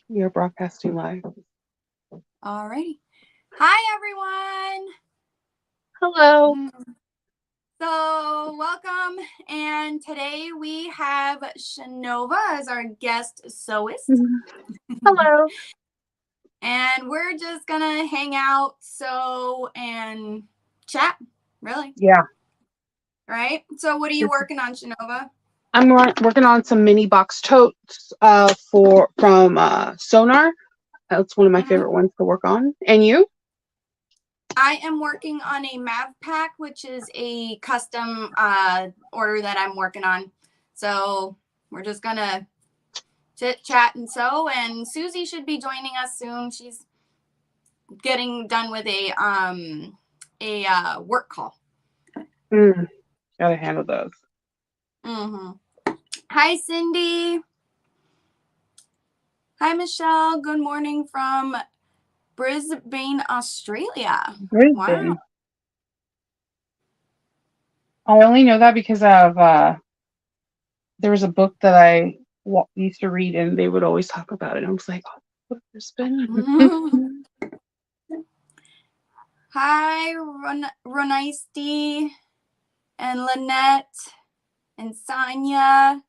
We are broadcasting live. Alrighty. Hi, everyone. Hello. So, welcome. And today we have Chanova as our guest sewist. Hello. And we're just going to hang out, sew, and chat, really. Yeah. Right? So, what are you working on, Chanova? I'm working on some mini box totes from Sonar. That's one of my favorite ones to work on. And you? I am working on a Mav pack, which is a custom order that I'm working on. So, we're just going to chit chat and sew, and Susie should be joining us soon. She's getting done with a work call. Gotta handle those. Hi, Cindy. Hi, Michelle. Good morning from Brisbane, Australia. Brisbane. Wow. I only know that because of there was a book that I used to read, and they would always talk about it. I was like, oh, Brisbane. Hi, Ronaisti and Lynette and Sonia.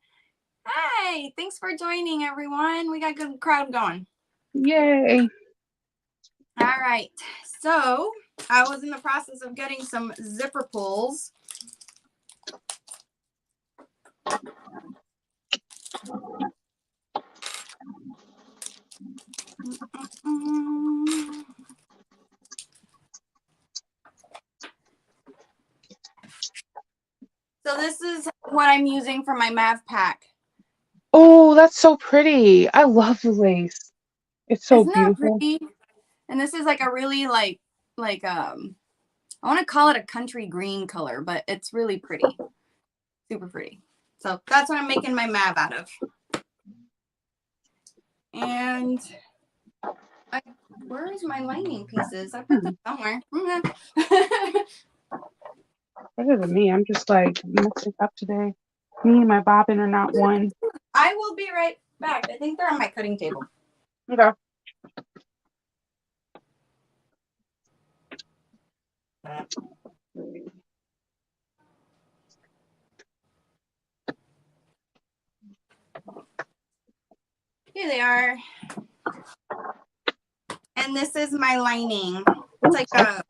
Hi, thanks for joining, everyone. We got a good crowd going. Yay. All right. So I was in the process of getting some zipper pulls. So this is what I'm using for my Mav pack. Oh, that's so pretty. I love the lace. It's so Isn't that beautiful. pretty? And this is like a really I want to call it a country green color, but it's really pretty. Super pretty. So that's what I'm making my Mav out of. And where's my lining pieces? I put them somewhere. Better than me. I'm just like mixing up today. Me and my bobbin are not one. I will be right back. I think they're on my cutting table. Okay. Here they are. And this is my lining. It's like a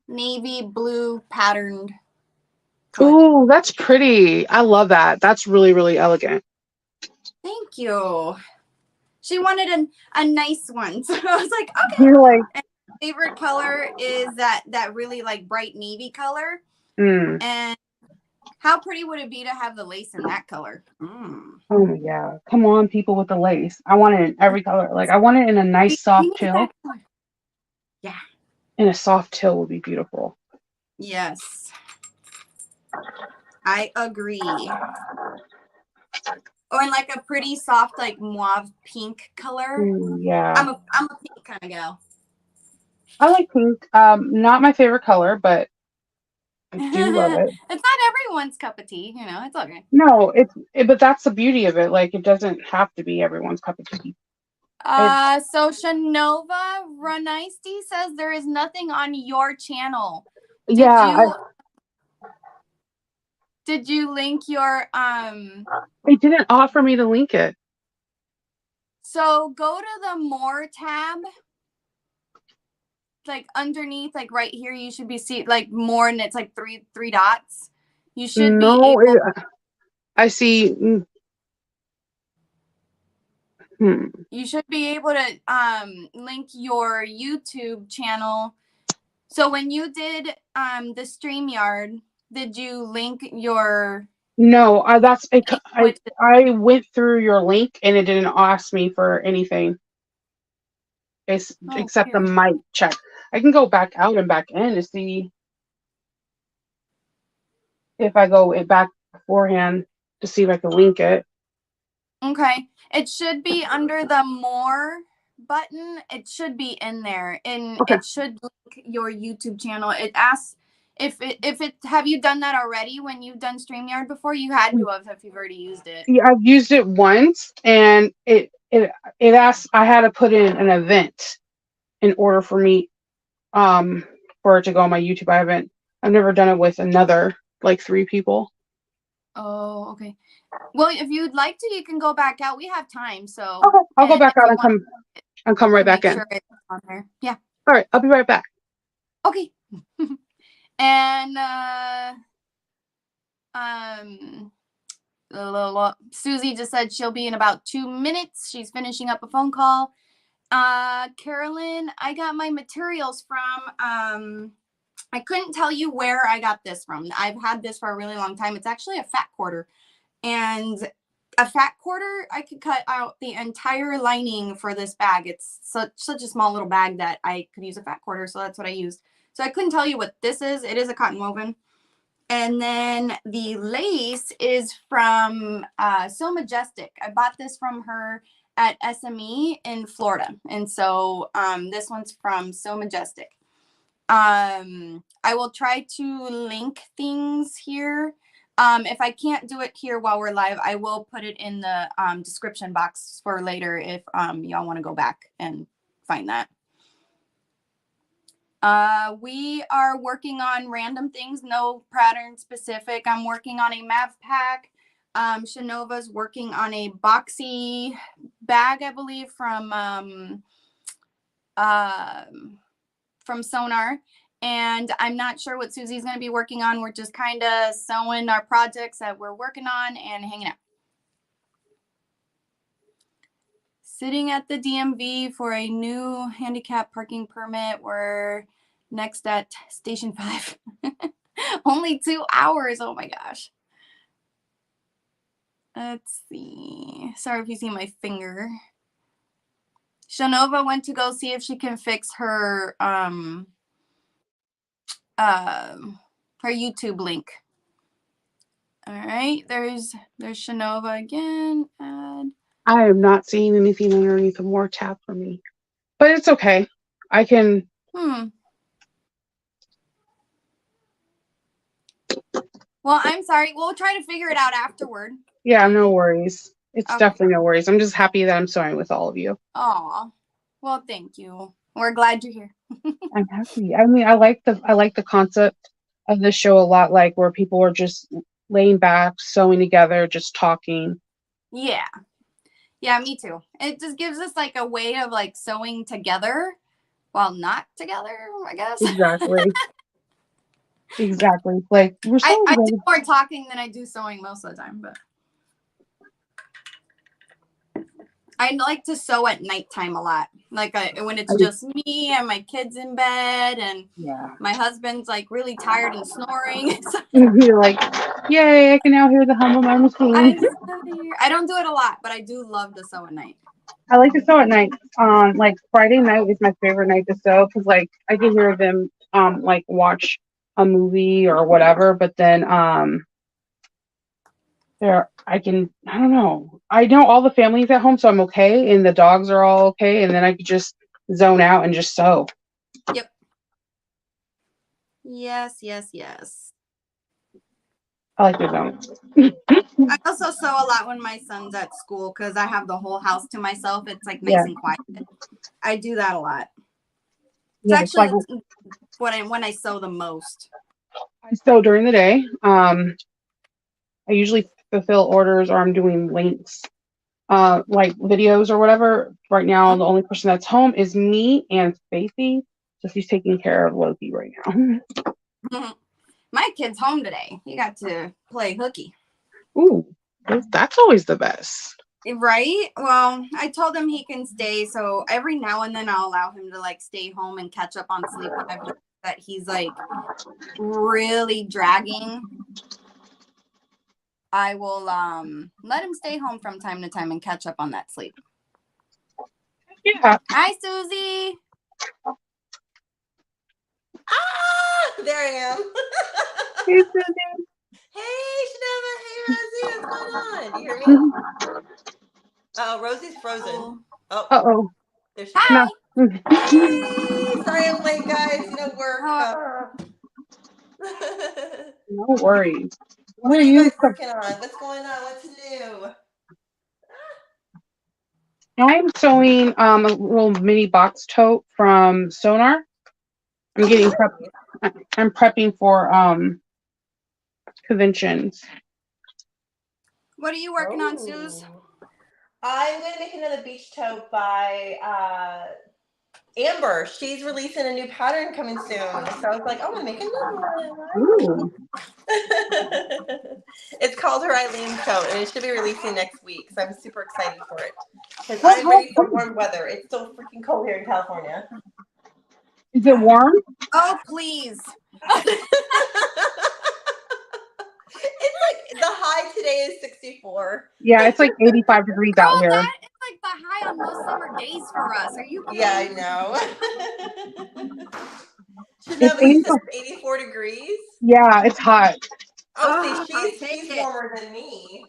navy blue patterned. Ooh, that's pretty. I love that. That's really, really elegant. Thank you. She wanted a nice one. So I was like, okay. You're like, and my favorite color is that really like bright navy color. And how pretty would it be to have the lace in that color? Oh yeah. Come on, people with the lace. I want it in every color. Like I want it in a nice soft teal. Yeah. And a soft teal would be beautiful. Yes. I agree. Or in like a pretty soft, like mauve pink color. Yeah. I'm a pink kind of gal. I like pink. Not my favorite color, but I do love it. It's not everyone's cup of tea, you know. It's okay. No, but that's the beauty of it. Like it doesn't have to be everyone's cup of tea. So Chanova Runaisti says there is nothing on your channel. Did you link your They didn't offer me to link it. So go to the more tab. Like underneath, like right here, you should be see like more, and it's like three dots. You should be able. I see. You should be able to link your YouTube channel. So when you did the StreamYard, did you link your? No, I went through your link and it didn't ask me for anything. Except the mic check. I can go back out and back in to see if I go back beforehand to see if I can link it. Okay. It should be under the more button. It should be in there, and it should link your YouTube channel. It asks if it have you done that already when you've done StreamYard before? You had to have if you've already used it. Yeah, I've used it once and it asked I had to put in an event in order for me for it to go on my YouTube. I've never done it with another like 3 people. Oh, okay. Well, if you'd like to, you can go back out. We have time, so. Okay, I'll go And back if out you want and come right to back make in. sure it's on there. Yeah. All right, I'll be right back. Okay. And um Susie just said she'll be in about 2 minutes. She's finishing up a phone call. Carolyn, I got my materials from I couldn't tell you where I got this from. I've had this for a really long time. It's actually a fat quarter. And a fat quarter, I could cut out the entire lining for this bag. It's such a small little bag that I could use a fat quarter, so that's what I used. So I couldn't tell you what this is. It is a cotton woven. And then the lace is from So Majestic. I bought this from her at SME in Florida. And so this one's from So Majestic. I will try to link things here. If I can't do it here while we're live, I will put it in the description box for later if y'all want to go back and find that. We are working on random things, no pattern specific. I'm working on a mav pack. Chanova's working on a boxy bag, I believe, from Sonar. And I'm not sure what Susie's going to be working on. We're just kind of sewing our projects that we're working on and hanging out. Sitting at the DMV for a new handicap parking permit. We're next at Station 5. Only 2 hours. Oh my gosh. Let's see. Sorry if you see my finger. Chanova went to go see if she can fix her her YouTube link. All right, there's Chanova again. Add. I am not seeing anything underneath the more tab for me, but it's okay. I can. Well, I'm sorry. We'll try to figure it out afterward. Yeah, no worries. It's Okay. definitely no worries. I'm just happy that I'm sewing with all of you. Aw. Well, thank you. We're glad you're here. I'm happy. I mean, I like the concept of this show a lot, like where people are just laying back, sewing together, just talking. Yeah. Yeah, me too. It just gives us like a way of like sewing together while not together, I guess. Exactly. Exactly. Like we're sewing I together. do more talking than I do sewing most of the time, but I like to sew at nighttime a lot. Like when it's just me and my kids in bed and my husband's like really tired and snoring. You're like, yay, I can now hear the hum of my machine. I don't do it a lot, but I do love to sew at night. I like to sew at night. Like Friday night is my favorite night to sew because like I can hear them like watch a movie or whatever, but then I don't know. I know all the family's at home, so I'm okay, and the dogs are all okay, and then I could just zone out and just sew. Yep. Yes. I like the zone. I also sew a lot when my son's at school because I have the whole house to myself. It's like nice and quiet. I do that a lot. It's actually when I sew the most. I sew during the day. I usually fulfill orders or I'm doing links, like videos or whatever. Right now, the only person that's home is me and Stacy. So she's taking care of Loki right now. My kid's home today. He got to play hooky. Ooh, that's always the best. Right? Well, I told him he can stay. So every now and then I'll allow him to like stay home and catch up on sleep when I've noticed that he's like really dragging. I will let him stay home from time to time and catch up on that sleep. Yeah. Hi, Susie. There I am. Hey, Susie. Hey, Chanova. Hey, Rosie. What's going on? Do you hear me? Oh, Rosie's frozen. Oh. Uh-oh. There she Hi. goes. Hey. Sorry I'm late, guys. You know, work. No worries. What are you guys working on? What's going on? What's new? I'm sewing a little mini box tote from Sonar. I'm Oh, getting nice. I'm prepping for conventions. What are you working on, Suze? Oh. I'm going to make another beach tote by Amber. She's releasing a new pattern coming soon. So I was like, I'm going to make another one. Ooh. It's called her Eileen tote, and it should be releasing next week. So I'm super excited for it. Because How, I'm how, ready for warm weather. It's so freaking cold here in California. is it warm? Oh, please. It's like the high today is 64. Yeah, it's like 85 degrees Girl, out here. that is like the high on most summer days for us. Are you kidding? Yeah, I know. It's Chanova, you said 85. it's 84 degrees? Yeah, it's hot. Oh, Oh, see, take she's it. warmer than me.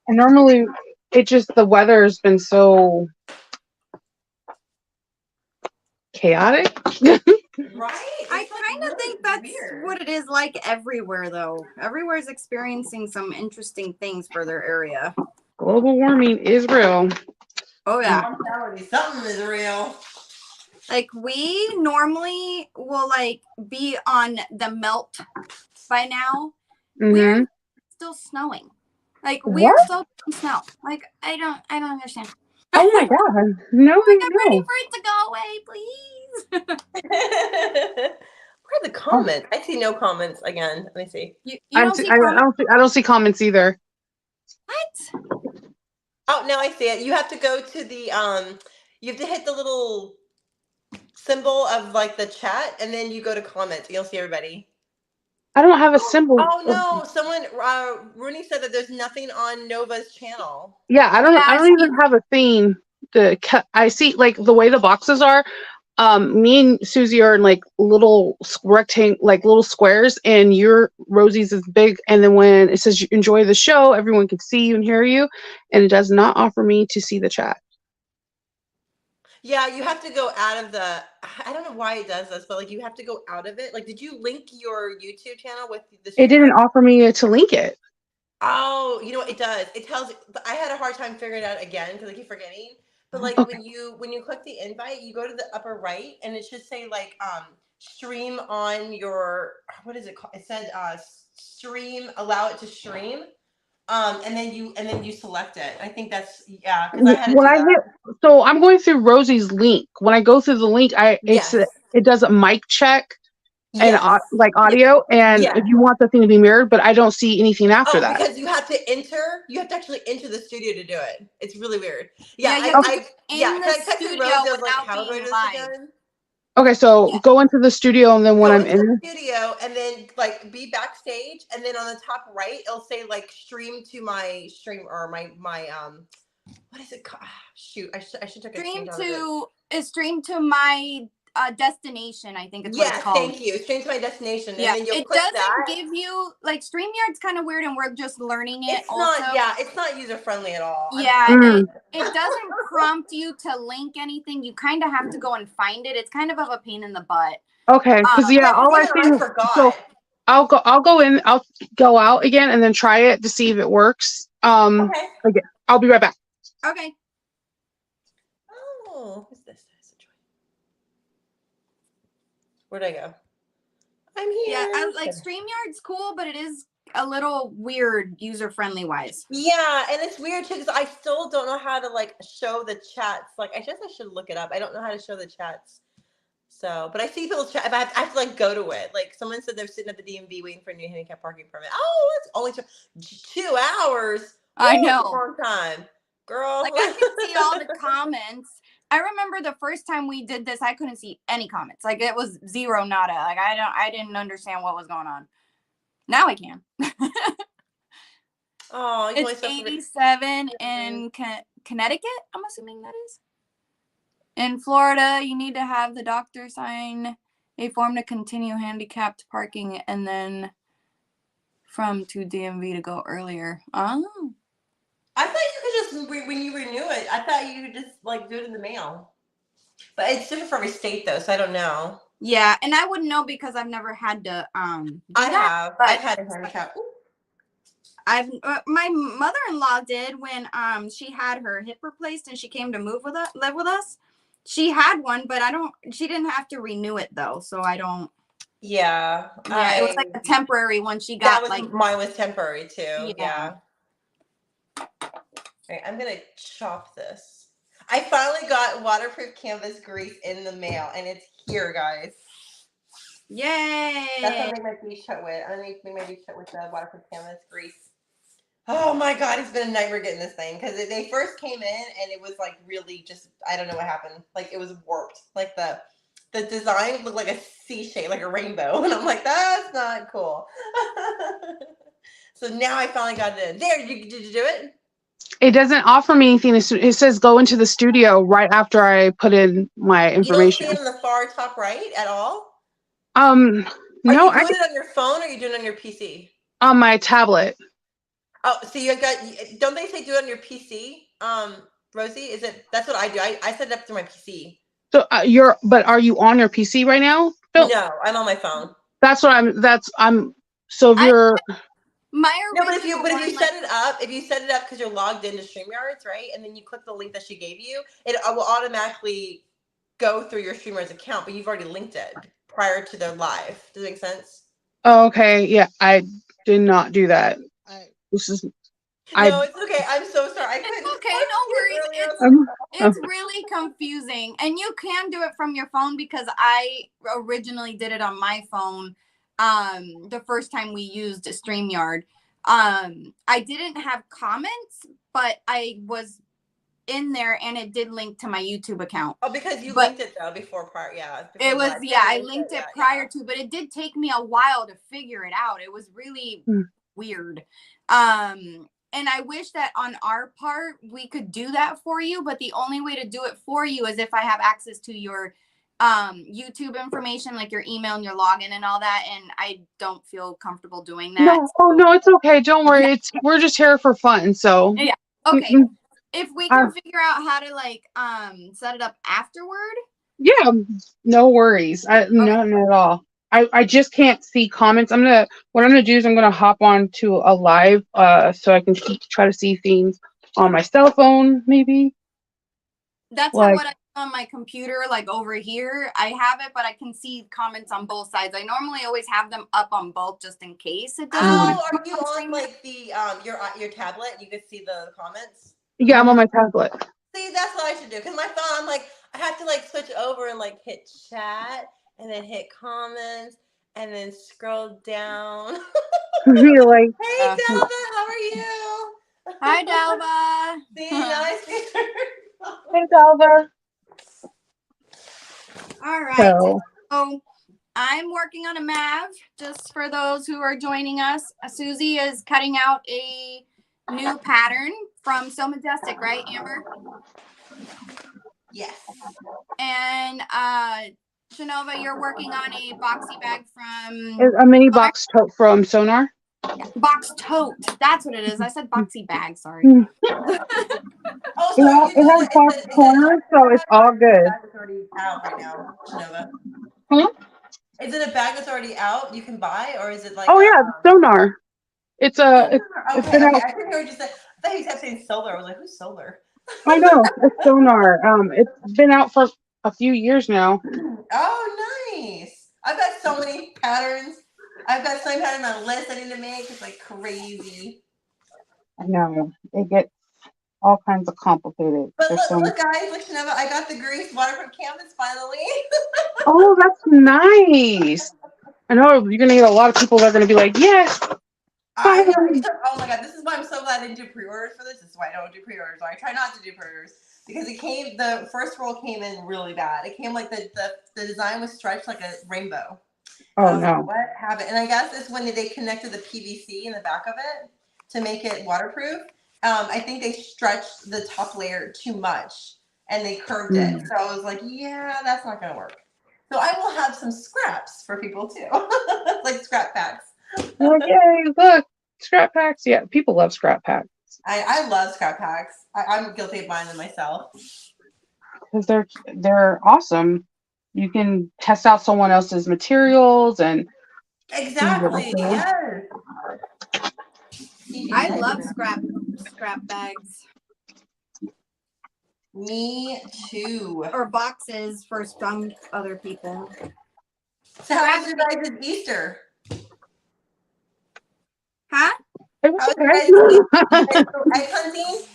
And normally, it just the weather has been so chaotic. Right? I It's like kind of really think that's weird. what it is like everywhere, though. Everywhere's experiencing some interesting things for their area. Global warming is real. Oh, yeah. I'm telling you, something is real. Like, we normally will, like, be on the melt by now. We're Mm-hmm. still snowing. Like, we're What? still in snow. Like, I don't understand. Oh my God! No, Like, I'm ready no. for it to go away, please. Where are the Oh, comments? I see no comments again. Let me see. You I don't see comments? don't see comments either. What? Oh, now I see it. You have to go to the you have to hit the little symbol of like the chat, and then you go to comments. You'll see everybody. I don't have a symbol. Oh no! Someone, Rooney said that there's nothing on Nova's channel. Yeah, I Yeah, don't even have a thing to cut. I see like the way the boxes are. Me and Susie are in like little like little squares, and your Rosie's is big. And then when it says you enjoy the show, everyone can see you and hear you, and it does not offer me to see the chat. Yeah, you have to go out of the. I don't know why it does this, but like you have to go out of it. Like, did you link your YouTube channel with the It didn't StreamYard? offer me to link it. Oh, you know what it does? It tells. But I had a hard time figuring it out again because I keep forgetting. But like Okay. when you click the invite, you go to the upper right, and it should say like stream on your what is it called? It said stream, allow it to stream. And then you select it. I think that's yeah, because I had to When do I that. hit, so I'm going through Rosie's link. When I go through the link, Yes. it does a mic check and Yes. like audio, and Yeah. if you want the thing to be mirrored, but I don't see anything after Oh, that. because you have to actually enter the studio to do it. It's really weird. Yeah, Yeah, you have to be yeah, in because the I texted studio Rosie, I was like, without how do I being do this live. again? Okay, so Yeah. go into the studio, and then when Go I'm into the in, studio and then like be backstage, and then on the top right it'll say like stream to my stream or my what is it called? Shoot, I should take a screenshot of it. Stream to my destination, I think it's what it's Yes, called. thank you. Stream to my destination, Yeah, and then you'll it click doesn't that. give you like StreamYard's kind of weird, and we're just learning it. It's also, not. Yeah, it's not user friendly at all. yeah, it doesn't prompt you to link anything. You kind of have to go and find it. It's kind of a pain in the butt. okay, because Yeah, because all I even I see. So forgot. I'll go in, I'll go out again, and then try it to see if it works. Okay. Okay, I'll be right back. Okay. Oh, who's this? Where'd I go? I'm here. Yeah, I like StreamYard's cool, but it is a little weird user friendly wise. Yeah, and it's weird too because I still don't know how to like show the chats. Like, I guess I should look it up. I don't know how to show the chats. So, but I see people's chat. But I have to like go to it. Like, someone said they're sitting at the DMV waiting for a new handicap parking permit. Oh, it's only 2 hours. I Ooh, know. it's a long time, girl. Like, I can see all the comments. I remember the first time we did this, I couldn't see any comments. Like, it was zero nada. Like, I didn't understand what was going on. Now I can. Oh, it's 87 in Connecticut, I'm assuming that is. In Florida, you need to have the doctor sign a form to continue handicapped parking, and then from to DMV to go earlier. Oh. I thought you could just when you renew it. I thought you could just like do it in the mail. But it's different for every state though, so I don't know. Yeah, and I wouldn't know because I've never had to I've had a handicap. My mother-in-law did when she had her hip replaced and she came to live with us. She had one, but she didn't have to renew it though, so I don't. Yeah. Yeah, it was like a temporary one she got. Mine was temporary too. Yeah. Yeah. All right, I'm gonna chop this. I finally got waterproof canvas grease in the mail, and it's here, guys. Yay! That's what I make my beach tote with. I'm gonna make my beach tote with the waterproof canvas grease. Oh my god, it's been a nightmare getting this thing because they first came in and it was like really just I don't know what happened. Like it was warped. Like the design looked like a C shape, like a rainbow, and I'm like, that's not cool. So now I finally got it in. There, did you do it? It doesn't offer me anything. It says go into the studio right after I put in my information. You don't see it on the far top right at all? No. Are you doing it on your phone or are you doing it on your PC? On my tablet. Oh, so don't they say do it on your PC? Rosie, that's what I do. I set it up through my PC. So are you on your PC right now? No, I'm on my phone. So if you're but if you set it up, because you're logged into StreamYards, right? And then you click the link that she gave you, it will automatically go through your StreamYards account, but you've already linked it prior to their live. Does it make sense? Oh, okay. Yeah, I did not do that. No, it's okay. I'm so sorry. Okay, no worries. It's really confusing, and you can do it from your phone because I originally did it on my phone. The first time we used StreamYard, I didn't have comments, but I was in there and it did link to my YouTube account. Oh, because you linked it though before prior, yeah. It was I linked it prior to, but it did take me a while to figure it out. It was really weird. And I wish that on our part we could do that for you, but the only way to do it for you is if I have access to your YouTube information, like your email and your login and all that, and I don't feel comfortable doing that. No, it's okay. Don't worry. We're just here for fun. So yeah, okay. If we can figure out how to set it up afterward. Yeah, no worries. Not at all. I just can't see comments. What I'm gonna do is I'm gonna hop on to a live so I can try to see things on my cell phone, maybe. That's not what I do on my computer, like over here. I have it, but I can see comments on both sides. I normally always have them up on both just in case it doesn't. Oh, are you on like the your tablet? You can see the comments? Yeah, I'm on my tablet. See, that's what I should do. Because my phone, I'm like, I have to like switch over and like hit chat and then hit comments and then scroll down. You're like, hey, Delva, how are you? Hi, Delva. See, nice. Hey, Delva. All right. So I'm working on a MAV, just for those who are joining us. Susie is cutting out a new pattern from So Majestic, right, Amber? Yes. And Chanova, you're working on a boxy bag from a mini box tote from Sonar. Yeah, box tote. That's what it is. I said boxy bag. Sorry. Also, it has box corners, so it's all good. It's already out right now, Chanova. Huh? Is it a bag that's already out you can buy, or is it like? Oh yeah, Sonar. It's okay. been out. I think you were just. I thought you kept saying solar. I was like, who's solar? I know it's Sonar. It's been out for a few years now. Oh, nice! I've got so many patterns. I've got so many patterns on my list I need to make. It's like crazy. I know it gets all kinds of complicated. But look, guys, look, Chanova, I got the grease waterproof canvas finally. Oh, that's nice. I know you're gonna get a lot of people that are gonna be like, yes. Oh my god, this is why I'm so glad I didn't do pre-orders for this. This is why I don't do pre-orders. Or I try not to do pre-orders because the first roll came in really bad. It came like the design was stretched like a rainbow. Oh no! What happened? And I guess it's when they connected the PVC in the back of it to make it waterproof. I think they stretched the top layer too much and they curved it. So I was like, yeah, that's not gonna work. So I will have some scraps for people too, like scrap packs. Yay! Look, scrap packs. Yeah, people love scrap packs. I love scrap packs. I'm guilty of buying them myself because they're awesome. You can test out someone else's materials and exactly. Yes. I love scrap bags. Me too. Or boxes for some other people. So how was your guys' Easter? Huh? It How was was okay. your guys' Easter? Egg hunting?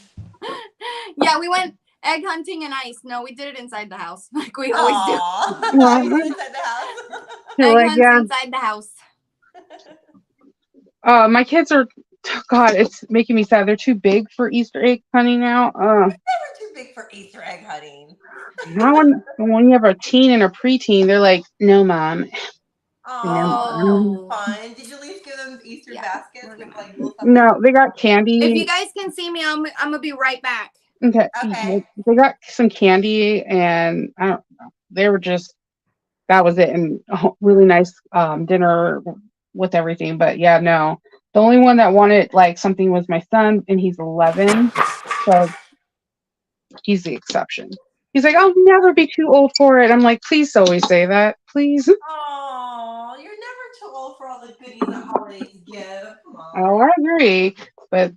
Yeah, we went egg hunting and ice. No, we did it inside the house, like we always do. Aww. You did it inside the house? You're Egg like, hunts yeah. inside the house. My kids are, God, it's making me sad. They're too big for Easter egg hunting now. Never too big for Easter egg hunting. Now when you have a teen and a preteen, they're like, no, mom. Oh, fun. Did you at least give them Easter baskets with like little something? No, they got candy. If you guys can see me, I'm gonna be right back. Okay. Okay. They got some candy, and I don't know. They were just, that was it, and a really nice dinner with everything. But yeah, no. The only one that wanted like something was my son, and he's 11, so he's the exception. He's like, I'll never be too old for it. I'm like, please always say that, please. Oh, you're never too old for all the goodies that holidays give. Come Oh, on. I agree, but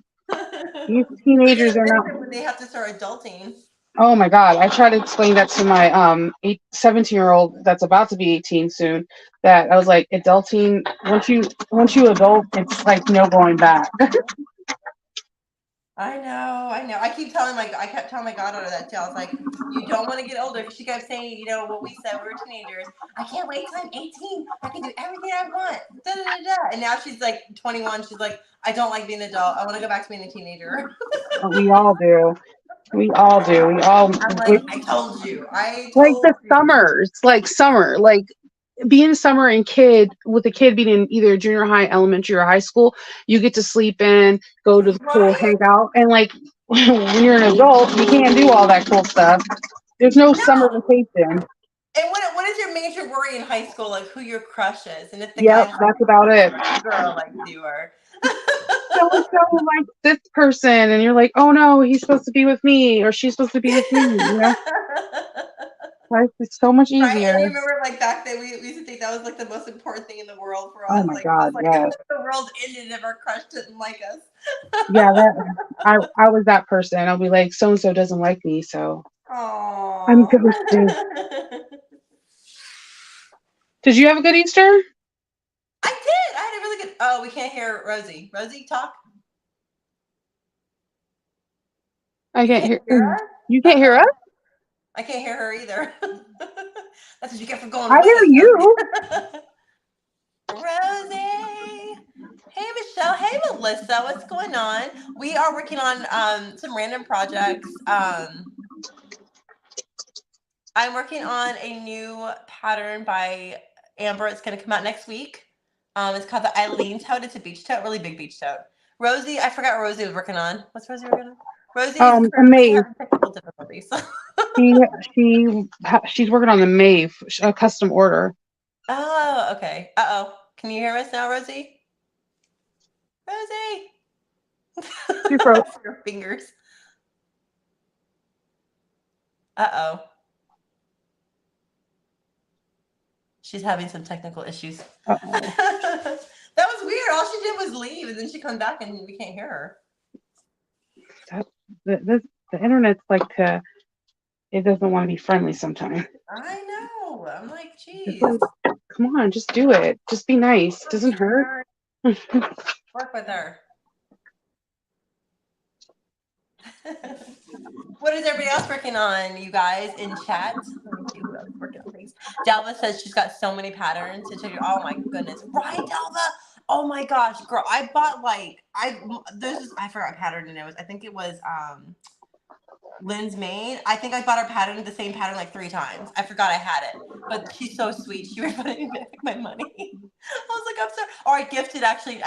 these teenagers are not. When they have to start adulting. Oh my God. I try to explain that to my 17-year-old that's about to be 18 soon, that I was like, adulting, once you adult, it's like no going back. I know. I kept telling my goddaughter that too. I was like, you don't want to get older, because she kept saying, you know, what we said when we were teenagers. I can't wait till I'm 18. I can do everything I want. Da, da, da, da. And now she's like 21. She's like, I don't like being an adult. I want to go back to being a teenager. We all do. We all do. I'm like, I told you. Like the summers, like summer, like being a summer and with a kid being in either junior high, elementary, or high school, you get to sleep in, go to the pool, hang out, and like when you're an adult, you can't do all that cool stuff. There's no summer vacation. And what is your major worry in high school? Like who your crush is, and if the Yep, guy that's about it. girl likes you, or So and so like this person, and you're like, oh no, he's supposed to be with me, or she's supposed to be with me. You know, life is so much right? easier. And you remember, like back then, we used to think that was like the most important thing in the world for us. Oh my Like, God, it was like yes. if the world ended if our crush didn't like us. Yeah, I was that person. I'll be like, so and so doesn't like me, so Aww. I'm ghosted. Did you have a good Easter? I did. I had a really good. Oh, we can't hear Rosie. Rosie, talk. I can't hear. Her? You can't hear us? I can't hear her either. That's what you get for going I away. hear you. Rosie. Hey, Michelle. Hey, Melissa. What's going on? We are working on some random projects. I'm working on a new pattern by Amber. It's going to come out next week. It's called the Eileen tote. It's a beach tote, really big beach tote. Rosie, I forgot what Rosie was working on. What's Rosie working on? Rosie is currently having technical difficulties. She's working on the Maeve, a custom order. Oh, okay. Uh-oh. Can you hear us now, Rosie? Rosie! She broke. Her fingers. Uh-oh. She's having some technical issues. Uh-oh. That was weird. All she did was leave, and then she comes back, and we can't hear her. The internet's like it doesn't want to be friendly sometimes. I know. I'm like, geez. Like, come on, just do it. Just be nice. It doesn't hurt. Work with her. What is everybody else working on, you guys, in chat? Let me see who else is working on things. Delva says she's got so many patterns to show you. Oh my goodness. Right, Delva? Oh my gosh, girl. I bought I forgot what pattern it was. I think it was Lynn's Mane. I think I bought her pattern, the same pattern, like 3 times. I forgot I had it. But she's so sweet. She refunded me back my money. I was like, I'm sorry. Or I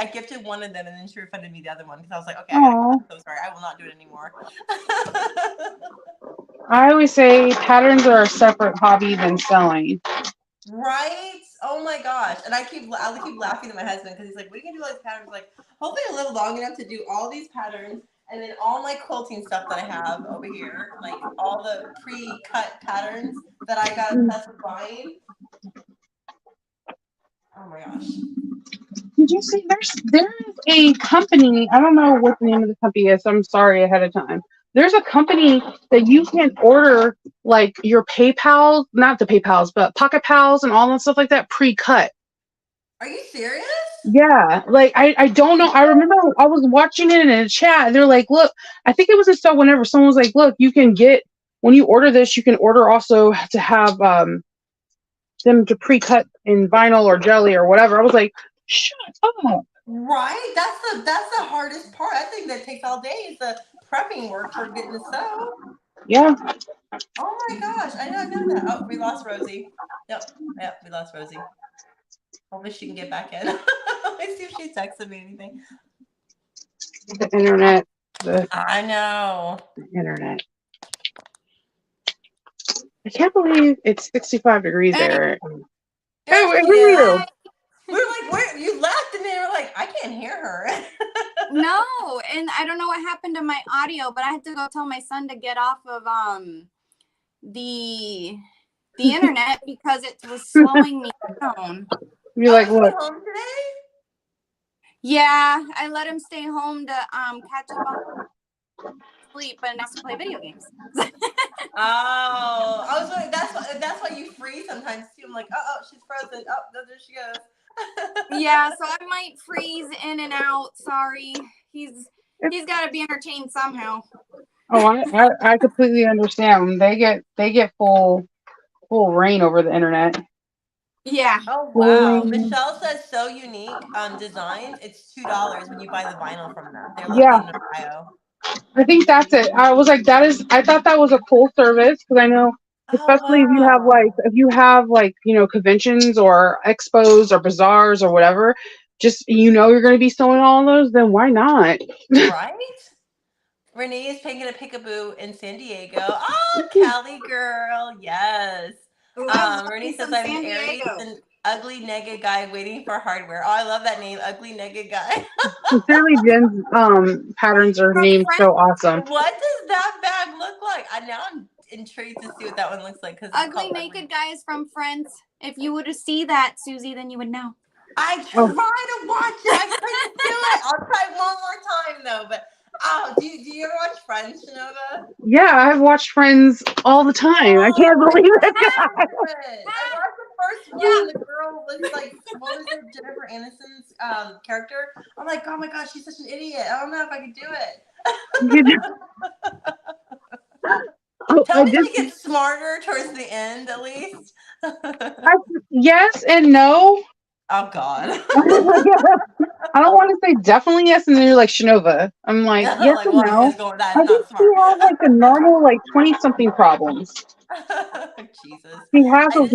gifted one of them, and then she refunded me the other one, because I was like, okay, I'm so sorry. I will not do it anymore. I always say patterns are a separate hobby than selling. Right? Oh my gosh. And I keep laughing at my husband, because he's like, what are you going to do all these patterns? Like, hopefully I live long enough to do all these patterns. And then all my quilting stuff that I have over here, like all the pre-cut patterns that I got obsessed with buying. Oh my gosh. did you see there's a company, I don't know what the name of the company is, so I'm sorry ahead of time. There's a company that you can order like your PayPal, not the PayPals, but Pocket Pals and all that stuff like that pre-cut. Are you serious? Yeah, like I don't know. I remember I was watching it in a chat. They're like, look, I think it was a stuff whenever someone was like, look, you can get when you order this, you can order also to have them to pre-cut in vinyl or jelly or whatever. I was like, shut up. Right? That's the hardest part. I think that takes all day is the prepping work for getting the sew. Yeah. Oh my gosh, I didn't know that. Oh, we lost Rosie. Yep, we lost Rosie. Hopefully she can get back in. Let me see if she texted me anything. The internet. I know. The internet. I can't believe it's 65 degrees there. There Hey, she who are you? is. We were like, where you left, and then we're like, I can't hear her. No, and I don't know what happened to my audio, but I had to go tell my son to get off of the internet because it was slowing me down. You're like, Is he look. home today? Yeah, I let him stay home to catch up on sleep, but now to play video games. Oh, I was like, that's why you freeze sometimes too. I'm like, oh, she's frozen. Oh, no, there she goes. Yeah, so I might freeze in and out. Sorry, he's got to be entertained somehow. Oh, I completely understand. They get full reign over the internet. Yeah. Oh wow. Michelle says so unique designs. It's $2 when you buy the vinyl from them. They're located in Ohio. I think that's it. I was like, I thought that was a cool service because I know, especially if you have like, conventions or expos or bazaars or whatever, just, you're going to be selling all of those, then why not? Right? Renee is painting a peekaboo in San Diego. Oh, Cali girl. Yes. Renee says I'm an Aries and ugly nega guy waiting for hardware. Oh, I love that name, ugly nega guy. Sincerely, Jen's patterns are named so awesome. What does that bag look like? Now I'm intrigued to see what that one looks like. Ugly naked guy is from Friends. If you would have seen that, Susie, then you would know. I try to watch it. I couldn't do it. I'll try one more time though. But do you ever watch Friends, Chanova? Yeah, I've watched Friends all the time. I can't believe it. I watched the first one. Yeah. The girl was like, what was it, Jennifer Aniston's character? I'm like, oh my gosh, she's such an idiot. I don't know if I could do it. Tell me she gets smarter towards the end, at least. Yes and no. Oh God. I don't want to say definitely yes, and then you're like Chanova. I'm like, yes and no. I think she has like the normal 20-something problems. Jesus. She has those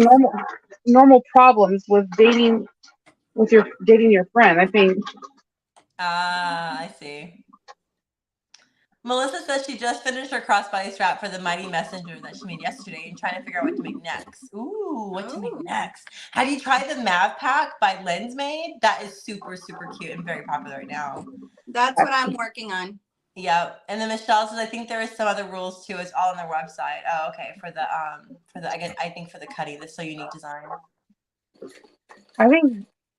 normal problems with dating your friend. I think. I see. Melissa says she just finished her crossbody strap for the Mighty Messenger that she made yesterday and trying to figure out what to make next. Ooh, what to make next? Have you tried the Mav Pack by Lens Made? That is super, super cute and very popular right now. That's what I'm working on. Yep. And then Michelle says, I think there is some other rules too. It's all on their website. Oh, okay. For the I think for the cutting, the So Unique design.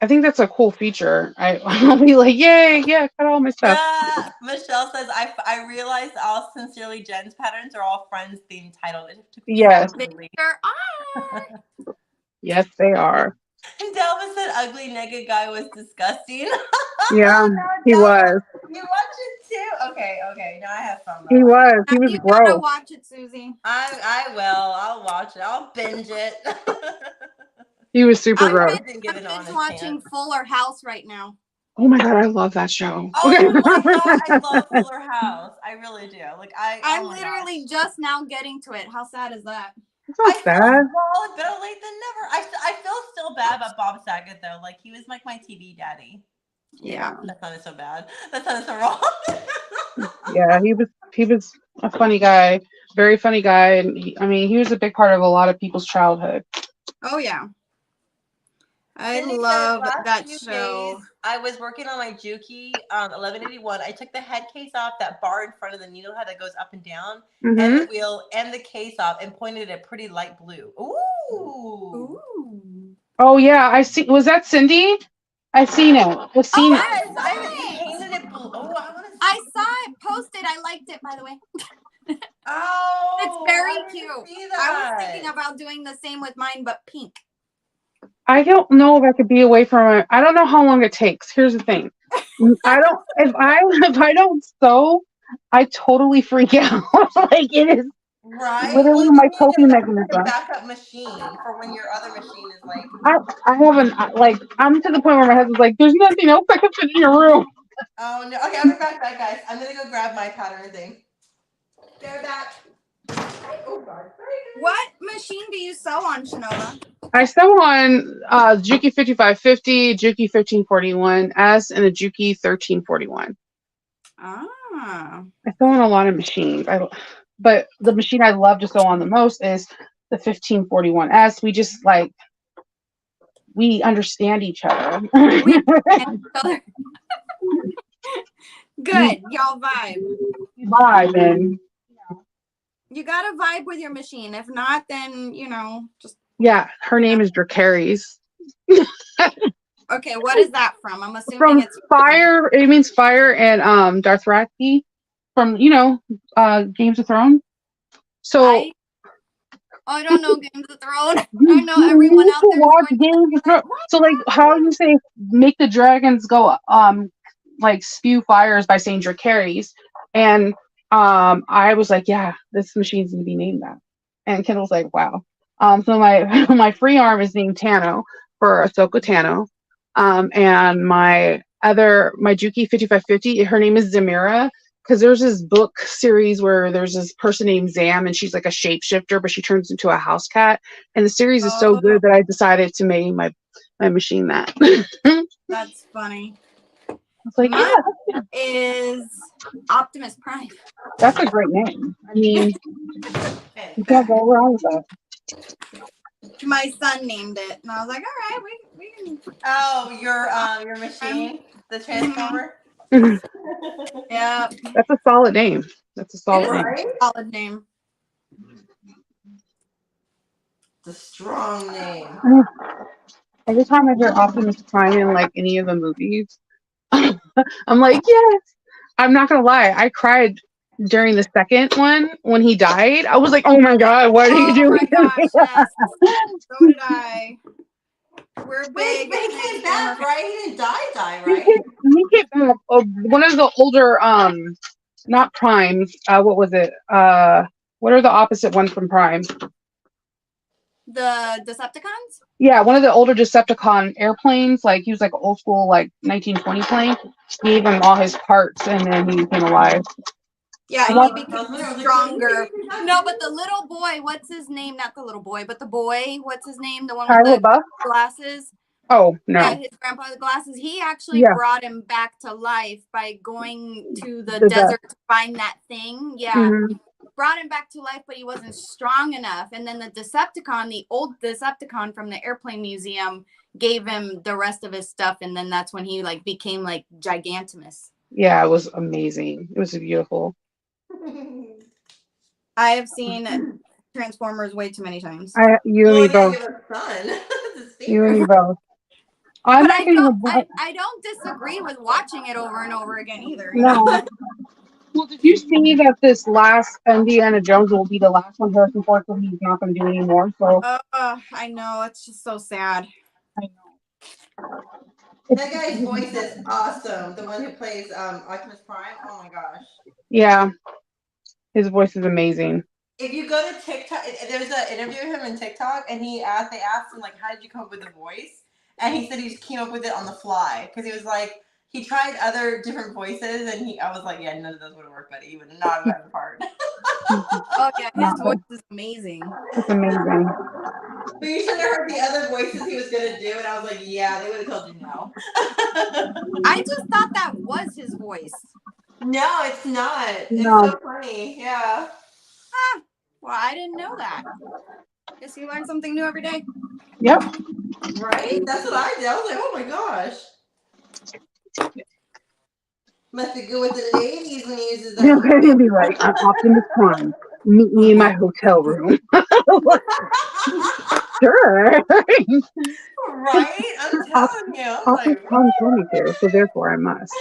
I think that's a cool feature. I'll be like, yay, yeah, cut all my stuff. Yeah. Michelle says, I realized all Sincerely Jen's patterns are all Friends themed titled. Yes. They are. Yes, they are. And Delva said ugly nigga guy was disgusting. Yeah, he was. You watch it too? Okay. Now I have fun. He was. He was gross. Gotta watch it, Susie. I will. I'll watch it. I'll binge it. He was super gross. I'm watching Fuller House right now. Oh my God, I love that show. Oh my God, I love Fuller House. I really do. I'm literally just now getting to it. How sad is that? It's not sad. Well, better late than never. I feel still bad about Bob Saget though. He was like my TV daddy. Yeah. That sounded so bad. That sounded so wrong. Yeah, he was a funny guy, very funny guy, and he was a big part of a lot of people's childhood. Oh yeah. I love that show. Days, I was working on my Juki 1181. I took the head case off, that bar in front of the needle head that goes up and down, and the wheel and the case off, and pointed at pretty light blue. Ooh. Oh yeah, I see. Was that Cindy? I've seen it. I've seen it. Yes, I painted it blue. Oh, I want to. I saw it posted. I liked it, by the way. Oh, It's very I cute. didn't see I was that. thinking about doing the same with mine, but pink. I don't know if I could be away from it. I don't know how long it takes. Here's the thing. If I don't sew, I totally freak out. Like it is Right? Well, literally you my need coping a mechanism. backup machine for when your other machine is like. I haven't like I'm to the point where my husband's like, there's nothing else I can fit in your room. Oh no! Okay, I'll be back, guys. I'm gonna go grab my pattern thing. They're back. Oh God! What machine do you sew on, Chanova? I sew on Juki 5550, Juki 1341S, and a Juki 1341. Ah. I sew on a lot of machines. But the machine I love to sew on the most is the 1541S. We just like we understand each other. Good, y'all vibe. Vibe and You gotta vibe with your machine. If not, then just yeah, her name is Dracarys. okay. What is that from? I'm assuming From it's fire. It means fire and Dothraki from Games of Thrones. So I don't know Games of Thrones. I know everyone out there. Watch Games of Thrones. So like how you say make the dragons go like spew fires by saying Dracarys. And I was like, yeah, this machine's gonna be named that. And Kendall's like, wow. So my my free arm is named Tano for Ahsoka Tano. And my Juki 5550, her name is Zamira, because there's this book series where there's this person named Zam and she's like a shapeshifter, but she turns into a house cat. And the series is so good that I decided to name my machine that. That's funny. It's like, mine is Optimus Prime. That's a great name. I mean, you can't go wrong with that. My son named it, and I was like, all right, we can. Oh, your machine, the transformer. Yeah, that's a solid name. That's a solid name. Right? Solid name. It's a strong name. Every time I hear Optimus Prime in like any of the movies, I'm like, yes. I'm not gonna lie, I cried during the second one when he died. I was like, oh my god, what are you doing? Oh my gosh, yes. So did I. We're big. But he came back, right? He didn't die, right? He came back. One of the older, not Primes. What was it? What are the opposite ones from Prime? The Decepticons? Yeah, one of the older Decepticon airplanes. Like he was like old school, like 1920 plane. Gave him all his parts, and then he became alive. Yeah, he became stronger. No, but the little boy, what's his name? Not the little boy, but the boy. What's his name? The one with the glasses. Oh no! Yeah, his grandpa with glasses. He actually brought him back to life by going to the desert to find that thing. Yeah. Mm-hmm. Brought him back to life, but he wasn't strong enough. And then the Decepticon, the old Decepticon from the airplane museum, gave him the rest of his stuff, and then that's when he like became like Gigantimus. Yeah, it was amazing. It was beautiful. I have seen Transformers way too many times. You and me both. You and me both. I don't disagree with watching it over and over again either. No. Well, did you see that this last Indiana Jones will be the last one Harrison Ford said he's not going to do anymore? So I know, it's just so sad. I know. That guy's voice is awesome. The one who plays Optimus Prime. Oh my gosh. Yeah, his voice is amazing. If you go to TikTok, there's an interview with him in TikTok, and they asked him like, "How did you come up with the voice?" And he said he just came up with it on the fly because he was like. He tried other different voices, and I was like, yeah, none of those would have worked, but he would not have gotten the part. Oh, yeah, his voice is amazing. It's amazing. But you should have heard the other voices he was going to do, and I was like, yeah, they would have told you no. I just thought that was his voice. No, it's not. It's so funny. Yeah. Ah, well, I didn't know that. Guess you learn something new every day. Yep. Right? That's what I did. I was like, oh, my gosh. Must be good with the ladies when he uses that. You're going to be like, I'm Optimus Prime. Meet me in my hotel room. Sure. Right? I'm telling you. I'm Author like, Tom told me to, so therefore I must.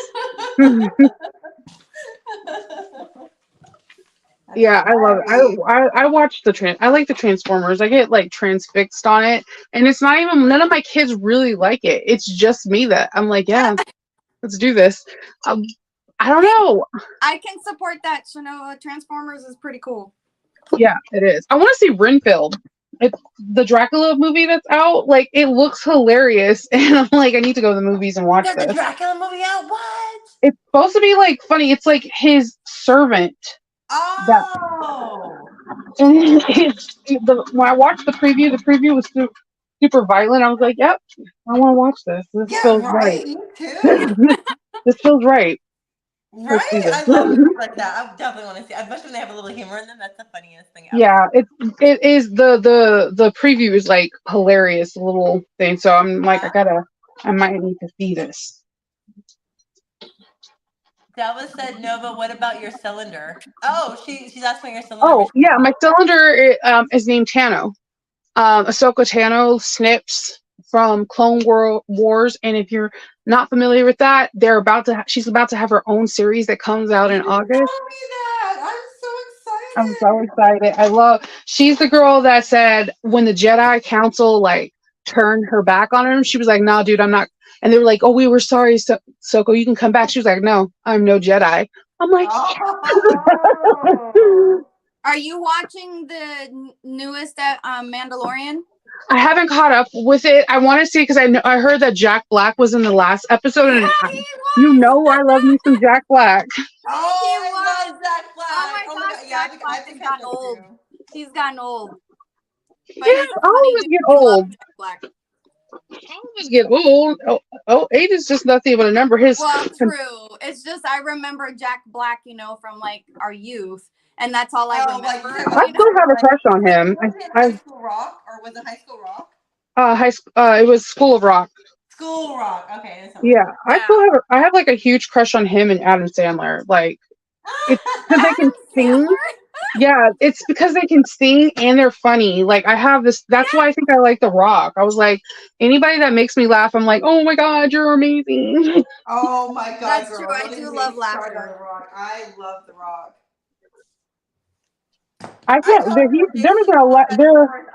That's Yeah, I love it. hilarious. I watch I like the Transformers. I get like transfixed on it, and it's not even none of my kids really like it. It's just me that I'm like, yeah, let's do this. Um, I don't Hey, know. I can support that. Chanova Transformers is pretty cool. Yeah, it is. I want to see Renfield. It's the Dracula movie that's out. Like, it looks hilarious, and I'm like, I need to go to the movies and watch There's a this. Dracula movie out? What? It's supposed to be like funny. It's like his servant. That Oh. and when I watched the preview was super violent. I was like, yep, I want to watch this. This Yeah, feels right. right. Me too. This feels right. Let's do Right? this. I love movies like that. I definitely want to see. Especially when they have a little humor in them. That's the funniest thing ever. Yeah, it is the preview is like hilarious little thing. So I'm like, I might need to see this. Dallas said, Nova, what about your cylinder? Oh, she's asking your cylinder. Oh yeah, my cylinder is named Tano. Ahsoka Tano Snips from Clone Wars, and if you're not familiar with that, she's about to have her own series that comes out You in didn't tell August. me that. I'm so I'm excited. so excited. She's the girl that said when the Jedi Council like turned her back on him, she was like, "No, dude, I'm not." And they were like, "Oh, we were sorry, Soko, you can come back." She was like, "No, I'm no Jedi." I'm like, Oh. Are you watching the newest Mandalorian? I haven't caught up with it. I want to see because I heard that Jack Black was in the last episode, Yeah, and he you was. know I love me some Jack Black. Oh, He I was. love Jack Black. Oh my God. gosh, Yeah, Jack I Black have to has catch gotten up old. too. He's gotten old, but Yeah, he's a I funny always dude. get We love old. Jack Black. I always get old. Age is just nothing but a number. Well, true. It's just I remember Jack Black, from like our youth, and that's all I Oh, like remember. I still have a crush on him. Was it I High School Rock or was it High School Rock? high school. It was School of Rock. School Rock. Okay, that's Yeah, I Yeah. still have. I have like a huge crush on him and Adam Sandler. Like it's because they can Adam sing. Sandler. Yeah, it's because they can sing and they're funny. Like I have this. That's why I think I like The Rock. I was like, anybody that makes me laugh, I'm like, oh my god, you're amazing. Oh my god, That's girl. true. I Don't do even love get me started on laughter. The Rock. I love The Rock. I I can't. told her They're Jason making a lot.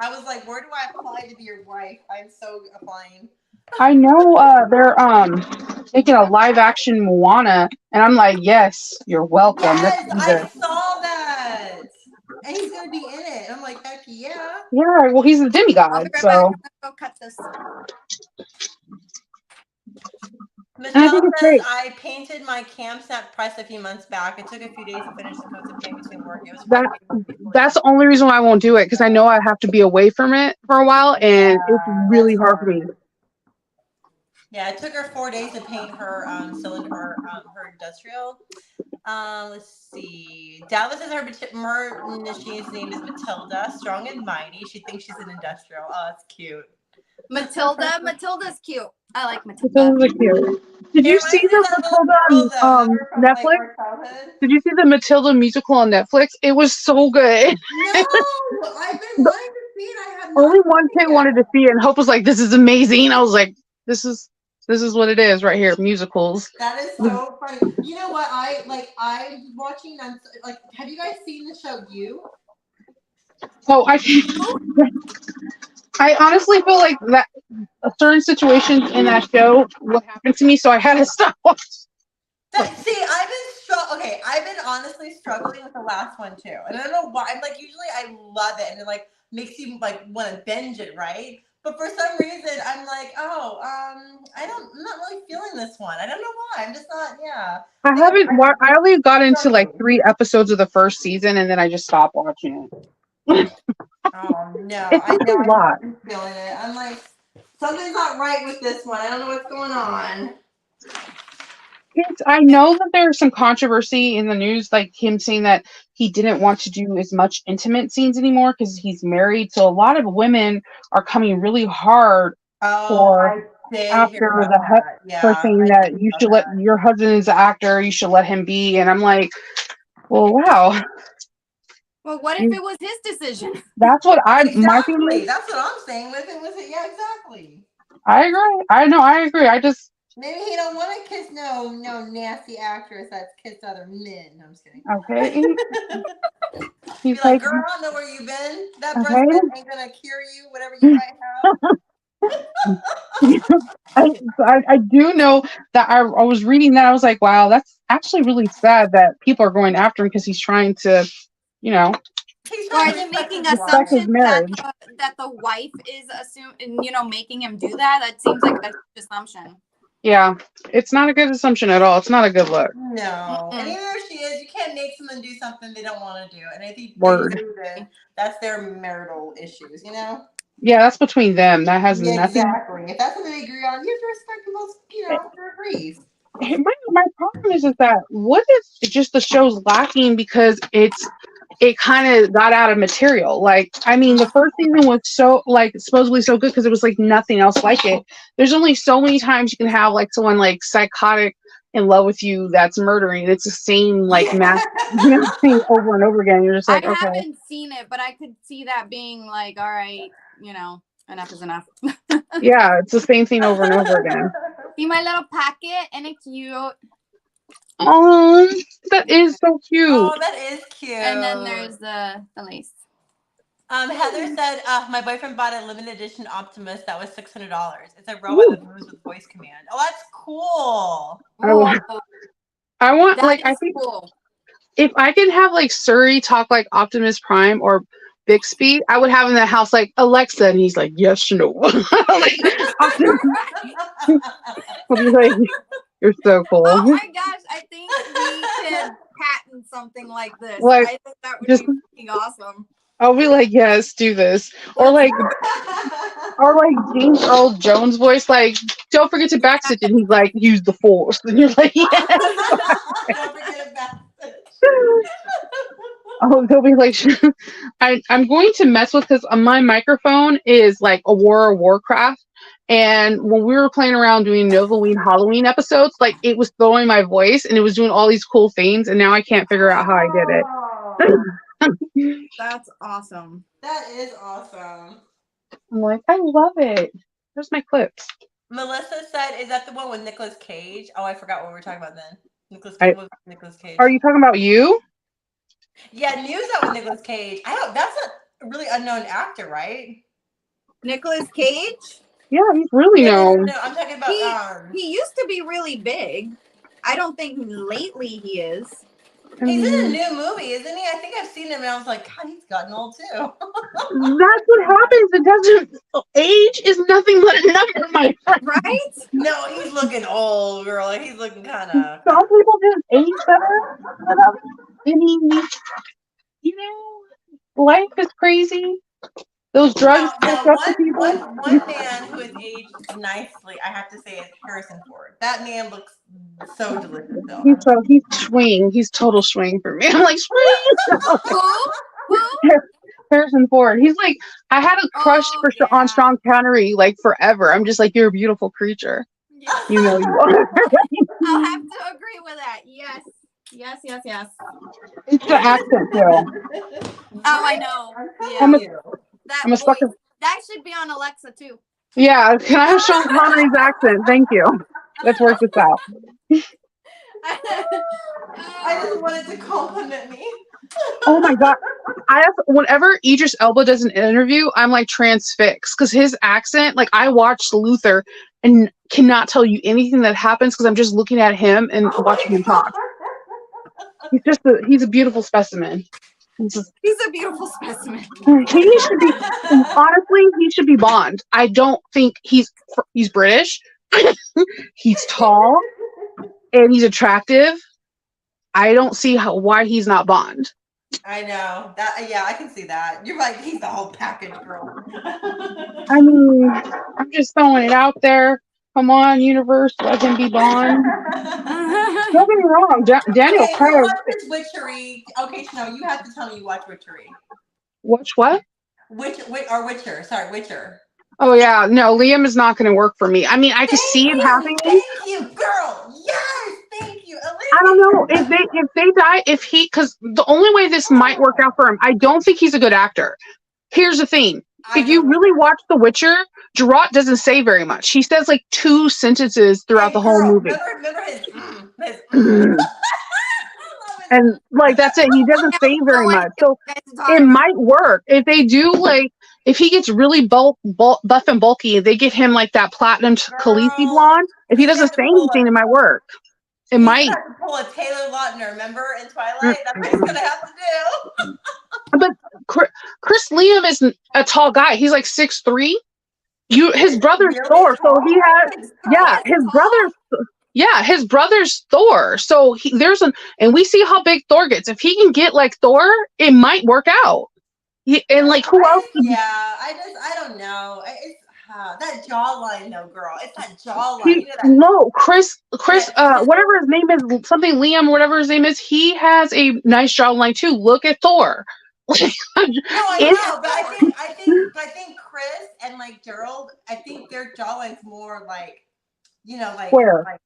I was like, where do I apply to be your wife? I'm so applying. I know they're making a live action Moana, and I'm like, yes, you're welcome. Let's Yes, do I this. saw that. And he's gonna be in it. I'm like, heck yeah. Yeah, well, he's a I'll be demigod, right back. so I'm gonna go cut this. and I Michelle think it's says great. I painted my campsite press a few months back. It took a few days to finish the coats and paint between work. It was That frustrating. that's the only reason why I won't do it because I know I have to be away from it for a while, and it's Yeah, really that's hard for me. hard. Yeah, it took her 4 days to paint her cylinder, her industrial. Let's see. Dallas says her machine's name is Matilda, strong and mighty. She thinks she's an industrial. Oh, that's cute. Matilda's cute. I like Matilda's Matilda. are cute. Did It you see reminds me of the that little Matilda girl, though. on Remember from like Netflix? our childhood? Did you see the Matilda musical on Netflix? It was so good. No, I've been wanting to see it. I have not Only seen one it kid yet. wanted to see it, and Hope was like, "This is amazing." I was like, "This is what it is right here, musicals." That is so funny. You know what? I'm watching them. Like, have you guys seen the show You? So I honestly feel like that certain situations in that show would happen to me, so I had to stop watching. See, I've been honestly struggling with the last one too, and I don't know why. I'm like, usually I love it, and it like makes you like want to binge it, right? But for some reason, I'm like, I'm not really feeling this one. I don't know why. I'm just not. Yeah. I haven't. I only got into like 3 episodes of the first season, and then I just stopped watching it. Oh no, It's I just know a lot. I'm feeling it. I'm like, something's not right with this one. I don't know what's going on. I know that there's some controversy in the news, like him saying that he didn't want to do as much intimate scenes anymore because he's married. So a lot of women are coming really hard for I did after hear about the that. for Yeah, saying I did that you hear should about let your husband is an actor, you should let him be. And I'm like, well, wow. Well, what if it was his decision? That's what my thing Exactly. is. That's what I'm saying with it. Yeah, exactly. I agree. I agree. I just Maybe he don't want to kiss no nasty actress that's kissed other men. No, I'm just kidding. okay. Be He's like, like, girl, I don't know where you've been. That okay. breastfeed ain't gonna cure you, whatever you might have. I do know that I was reading that. I was like, wow, that's actually really sad that people are going after him because he's trying to, you know, He's Or trying is to it respect making his respect his wife. assumptions that marriage. the wife is making him do that? That seems like a huge assumption. Yeah, it's not a good assumption at all. It's not a good look. No. And Mm-mm. even if she is, you can't make someone do something they don't want to do. And I think they Word. do that. That's their marital issues, you know? Yeah, that's between them. That has Yeah, nothing. exactly. If that's something they agree on, you have to respect people's, their agrees. My problem is that what if just the show's lacking because it kind of got out of material. Like, I mean, the first season was so like supposedly so good because it was like nothing else like it. There's only so many times you can have like someone like psychotic in love with you that's murdering. It's the same like mass thing over and over again. You're just I like, okay, haven't seen it, but I could see that being like, all right, enough is enough. yeah, it's the same thing over and over again. See my little packet, and it's cute. Oh, that is so cute. Oh, that is cute. And then there's the lace. Heather said, my boyfriend bought a limited edition Optimus that was $600. It's a robot Ooh. that moves with voice command. Oh, that's cool. I want That like is I think cool. if I could have like Suri talk like Optimus Prime or Bixby, I would have in the house like Alexa, and he's like, yes, Chanova. Like, Optimus will be like, you're so cool. Oh my gosh, I think we could patent something like this. Like, I think that would just- be freaking awesome. I'll be like, yes, do this. Or like James Earl Jones voice, like, don't forget to backstitch, and he's like, use the force, and you're like, yes. Don't forget about it. Oh, they'll be like, I'm going to mess with because my microphone is like a War of Warcraft. And when we were playing around doing Halloween episodes, like it was throwing my voice and it was doing all these cool things. And now I can't figure out how I did it. That's awesome. That is awesome. I'm like, I love it. Where's my clips? Melissa said, is that the one with Nicolas Cage? Oh, I forgot what we were talking about then. Nicolas Cage. Are you talking about you? Yeah, news that with Nicolas Cage. That's a really unknown actor, right? Nicolas Cage? Yeah, he's really known. No, I'm talking about he used to be really big. I don't think lately he is. He's in a new movie, isn't he? I think I've seen him and I was like, God, he's gotten old too. That's what happens. It doesn't. Age is nothing but a number, my friend. Right? No, he's looking old, girl. Like, he's looking kind of. Some people just age better. I mean, life is crazy. Those drugs catch up to people. One man who has aged nicely, I have to say, is Harrison Ford. That man looks so delicious, though. He's swing. He's total swing for me. I'm like, swing. Who? Harrison Ford. He's like, I had a crush on Sean Connery like forever. I'm just like, you're a beautiful creature. Yeah. You know you are. I'll have to agree with that. Yes. It's the accent, too. Oh, I know. Yeah. I'm a sucker. That should be on Alexa too. Yeah, can I have Sean Connery's accent? Thank you. Let's work this out. I just wanted to compliment me. Oh my god! Whenever Idris Elba does an interview, I'm like transfixed because his accent. Like I watched Luther and cannot tell you anything that happens because I'm just looking at him and watching him talk. He's a beautiful specimen. He's a beautiful specimen. He should be honestly. He should be Bond. I don't think he's British. He's tall and he's attractive. I don't see why he's not Bond. I know that. Yeah, I can see that. You're right. He's the whole package, girl. I mean, I'm just throwing it out there. Come on, universe, let him be Bond. Don't get me wrong, Daniel Craig. You watch Witchery. Okay, no, you have to tell me you watch Witchery. Watch what? Witcher. Sorry, Witcher. Oh yeah, no, Liam is not going to work for me. I mean, I can see it happening. Thank you, girl. Yes, thank you. I don't know if they die, because the only way this might work out for him, I don't think he's a good actor. Here's the thing: if you really watch The Witcher, Gerard doesn't say very much. He says like 2 sentences throughout the whole movie. Remember his And like that's it. He doesn't say very much. So Guys are it talking about. might work if they do like if he gets really buff and bulky. They get him like that platinum Khaleesi blonde. If he doesn't say anything, it might work. It He's might. gonna have to pull a Taylor Lautner, remember in Twilight? That's what he's gonna have to do. But Chris Liam isn't a tall guy. He's like 6'3". His brother's Really Thor, so tall? he has his brother's Thor. So and we see how big Thor gets. If he can get like Thor, it might work out. And like who else? I don't know. It's that jawline though, girl. It's that jawline. You know that. No, Chris, whatever his name is, something Liam, whatever his name is, he has a nice jawline too. Look at Thor. No, I know, but I think Chris and like Gerald, I think their jawline's more like, like where? like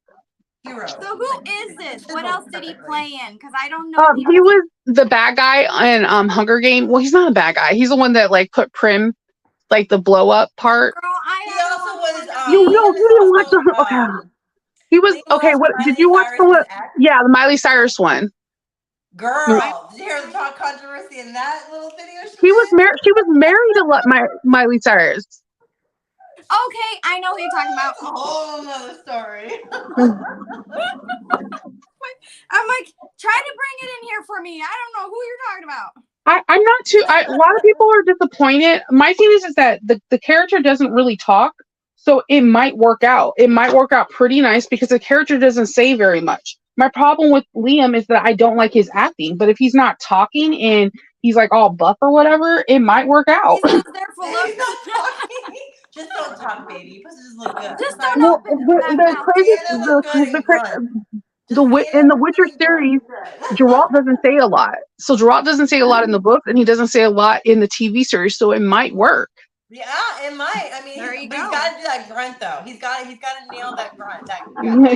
heroes. So who is this? What else did he play in? Because I don't know. He was the bad guy in Hunger Game. Well, he's not a bad guy. He's the one that like put Prim, like the blow up part. Girl, He also was. You didn't watch the. Okay. He was okay. What did you watch the? Yeah, the Miley Cyrus one. Girl, did you hear the controversy in that little video? She was married. She was married to Miley Cyrus. Okay, I know who you're talking about. A whole nother story. I'm like, try to bring it in here for me. I don't know who you're talking about. I'm not too. A lot of people are disappointed. My thing is that the character doesn't really talk, so it might work out. It might work out pretty nice because the character doesn't say very much. My problem with Liam is that I don't like his acting, but if he's not talking and he's like all buff or whatever, it might work out. He's just there for looks. Just don't talk, baby. You're supposed to just look good. Just don't open in the Witcher series, Geralt doesn't say a lot. So Geralt doesn't say a lot in the book, and he doesn't say a lot in the TV series. So it might work. Yeah, it might. I mean, he's got to do that grunt though. He's got to nail that grunt.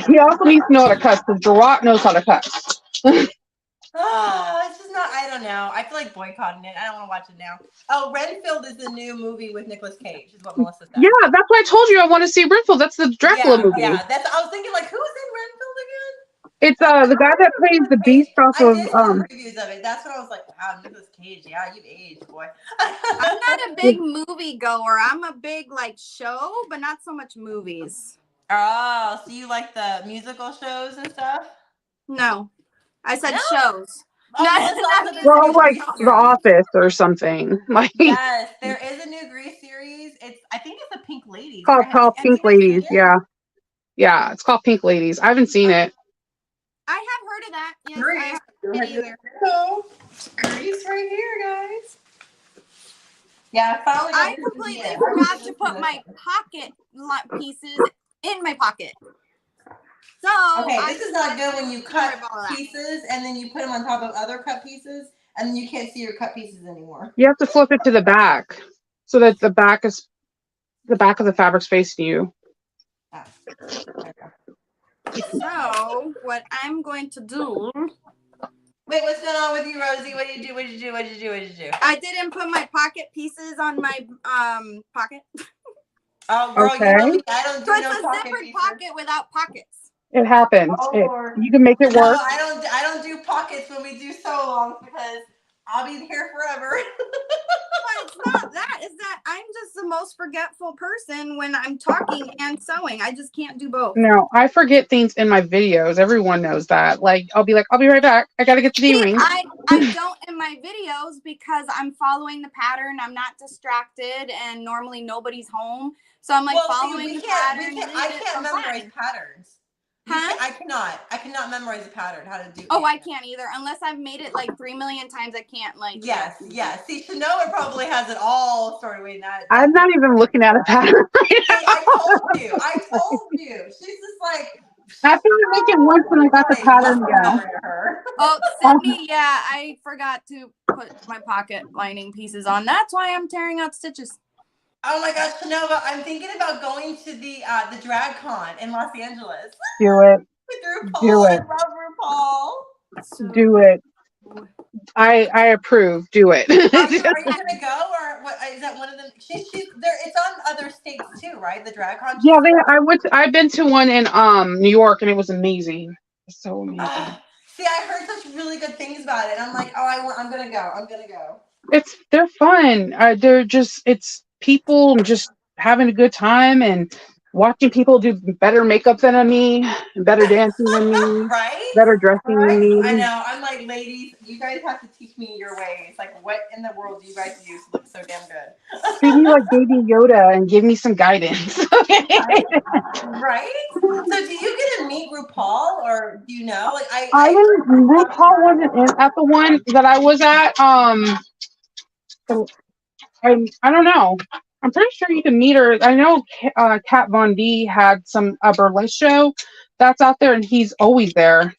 He also needs to know how to cuss because Geralt knows how to cuss. It's just not. I don't know. I feel like boycotting it. I don't want to watch it now. Oh, Renfield is the new movie with Nicolas Cage. Is what Melissa said. Yeah, that's why I told you I want to see Renfield. That's the Dracula movie. Yeah, I was thinking like, who is in Renfield again? It's the guy that plays the beast off of I did see reviews of it. That's what I was like, wow, Nicolas Cage. Yeah, you've aged, boy. I'm not a big movie goer. I'm a big like show, but not so much movies. Oh, so you like the musical shows and stuff? No, I said shows. Well, like The Office or something. Like yes, there is a new Grease series. I think it's the Pink Ladies. Called Pink Ladies. Yeah, it's called Pink Ladies. I haven't seen it. I have heard of that. Yes, Grease. I haven't heard it either. Grease right here, guys. Yeah, I completely forgot to put my pocket pieces in my pocket. So okay, this is not good when you cut pieces and then you put them on top of other cut pieces and then you can't see your cut pieces anymore. You have to flip it to the back so that the back of the fabric's facing you. So what I'm going to do. Wait, what's going on with you, Rosie? What did you do? I didn't put my pocket pieces on my pocket. Oh, girl, okay. You know me. I don't do so no it's a zippered pocket without pockets. It happens. Oh, you can make it work. No, I don't do pockets when we do sew alongs because I'll be here forever. But it's not that. It's that I'm just the most forgetful person when I'm talking and sewing. I just can't do both. No, I forget things in my videos. Everyone knows that. Like, I'll be right back. I gotta get the earrings. I don't in my videos because I'm following the pattern. I'm not distracted, and normally nobody's home. So I'm like following the pattern. I can't memorize patterns. Huh? I cannot memorize a pattern. How to do? Oh, I can't either. Unless I've made it like 3 million times, I can't like. Yes. See, Chanova probably has it all stored away in that. I'm not even looking at a pattern. I told you. She's just like. After I make it once when I got the pattern down. Oh, Sydney, yeah, I forgot to put my pocket lining pieces on. That's why I'm tearing out stitches. Oh my gosh, Chanova, I'm thinking about going to the drag con in Los Angeles. Do it. With RuPaul. Do it. I love RuPaul. Do it. I approve. Do it. Are you gonna go or what? Is that one of them? She's there. It's on other states too, right? The drag con. Yeah, I've been to one in New York, and it was amazing. It's so amazing. See, I heard such really good things about it. I'm like, I'm gonna go. I'm gonna go. They're fun. It's people just having a good time and watching people do better makeup than me, better dancing than me, Right? better dressing than Right? I me. know. I'm like, ladies, you guys have to teach me your ways. Like, what in the world do you guys use to look so damn good? Treat me like Baby Yoda and give me some guidance. Right? Right? So, do you get to meet RuPaul, or do you know? Like, I didn't. RuPaul wasn't at the one that I was at. I don't know. I'm pretty sure you can meet her. I know Kat Von D had a burlesque show that's out there, and he's always there.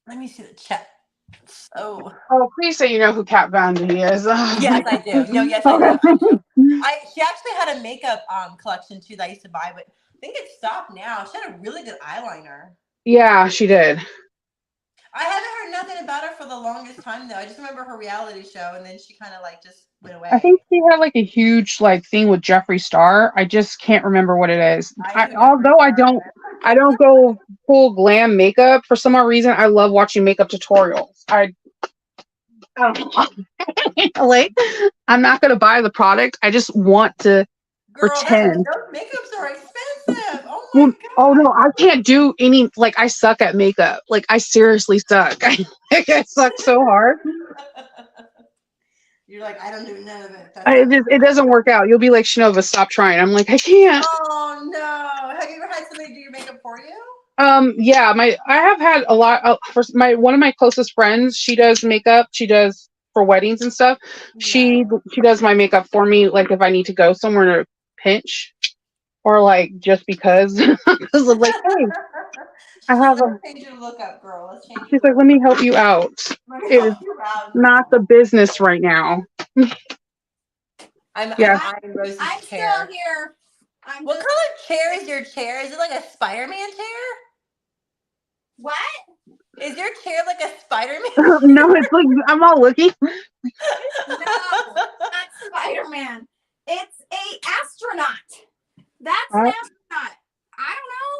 let me see the chat. So, Oh, please say you know who Kat Von D is. yes, I do. No, yes, I do. She actually had a makeup collection too that I used to buy, but I think it stopped now. She had a really good eyeliner. Yeah, she did. I haven't heard nothing about her for the longest time though. I just remember her reality show, and then she kind of like just went away. I think she had like a huge thing with Jeffree Star. I just can't remember what it is. Although I don't go full glam makeup for some odd reason. I love watching makeup tutorials. I don't know. Like, I'm not gonna buy the product. I just want to pretend. Those makeups are expensive. Oh my god. Oh no, I can't do any. I suck at makeup. I seriously suck. I suck so hard. You're like, I don't do none of it. It doesn't work out. You'll be like, Chanova, stop trying. I'm like, I can't. Oh no. Have you ever had somebody do your makeup for you? Yeah, I have had a lot for one of my closest friends. She does makeup. She does for weddings and stuff. Yeah. She does my makeup for me. If I need to go somewhere to pinch, or just because. Because I'm like, hey, I have a. Change your look up, girl. Let's change. She's like, let me help you out. It is not the business right now. I'm Rosie's I'm chair. still here. What color chair is your chair? Is it like a Spider-Man chair? What? Is your chair like a Spider-Man? No, it's I'm all looking. No, not Spider-Man. It's a astronaut. That's an astronaut. I don't know.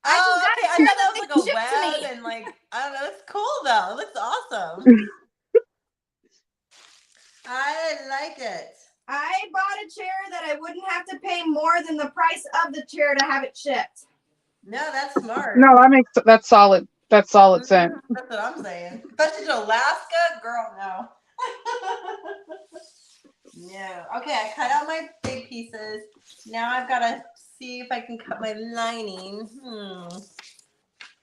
I thought that was like a shipped to web and I don't know. It's cool though. It looks awesome. I like it. I bought a chair that I wouldn't have to pay more than the price of the chair to have it shipped. No, that's smart. No, that's solid. That's solid sense. That's what I'm saying. Especially to Alaska, girl, no. No. Okay, I cut out my big pieces. Now I've got to see if I can cut my lining. What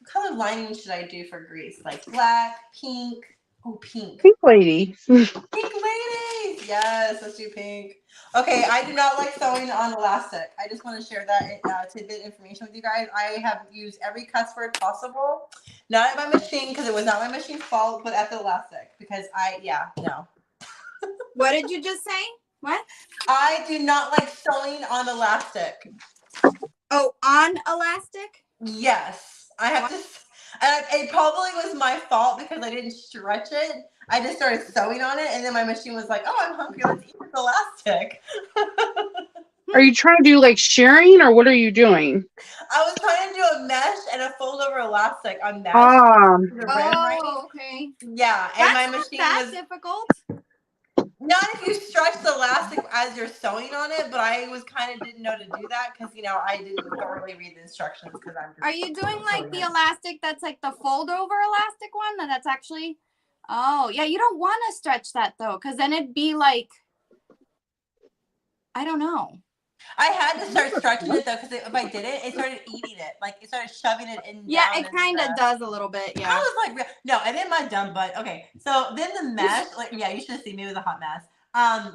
color lining should I do for grease? Like black, pink. Oh, pink. Pink lady. Pink ladies. Yes, let's do pink. Okay, I do not like sewing on elastic. I just want to share that tidbit information with you guys. I have used every cuss word possible. Not at my machine because it was not my machine's fault, but at the elastic because no. What did you just say? What? I do not like sewing on elastic. Oh, on elastic? Yes. I have to. And it probably was my fault because I didn't stretch it. I just started sewing on it, and then my machine was like, "Oh, I'm hungry. Let's eat this elastic." Are you trying to do sharing, or what are you doing? I was trying to do a mesh and a fold over elastic on mesh. Okay. Yeah, and my machine was difficult. Not if you stretch the elastic as you're sewing on it, but I was didn't know to do that because I didn't thoroughly read the instructions because I'm. Are you doing the elastic that's like the fold over elastic one? That's actually. Oh yeah, you don't want to stretch that though, because then it'd be I don't know. I had to start stretching it though, because if I did it started eating it. It started shoving it in. Yeah, it kind of does a little bit. Yeah. I was like, no, and then my dumb butt. Okay, so then the mesh, you should have seen me. It was a hot mess.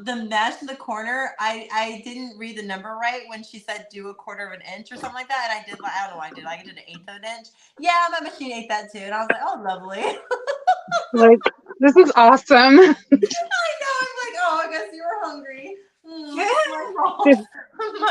The mesh in the corner, I didn't read the number right when she said do a 1/4 inch or something like that, and I did. I don't know what I did. I did an 1/8 of an inch. Yeah, my machine ate that too, and I was like, oh, lovely. This is awesome. I know. I'm like, oh, I guess you were hungry.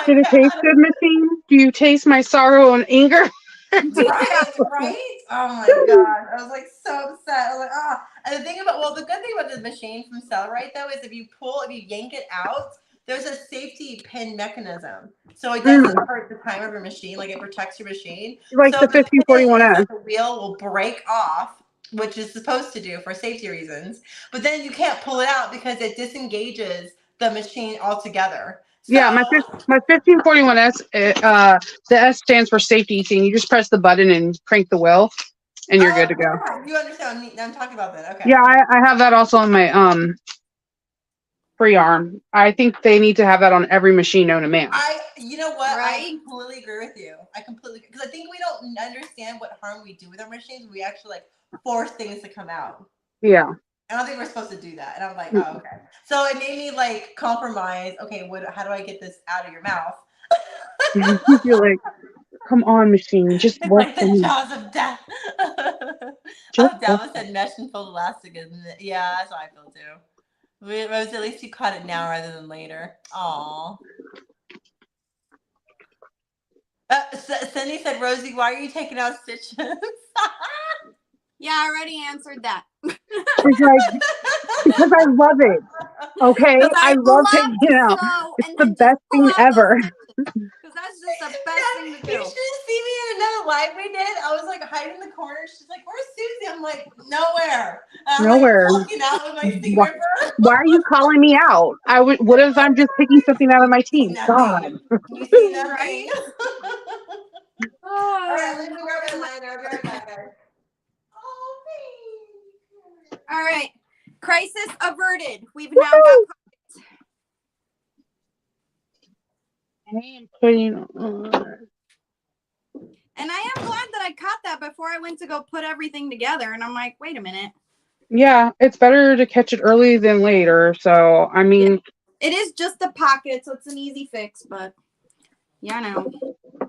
Did it taste good, machine? Do you taste my sorrow and anger? Right? Oh my god. I was like so upset. I was like, ah. And the thing about the good thing about the machine from Cellrite though is if you yank it out, there's a safety pin mechanism. So it doesn't hurt the time of your machine, like it protects your machine. Like So the 1541S. the wheel will break off, which is supposed to do for safety reasons. But then you can't pull it out because it disengages the machine altogether. So, Yeah, my 1541S, the S stands for safety thing. You just press the button and crank the wheel, and you're good to go. You understand what I'm talking about then? Okay. Yeah, I have that also on my free arm. I think they need to have that on every machine known to man. You know what? Right? I completely agree with you. Because I think we don't understand what harm we do with our machines. We actually like force things to come out. Yeah. I don't think we're supposed to do that. And I'm like, oh, okay. So it made me like compromise. Okay, how do I get this out of your mouth? You're like, come on, machine, just It's work like for the me. jaws of death. Just Dava said mesh and filled elastic. Yeah, that's how I feel too. Rose, at least you caught it now rather than later. Aw. Cindy said, Rosie, why are you taking out stitches? Yeah, I already answered that. She's like, because I love it. Okay, I love taking it out. It's the best thing ever. Because that's just the best thing to do. You should see me in another live we did. I was like hiding in the corner. She's like, "Where's Susie?" I'm like, "Nowhere." And I'm Nowhere. like walking out with my seam ripper. Why are you calling me out? What if I'm just picking something out of my teeth? God. You see nothing. Right? All right, let me grab my liner. I'll be right back, guys. Oh, thanks. All right. Crisis averted. We've now got I am putting and I am glad that I caught that before I went to go put everything together. And I'm like, wait a minute. Yeah, it's better to catch it early than later. So, I mean, It is just a pocket, so it's an easy fix, but yeah, I know.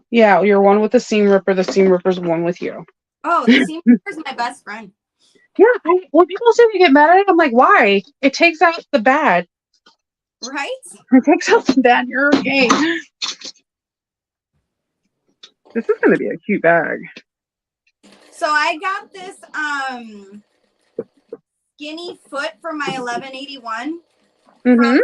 yeah, you're one with the seam ripper. The seam ripper's one with you. Oh, the seam ripper is my best friend. Yeah, when people say they get mad at it, I'm like, why? It takes out the bad. Right? It takes out the bad. You're okay. This is going to be a cute bag. So I got this skinny foot for my 1181 from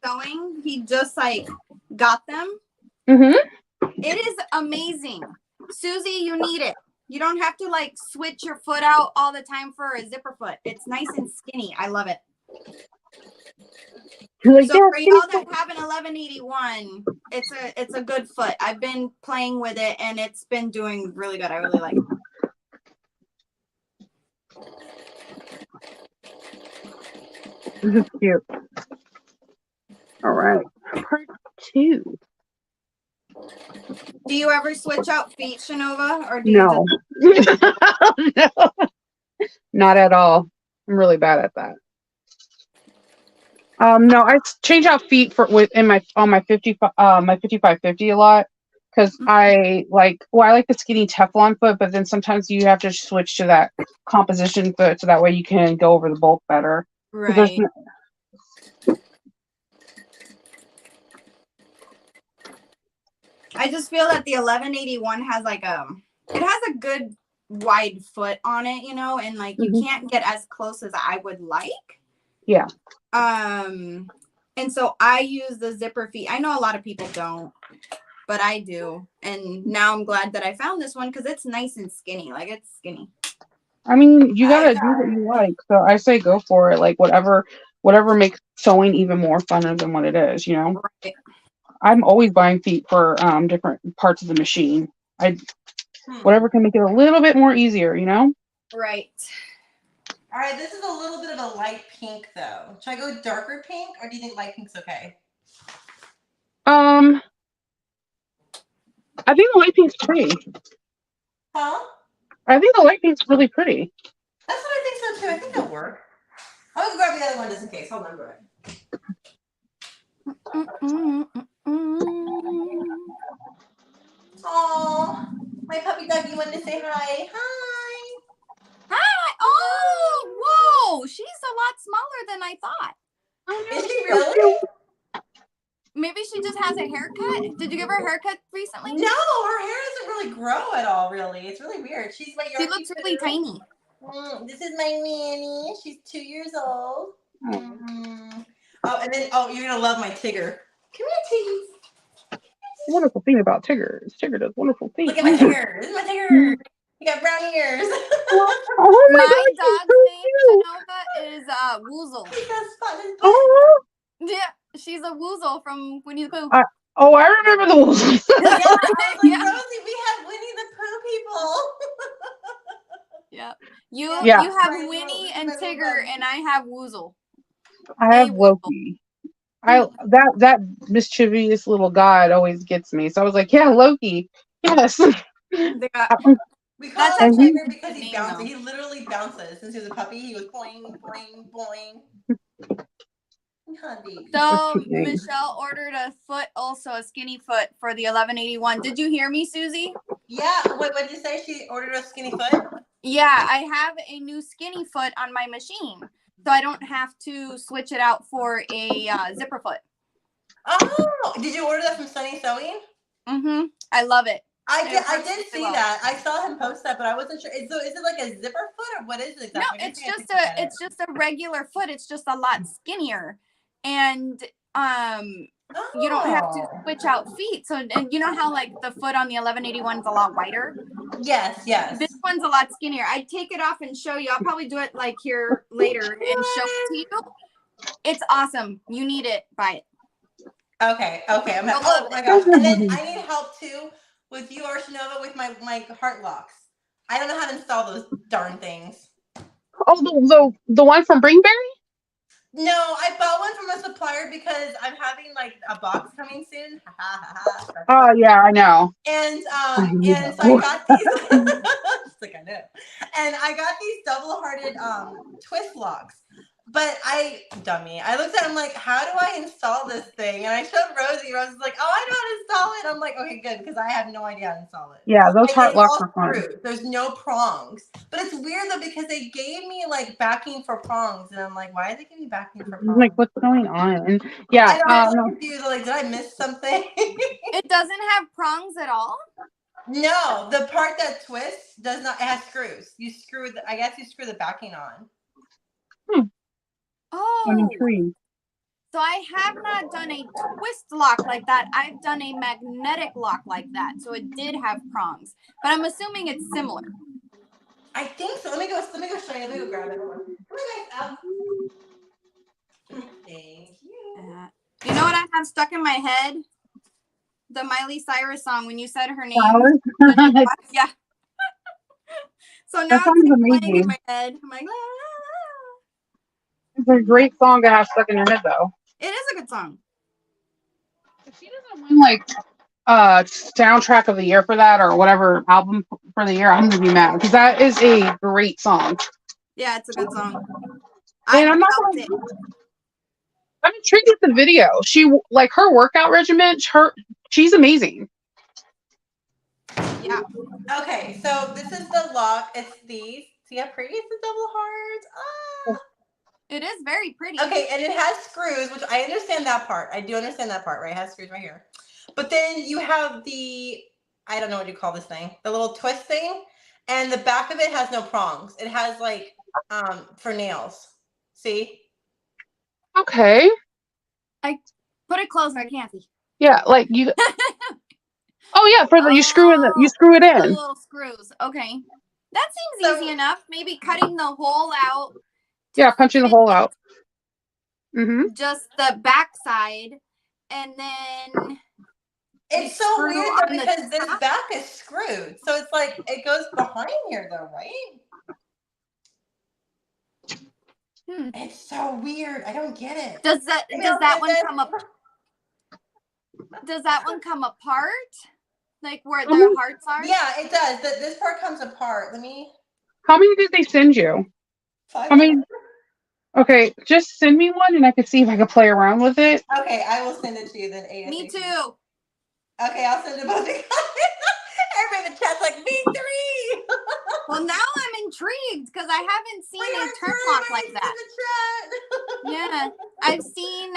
sewing. He just like got them. It is amazing. Susie, you need it. You don't have to like switch your foot out all the time for a zipper foot. It's nice and skinny. I love it. Like, so for y'all that have an 1181, it's a good foot. I've been playing with it and it's been doing really good. I really like it. This is cute. All right. Part 2. Do you ever switch out feet, Chanova? Or do you No. No. Not at all. I'm really bad at that. No, I change out feet on my 5550 a lot because I like the skinny Teflon foot, but then sometimes you have to switch to that composition foot so that way you can go over the bulk better. Right. I just feel that the 1181 has like it has a good wide foot on it, you know, and like you can't get as close as I would like. Yeah. And so I use the zipper feet. I know a lot of people don't, but I do. And now I'm glad that I found this one because it's nice and skinny. Like it's skinny. I mean, you gotta do what you like. So I say go for it. Like whatever makes sewing even more fun than what it is, you know? Right. I'm always buying feet for different parts of the machine. Whatever can make it a little bit more easier, you know? Right. All right, this is a little bit of a light pink though. Should I go darker pink or do you think light pink's okay? I think the light pink's pretty. Huh? I think the light pink's really pretty. That's what I think so too. I think that'll work. I'm gonna grab the other one just in case. Hold on, bro. Oh, my puppy doggy wanted to say hi. Hi. Hi. Oh, whoa. She's a lot smaller than I thought. Oh, no, is she really? Maybe she just has a haircut. Did you give her a haircut recently? No, her hair doesn't really grow at all, really. It's really weird. She's my She Yorkie looks really too. tiny. This is my Manny. She's 2 years old. Oh, and then, you're going to love my Tigger. Come here, Tiggy. The wonderful thing about Tigger is Tigger does wonderful things. Look at my Tigger. This is my Tigger. You got brown ears. Oh my My God, dog's she's so name, cute. Chanova, is Woozle. He's got a spot in his butt. Oh, Yeah, she's a Woozle from Winnie the Pooh. I remember the wolves. Yeah, I was like, Yeah. Rosie, we have Winnie the Pooh people. Yeah. You Yeah. you have Right, Winnie well, and my little Tigger, buddy. and I have Woozle. I have Hey, Loki. That mischievous little god always gets me. So I was like, yeah, Loki. Yes. They got- We call That's him actually Tigger because he name, bounces. though. He literally bounces. Since he was a puppy, he was boing, boing, boing. Huh, baby. So cute name. Michelle ordered a foot, also a skinny foot for the 1181. Did you hear me, Susie? Yeah. What did you say? She ordered a skinny foot? Yeah, I have a new skinny foot on my machine, so I don't have to switch it out for a zipper foot. Oh, did you order that from Sunny Sewing? I love it. I It did works really see well. that. I saw him post that, but I wasn't sure. Is it like a zipper foot or what is it exactly? No, I guess it's I gotta just take look at it's just a regular foot. It's just a lot skinnier, and you don't have to switch out feet. So, and you know how like the foot on the 1181 is a lot wider. Yes. This one's a lot skinnier. I'd take it off and show you. I'll probably do it like here later and show it to you. It's awesome. You need it. Buy it. Okay. I'm You'll oh love my it. gosh. And then I need help too with you or Chanova with my heart locks. I don't know how to install those darn things. Oh, the one from Bringberry? No, I bought one from a supplier because I'm having like a box coming soon. Oh yeah, I know. And know. so I got these. Just like I know. And I got these double-hearted twist locks. But dummy, I looked at him like, how do I install this thing? And I showed Rosie. Rosie's like, oh, I know how to install it. I'm like, okay, good, because I have no idea how to install it. Yeah, those Like, heart it's locks all are fun. screwed. There's no prongs. But it's weird though because they gave me like backing for prongs, and I'm like, why did they give me backing for I'm prongs? like, what's going on? Yeah, I know, I'm so confused. I'm like, did I miss something? It doesn't have prongs at all. No, the part that twists does not. It has screws. I guess you screw the backing on. I'm Oh, intrigued. so I have not done a twist lock like that. I've done a magnetic lock like that. So it did have prongs, but I'm assuming it's similar. I think so. Let me go show you. Let me go grab it. Hold on. Come on, guys. Up. Thank you. You know what I have stuck in my head? The Miley Cyrus song when you said her name. Flowers? Yeah. So now That it's sounds like playing in amazing. my head. I'm like, ah. It's a great song to have stuck in your head, though. It is a good song. If she doesn't win like soundtrack of the year for that or whatever album for the year, I'm gonna be mad because that is a great song. Yeah, it's a good song. And I'm not felt gonna, I'm intrigued with the video. She like her workout regimen. She's amazing. Yeah. Okay, so this is the lock. It's these. See how pretty it's the double hearts? Ah. It is very pretty. Okay, and it has screws, which I understand that part. I do understand that part, right? It has screws right here. But then you have I don't know what you call this thing, the little twist thing, and the back of it has no prongs. It has like for nails. See? Okay. Put it closer. I can't see. Yeah, like you. Oh yeah, for you screw it The in. little screws. Okay. That seems easy enough. Maybe cutting the hole out. Yeah, punching the hole out. Just the back side, and then It's so screw weird on though, the because this top? back is screwed. So it's like it goes behind here though, right? It's so weird. I don't get it. Does that one come up? Does that one come apart? Like where their hearts are? Yeah, it does. This part comes apart. Let me. How many did they send you? 5 I mean, okay, just send me one and I can see if I can play around with it. Okay, I will send it to you then. ASAP. Me too. Okay, I'll send them both. Everybody in the chat's like, me three. Well, now I'm intrigued because I haven't seen a turn lock like that. Yeah, I've seen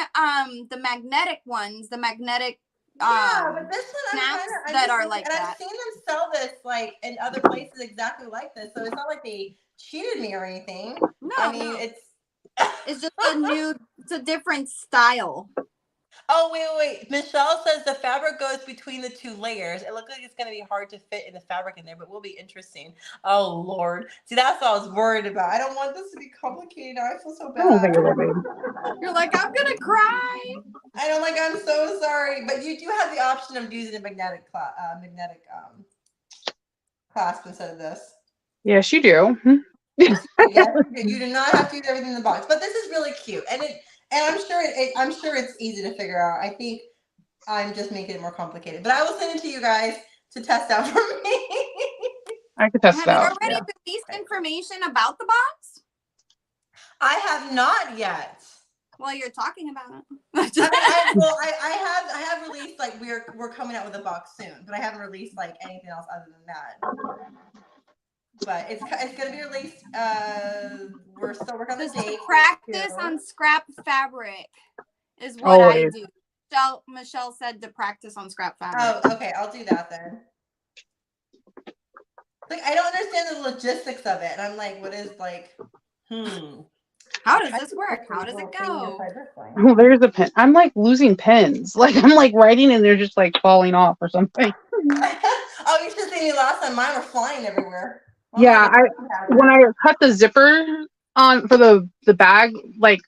the magnetic ones, the magnetic yeah, but this one snaps I'm that just are looking, like and that. I've seen them sell this like in other places exactly like this. So it's not like they cheated me or anything. No, I mean, no, it's just it's a different style. Oh, wait. Michelle says the fabric goes between the two layers. It looks like it's going to be hard to fit in the fabric in there, but will be interesting. Oh, Lord. See, that's what I was worried about. I don't want this to be complicated. I feel so I don't bad. think it will be. You're like, I'm gonna cry. I don't like, I'm so sorry. But you do have the option of using a magnetic clasp instead of this. Yes, you do. Yes, you do not have to use everything in the box. But this is really cute. And I'm sure it's easy to figure out. I think I'm just making it more complicated. But I will send it to you guys to test out for me. I could test Have it you out. already Yeah. released information about the box? I have not yet. Well, you're talking about it. I have released like we're coming out with a box soon, but I haven't released like anything else other than that. But it's gonna be released. We're still working on the date. Practice on scrap fabric is what I do. Michelle said to practice on scrap fabric. Oh, okay. I'll do that then. Like I don't understand the logistics of it, and I'm like, what is like? How does this work? How does it go? Oh, there's a pen. I'm like losing pens. Like I'm like writing and they're just like falling off or something. Oh, you should have seen me last time. Mine were flying everywhere. Yeah, when I cut the zipper on for the bag, like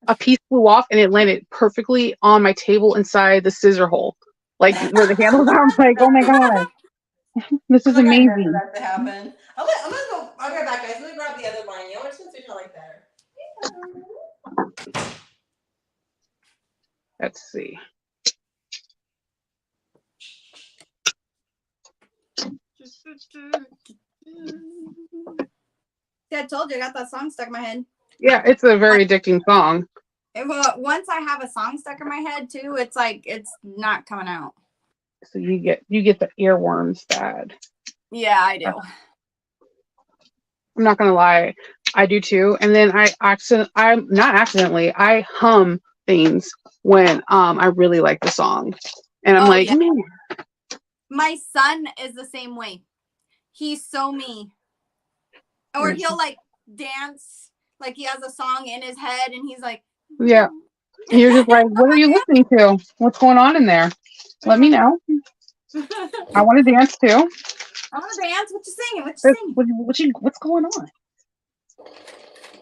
a piece flew off and it landed perfectly on my table inside the scissor hole, like where the handles are. I'm like, oh my god, this is amazing. That to happen. I'm gonna go. I'll be right back, guys. Let me grab the other line. Which one's I like better? Let's see. See, I told you I got that song stuck in my head. Yeah, it's a very addicting song. Well, once I have a song stuck in my head too, it's like it's not coming out. So you get the earworms bad. Yeah, I do. I'm not gonna lie, I do too. And then I hum things when I really like the song, and I'm like, yeah. man. My son is the same way. He's so me. Or he'll like dance, like he has a song in his head, and he's like, yeah. And you're just like, what are you listening to? What's going on in there? Let me know. I want to dance too. I want to dance. What you singing? What's going on?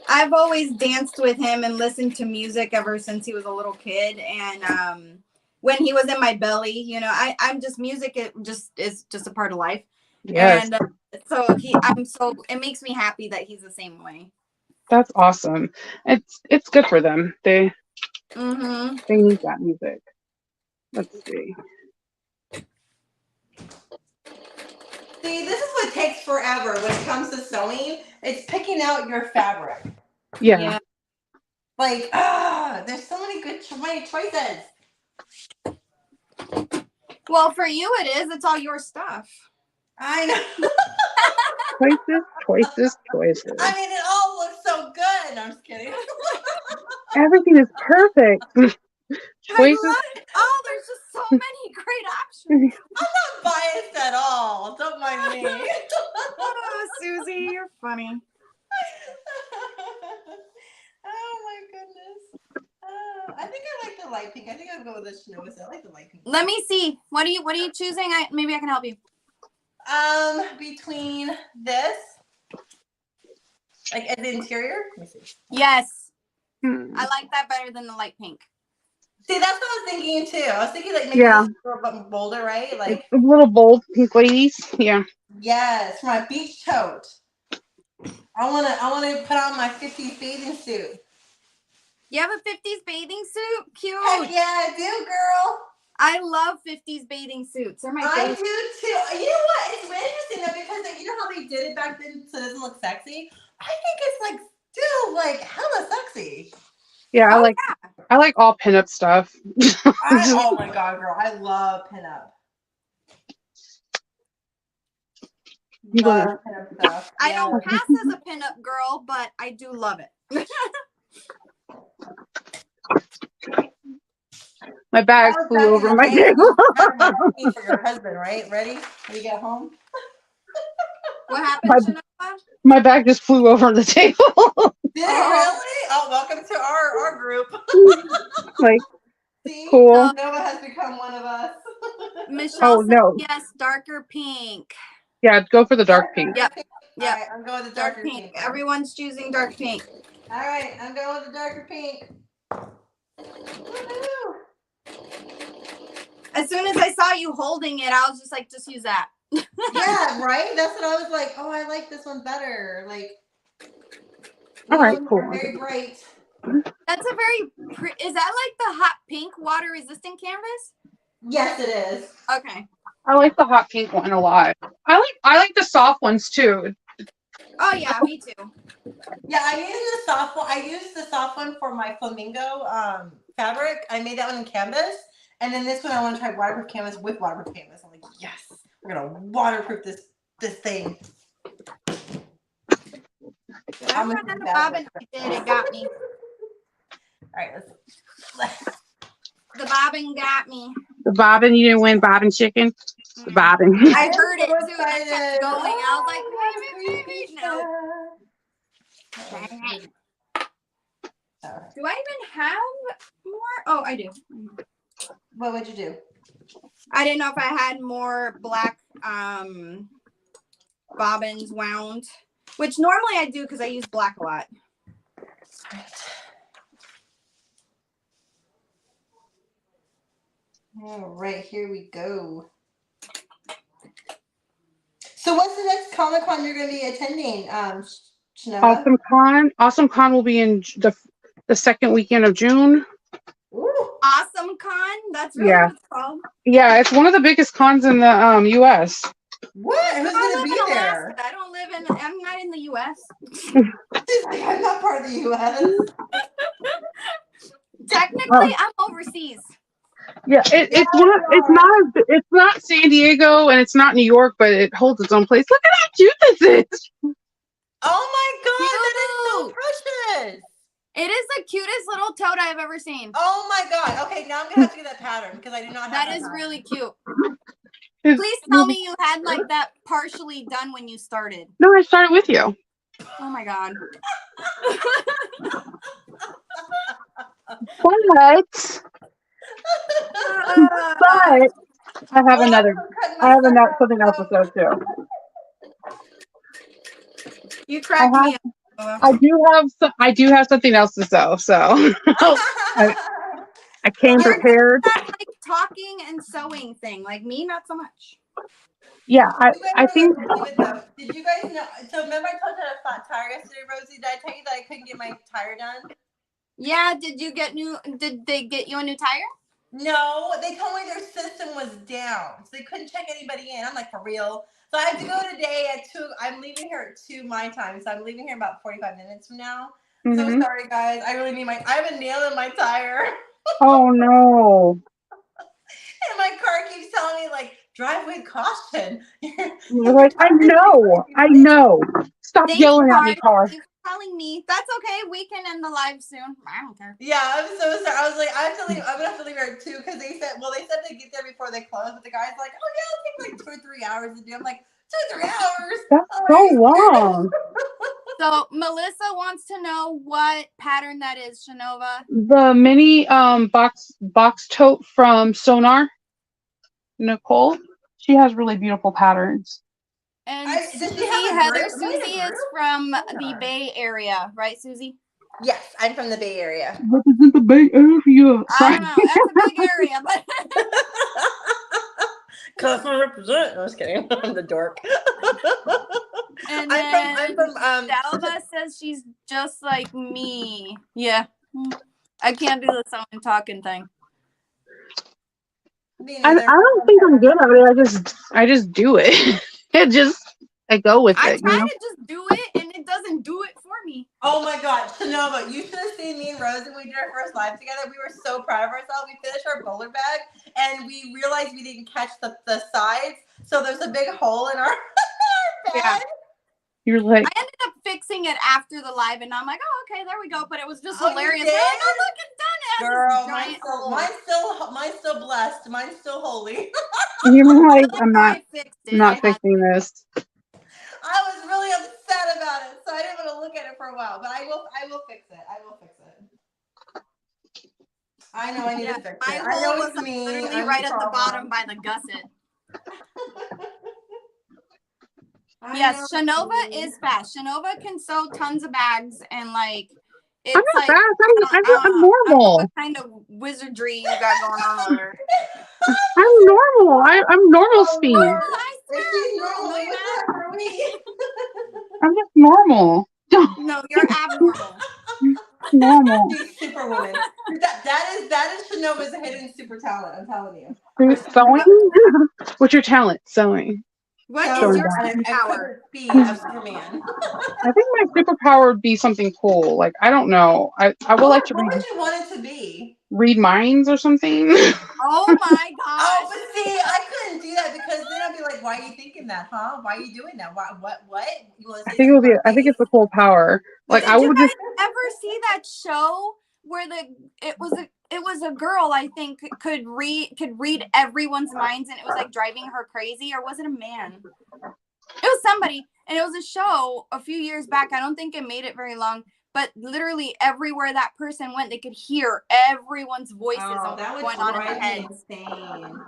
I've always danced with him and listened to music ever since he was a little kid, and when he was in my belly, you know, I'm just music. It is just a part of life. Yes. And it makes me happy that he's the same way. That's awesome. It's good for them. They need that music. Let's see. See, this is what takes forever when it comes to sewing. It's picking out your fabric. Yeah. Like, there's so many choices. Well, for you it is. It's all your stuff. I know. Choices. I mean, it all looks so good. No, I'm just kidding. Everything is perfect. Choices. Oh, there's just so many great options. I'm not biased at all. Don't mind me. Oh, Susie, you're funny. Oh my goodness. I think I like the light pink. I think I'll go with the Chanova. I like the light pink. Let me see. What are you choosing? Maybe I can help you. Between this, like as the interior. Let me see. Yes. I like that better than the light pink. See, that's what I was thinking too. I was thinking like maybe a little bit bolder, right? Like a little bold pink ladies. Yeah. Yes, for my beach tote. I wanna put on my 50s bathing suit. You have a 50s bathing suit? Cute. Heck yeah, I do, girl. I love 50s bathing suits. They're my favorite. I do too. You know what? It's really interesting though because you know how they did it back then so it doesn't look sexy? I think it's like still like hella sexy. Yeah, I like all pinup stuff. Oh my god, girl. I love pinup. You go love there. pinup stuff. I Yeah. don't pass as a pinup girl, but I do love it. My bag That was flew back in over the my day when table. you patterned that thing for your husband, right? Ready? When you get home? What happened, my, Chanova? my bag just flew over the table. Did it really? Oh, welcome to our group. Like, See? cool. So Nova has become one of us. Michelle Oh said no. yes, darker pink. Yeah, go for the dark pink. Yep. All Yep. right, I'm going with the Dark darker pink. pink. Everyone's choosing dark pink. All right, I'm going with the darker pink. Woo-hoo. As soon as I saw you holding it, I was just like, just use that. Yeah, right? That's what I was like. Oh, I like this one better. Like, All right, these cool. are very bright. That's a very is that like the hot pink water resistant canvas? Yes, it is. Okay. I like the hot pink one a lot. I like the soft ones too. Oh yeah, me too. Yeah, I used the soft one. I used the soft one for my flamingo fabric. I made that one in canvas, and then this one I want to try waterproof canvas with waterproof canvas. I'm like, yes, we're gonna waterproof this thing. Did I I'm run gonna out do of that. bobbin? I did. It got me. All right, let's. The bobbin got me. The bobbin, you didn't win bobbin chicken. The bobbin. I heard it so too, and I kept excited. going. I was like, Oh, wait, no. Do I even have more? Oh, I do. What would you do? I didn't know if I had more black bobbins wound, which normally I do because I use black a lot. All right, here we go. So what's the next Comic Con you're going to be attending, Chanova? Awesome Con will be in the second weekend of June. Ooh. Awesome Con. That's really Yeah. what it's called. Yeah, it's one of the biggest cons in the U.S. What? Who's I going to live be in there? Alaska. I don't live in. I'm not in the U.S. She's like, I'm not part of the U.S. Technically, I'm overseas. Yeah, it's not San Diego and it's not New York, but it holds its own place. Look at how cute this is. Oh my god, that is so precious. It is the cutest little toad I've ever seen. Oh my god. Okay, now I'm gonna have to get that pattern because I do not have That that is pattern. really cute. Please tell me you had like that partially done when you started. No, I started with you. Oh my god. But I have something else to say too. You cracked me up. I do have something else to sew. So I came You're prepared. that like talking and sewing thing. Like me, not so much. Yeah, I think. Did you guys know? So remember I told you I had a flat tire yesterday, Rosie? Did I tell you that I couldn't get my tire done? Yeah. Did they get you a new tire? No, they told me their system was down, so they couldn't check anybody in. I'm like, for real? So I have to go today at 2. I'm leaving here at 2 my time, so I'm leaving here about 45 minutes from now. So sorry, guys. I really need I have a nail in my tire. Oh no. And my car keeps telling me, like, drive with caution. You're like, I know. Stop yelling at me, car. Thanks for telling me. That's okay. We can end the live soon. I don't care. Yeah, I'm so sorry. I was like, I have to leave. I'm gonna have to leave here at 2 because they said they get there before they close. But the guy's like, oh yeah, it'll take like 2 or 3 hours to do. I'm like, 2 or 3 hours. That's so long. So Melissa wants to know what pattern that is, Chanova. The mini box tote from Sonar, Nicole. She has really beautiful patterns. And Does Susie, she have a Heather, group? Susie is from the Bay Area, right, Susie? Yes, I'm from the Bay Area. Represent the Bay Area. I don't know. That's a big area, but Customer represent. No, I was kidding. I'm the dork. and I'm from Dalva says she's just like me. Yeah. I can't do the sewing talking thing. I don't think I'm good at it. I just do it. I go with I it. try to just do it and it doesn't do it for me. Oh my god, Chanova, you should have seen me and Rosie when we did our first live together. We were so proud of ourselves. We finished our bowler bag and we realized we didn't catch the sides. So there's a big hole in our Yeah. You're like, I ended up fixing it after the live, and I'm like, oh, okay, there we go. But it was just Oh, you hilarious. did? They're like, oh, look, it's done. It has Girl, this giant hole. mine's still blessed. Mine's still holy. you're like, I'm I fixed it. not fixing this. I was really upset about it, so I didn't want to look at it for a while. But I will fix it. I will fix it. I know I need to fix it. My I know hole was it's me. literally I'm right the at the bottom problem. by the gusset. I Yes, know Chanova it's me. is fast. Chanova can sew tons of bags, and like it's I'm not like fast. I don't I'm know. I don't know normal. what kind of wizardry you got going on over there. I'm normal. I'm normal speed. Lord. I If swear, she's girl, normal, no, you're what's not. that for me? I'm just normal. No, you're abnormal. Normal. She's superwoman. That is Chanova's hidden super talent. I'm telling you. Sewing? What's your talent? Sewing. What So, is your at a power? quicker speed of Superman. I think my superpower would be something cool. Like, I don't know. I would like to What would you want it to be? read minds or something. Oh my Oh, gosh! but see, I couldn't do that because then I'd be like, "Why are you thinking that, huh? Why are you doing that? What? You want to I say think it something would be. about I think me?" it's a cool power. But Like, I Did you would guys just. ever see that show where it was a girl, I think, could read everyone's minds, and it was like driving her crazy, or was it a man? It was somebody, and it was a show a few years back. I don't think it made it very long, but literally everywhere that person went, they could hear everyone's voices and that what's would going on in their drive me heads. insane.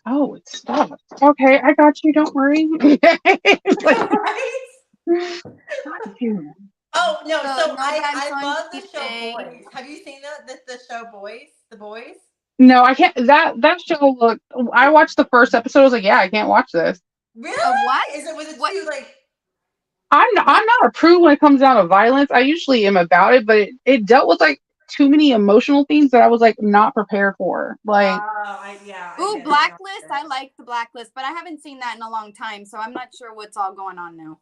Oh, it's stopped. Okay, I got you. Don't worry. It's like, Right? phew. Oh no! So, So no bag I sewing love the show today. Boys. Have you seen the show Boys? The Boys. No, I can't. That show looked. I watched the first episode. I was like, yeah, I can't watch this. Really? What? Was it What? too like? I'm not a prude when it comes down to violence. I usually am about it, but it dealt with like too many emotional themes that I was like not prepared for. Like, I Ooh, get it. Blacklist. I like the Blacklist, but I haven't seen that in a long time, so I'm not sure what's all going on now.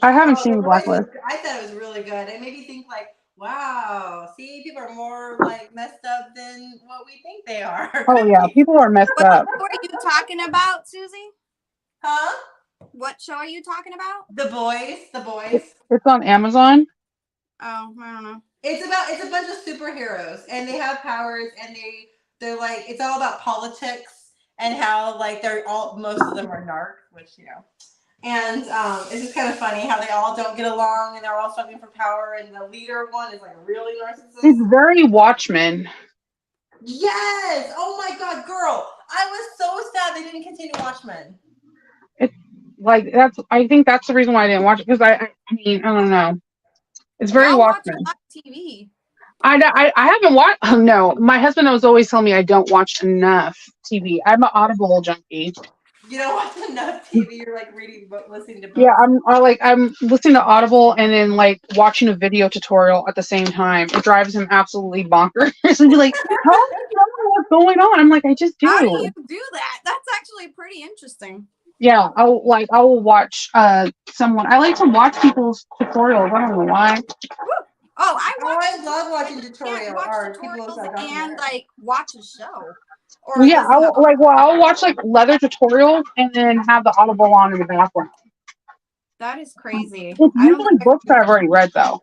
I haven't Oh, seen The the Boys Blacklist. I thought it was really good. It made me think like, wow, see, people are more like messed up than what we think they are. Oh yeah, people are messed What up. show are you talking about, Susie? Huh? What show are you talking about? The Boys. The Boys. It's on Amazon. Oh, I don't know. It's a bunch of superheroes and they have powers and they're like it's all about politics and how like most of them are narc, which and it's just kind of funny how they all don't get along and they're all struggling for power and the leader one is like really narcissist. It's very Watchmen. Yes. Oh my God, girl! I was so sad they didn't continue Watchmen. Like I think that's the reason why I didn't watch it because I mean I don't know. It's very Y'all watch a Watchmen. lot of TV. I haven't watched. Oh, no, my husband was always telling me I don't watch enough TV. I'm an Audible junkie. You don't watch enough TV. You're like listening to books. Yeah, I'm listening to Audible and then like watching a video tutorial at the same time. It drives him absolutely bonkers. And be like, how do you know what's going on? I'm like, I just do. How do you do that? That's actually pretty interesting. Yeah, I'll watch someone. I like to watch people's tutorials. I don't know why. Oh, I love watching can't tutorials watch or people's tutorials and like watch a show. Well, yeah, I'll watch like leather tutorials and then have the Audible on in the background. That is crazy. It's I don't usually books that I've already read though.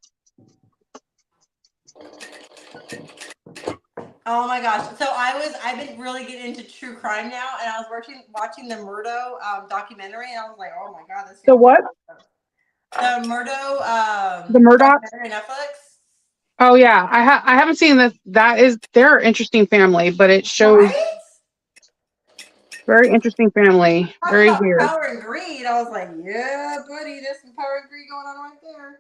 Oh my gosh! So I've been really getting into true crime now, and I was watching the Murdo documentary, and I was like, oh my God, this. The what? The Murdo. The Murdochs? documentary on Netflix. Oh yeah, I haven't seen this. They're an interesting family, but it shows Right? very interesting family. Talk Very about weird. power and greed. I was like, yeah, buddy, there's some power and greed going on right there.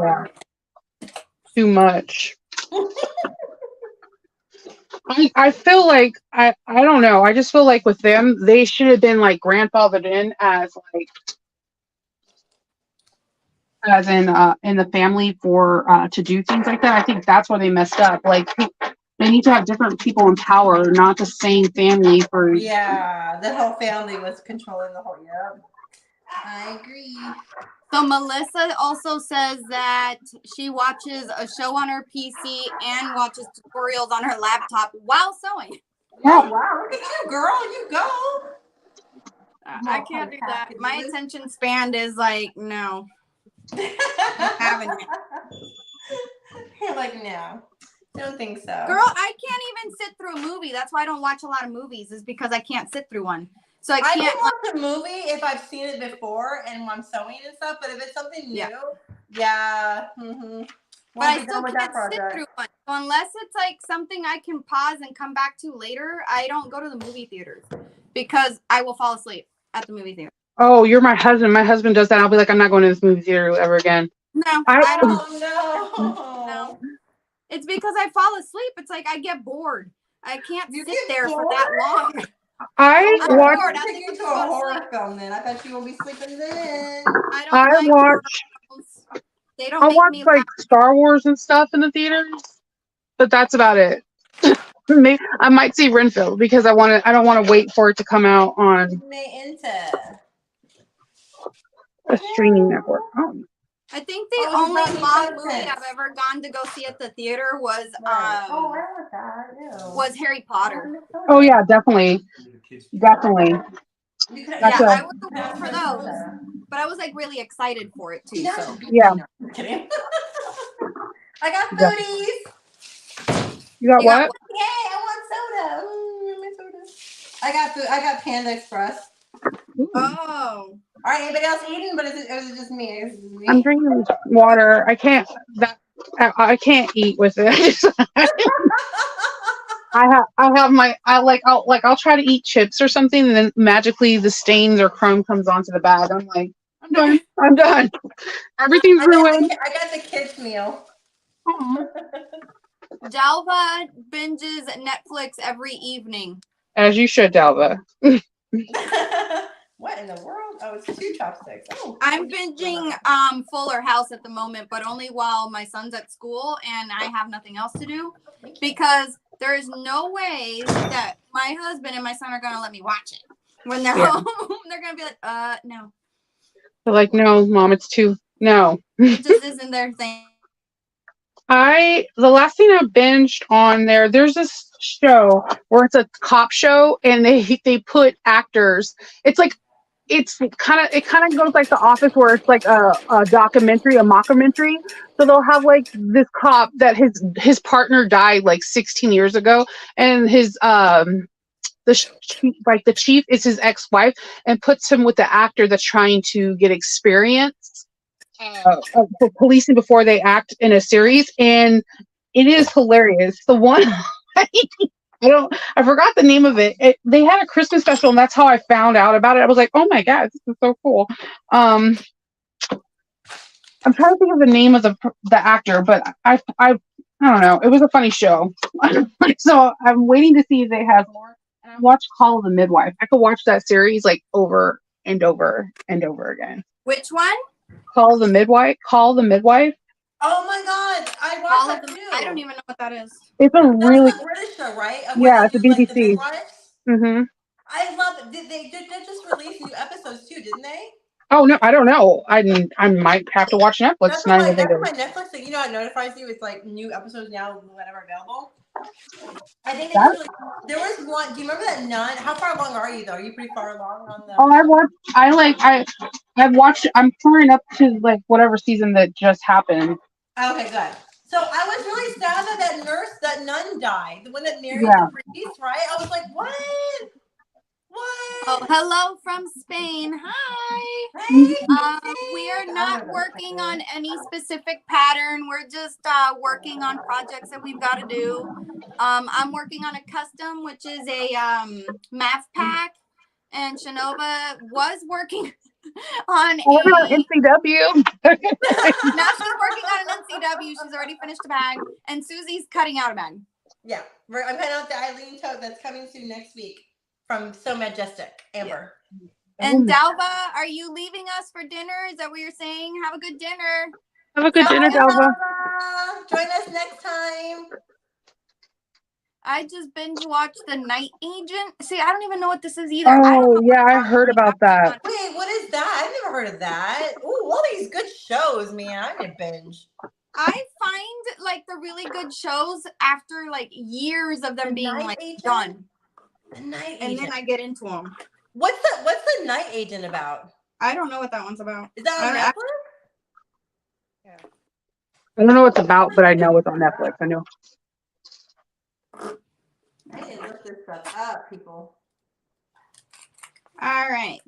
Yeah. Too much. I feel like I don't know. I just feel like with them, they should have been like grandfathered in as in the family for to do things like that. I think that's where they messed up. Like they need to have different people in power, not the same family for. Yeah, the whole family was controlling the whole. Yeah, I agree. So Melissa also says that she watches a show on her PC and watches tutorials on her laptop while sewing. Yeah. Oh wow, look at you, girl. You go. I can't do that. My attention span is like, no. Having it. You're like, no. Don't think so. Girl, I can't even sit through a movie. That's why I don't watch a lot of movies, is because I can't sit through one. So I can can't watch a movie if I've seen it before and I'm sewing and stuff, but if it's something new, mm-hmm. But I still can't sit through one. So unless it's like something I can pause and come back to later, I don't go to the movie theaters because I will fall asleep at the movie theater. Oh, you're my husband. My husband does that. I'll be like, I'm not going to this movie theater ever again. No, I don't. Oh, No. It's because I fall asleep. It's like I get bored. I can't sit there for that long. I watch. I'll take you to a horror film then. I bet you will be sleeping then. I watch. They don't I make watch me like Star Wars and stuff in the theaters, but that's about it. Maybe I might see Renfield because I don't want to wait for it to come out on a streaming network. Oh. I think the only long movie I've ever gone to go see at the theater was was Harry Potter. Oh yeah, definitely. Definitely. Yeah, I would go for those. But I was like really excited for it too. So yeah. I'm kidding. I got foodies. You got what? Yay, I want soda. I got Panda Express. Ooh. oh. All right, anybody else eating? But is it just me? I'm drinking water. I can't eat with it. I'll try to eat chips or something, and then magically the stains or crumb comes onto the bag. I'm like, I'm done. Everything's ruined. I got the kids meal. Dalva binges Netflix every evening. As you should, Dalva. What in the world? Oh, it's 2 chopsticks. Oh, I'm binging Fuller House at the moment, but only while my son's at school and I have nothing else to do, because there is no way that my husband and my son are gonna let me watch it when they're home. They're gonna be like, no. They're like, no, Mom, it's too no. It just isn't their thing. The last thing I binged on there's this show where it's a cop show and they put actors. It kind of goes like The Office, where it's like a documentary, a mockumentary. So they'll have like this cop that his partner died like 16 years ago, and the chief is his ex-wife, and puts him with the actor that's trying to get experience for policing before they act in a series, and it is hilarious. The one I forgot the name of it. They had a Christmas special, and that's how I found out about it. I was like, oh my god, this is so cool. I'm trying to think of the name of the actor, but I don't know. It was a funny show. So I'm waiting to see if they have more. And I watched Call of the Midwife. I could watch that series like over and over and over again. Which one? Call of the Midwife. Oh my god, I watched that too. I don't even know what that is. It's a really British show, right? Yeah, it's a BBC. Mm-hmm. I love it. They just released new episodes too, didn't they? Oh no, I don't know. I might have to watch Netflix. That's my Netflix. Like, it notifies you it's like new episodes now whenever available. I think there was one. Do you remember that nun? How far along are you though? Are you pretty far along on the? Oh, I've watched. I'm touring up to like whatever season that just happened. Okay, good. So I was really sad that nun died. The one that married the priest, right? I was like, what? Oh, hello from Spain. Hi. Hey, we are not working on any specific pattern. We're just working on projects that we've got to do. I'm working on a custom, which is a math pack, and Chanova was working on NCW. Now she's working on an NCW. She's already finished a bag, and Susie's cutting out a bag. Yeah, I'm cutting out the Eileen tote that's coming soon next week. From So Majestic, Amber. Yeah. And Dalva, are you leaving us for dinner? Is that what you're saying? Have a good dinner. Have a good dinner, Dalva. Join us next time. I just binge watched The Night Agent. See, I don't even know what this is either. Oh, yeah, I heard about that. Wait, what is that? I've never heard of that. Ooh, all these good shows, man. I need binge. I find like the really good shows after like years of them being like done. The Night and Agent. then I get into them. What's the Night Agent about? I don't know what that one's about. Is that on I- Netflix? I don't know what it's about, but I know it's on Netflix. I know. I need to look this stuff up, people. All right.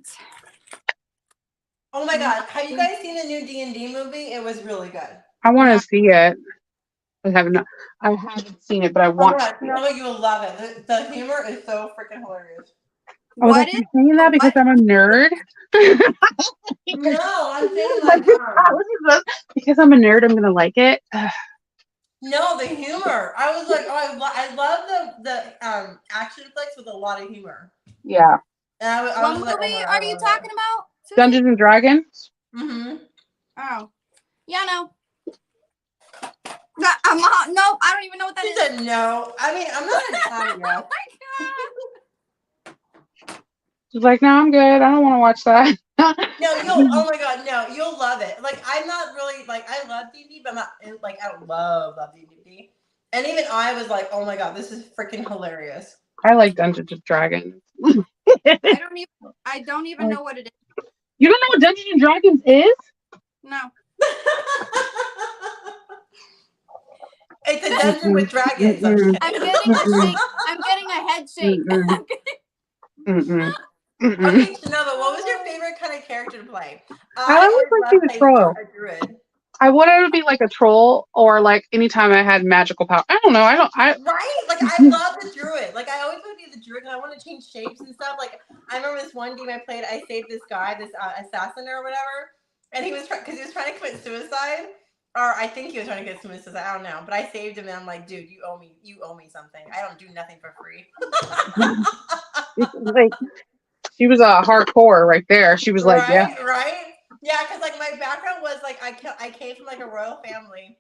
Oh my god, have you guys seen the new D&D movie? It was really good. I want to see it. I haven't seen it, but I Oh want. my god, no, you will love it. The humor is so freaking hilarious. I was What like, is? you're saying that because I'm a nerd? No, I'm saying Like, because I'm a nerd, I'm gonna like it. no, the humor. I was like, oh, I love the action flicks with a lot of humor. Yeah. And I What was movie like, oh my God, are you talking about? Susie? Dungeons and Dragons. Mm-hmm. Oh, yeah, no. No, I don't even know what that She is. said no. I mean, I'm not Italian. Oh my She's like, no, I'm good. I don't want to watch that. No, oh my god, no, you'll love it. Like, I'm not really, like, I love D&D, but I'm not, like, I don't love D&D. And even I was like, oh my god, this is freaking hilarious. I like Dungeons and Dragons. I don't even know what it is. You don't know what Dungeons and Dragons is? No. It's a dungeon with dragons. I'm kidding. I'm getting a shake. I'm getting a head shake. Okay, Chanova, what was your favorite kind of character to play? I always like to be a troll. A druid. I wanted to be like a troll, or like anytime I had magical power. I don't know. Right? Like, I love the druid. Like, I always want to be the druid, and I want to change shapes and stuff. Like, I remember this one game I played, I saved this guy, this assassin or whatever, and he was trying to commit suicide, or I think he was trying to commit suicide. I don't know, but I saved him, and I'm like, dude, you owe me something. I don't do nothing for free. Like, she was a hardcore right there. She was like, yeah. Right? Yeah, because like my background was like I came from like a royal family,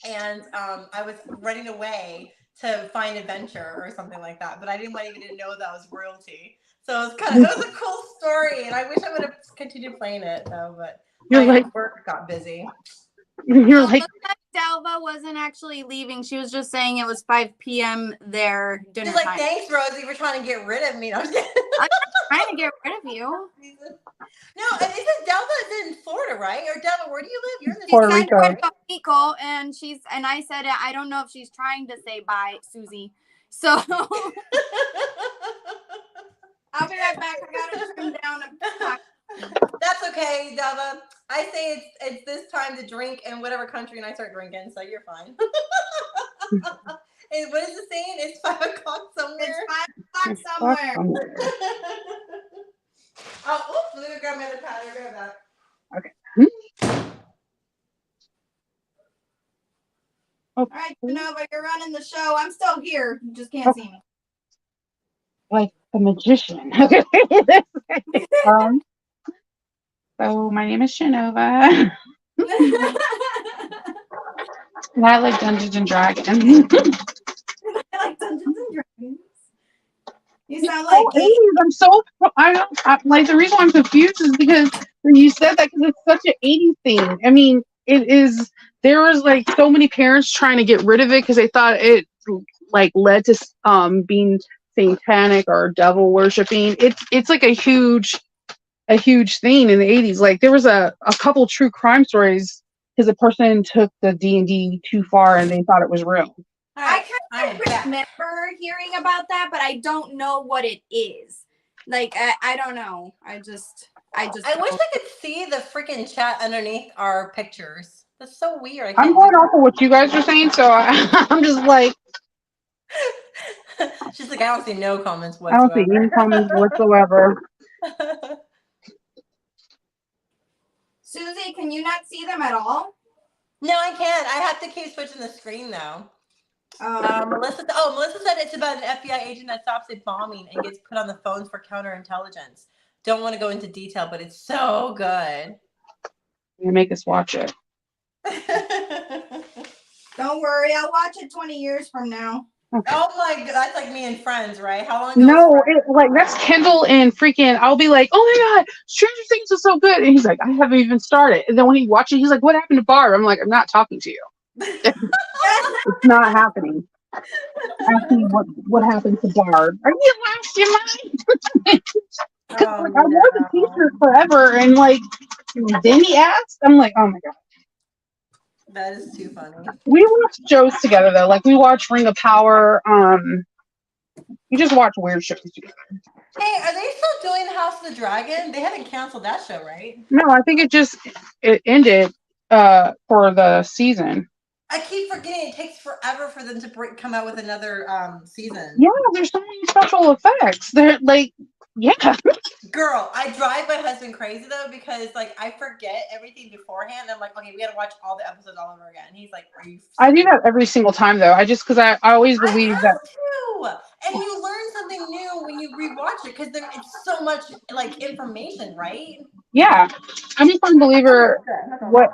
and I was running away to find adventure or something like that, but I didn't want even to know that I was royalty. So it was a cool story, and I wish I would have continued playing it though, but my work got busy. You're like, Dalva wasn't actually leaving. She was just saying it was 5 p.m. their dinner She's like, time. thanks, Rosie, for trying to get rid of me. I'm just kidding. I'm not trying to get rid of you. No, and isn't Delva is in Florida, right? Or Delva, where do you live? You're in Puerto She said Rico. Puerto Rico, and I said I don't know if she's trying to say bye, Susie. So I'll be right back. I gotta trim down a That's okay, Dava. I say it's this time to drink in whatever country, and I start drinking, so you're fine. And what is it saying? It's 5 o'clock somewhere. It's 5 o'clock somewhere. Oh, oops! Let me grab my other pad. I'll grab that. Okay. All right, Chanova, you're running the show. I'm still here. You just can't see me. Like a magician. So my name is Chanova. And I like Dungeons and Dragons. I like Dungeons and Dragons. You sound like Kate. I'm so like the reason I'm confused is because when you said that, because it's such an 80s thing. I mean, it is. There was like so many parents trying to get rid of it because they thought it like led to being satanic or devil worshiping. It's like a huge thing in the 80s. Like there was a couple true crime stories because a person took the D&D too far and they thought it was real. I kind of remember hearing about that, but I don't know what it is. Like I don't know. I wish I could see the freaking chat underneath our pictures. That's so weird. I'm going off of what you guys are saying, so I'm just like. She's like, I don't see no comments whatsoever. I don't see any comments whatsoever. Susie, can you not see them at all? No, I can't. I have to keep switching the screen though. Melissa said it's about an FBI agent that stops a bombing and gets put on the phones for counterintelligence. Don't want to go into detail, but it's so good. You make us watch it. Don't worry, I'll watch it 20 years from now. Oh my god, that's like me and Friends, right? How long ago? No, that's Kendall and freaking. I'll be like, oh my god, Stranger Things is so good, and he's like, I haven't even started. And then when he watches, he's like, what happened to Barb? I'm like, I'm not talking to you. It's not happening. asking what happened to Barb. Are you lost your mind? Because Oh like I wore the T-shirt forever, and like then he asked, I'm like, oh my god. That is too funny. We watch shows together though. Like we watch Ring of Power. We just watch weird shows together. Hey, are they still doing House of the Dragon? They haven't canceled that show, right? No, I think it ended for the season. I keep forgetting it takes forever for them to come out with another season. Yeah, there's so many special effects. They're like, yeah. Girl, I drive my husband crazy though because like I forget everything beforehand. I'm like, okay, we got to watch all the episodes all over again. And he's like, are you? I do that every single time though. Because I always believe that. Too. And you learn something new when you rewatch it because it's so much like information, right? Yeah, I'm a firm believer. What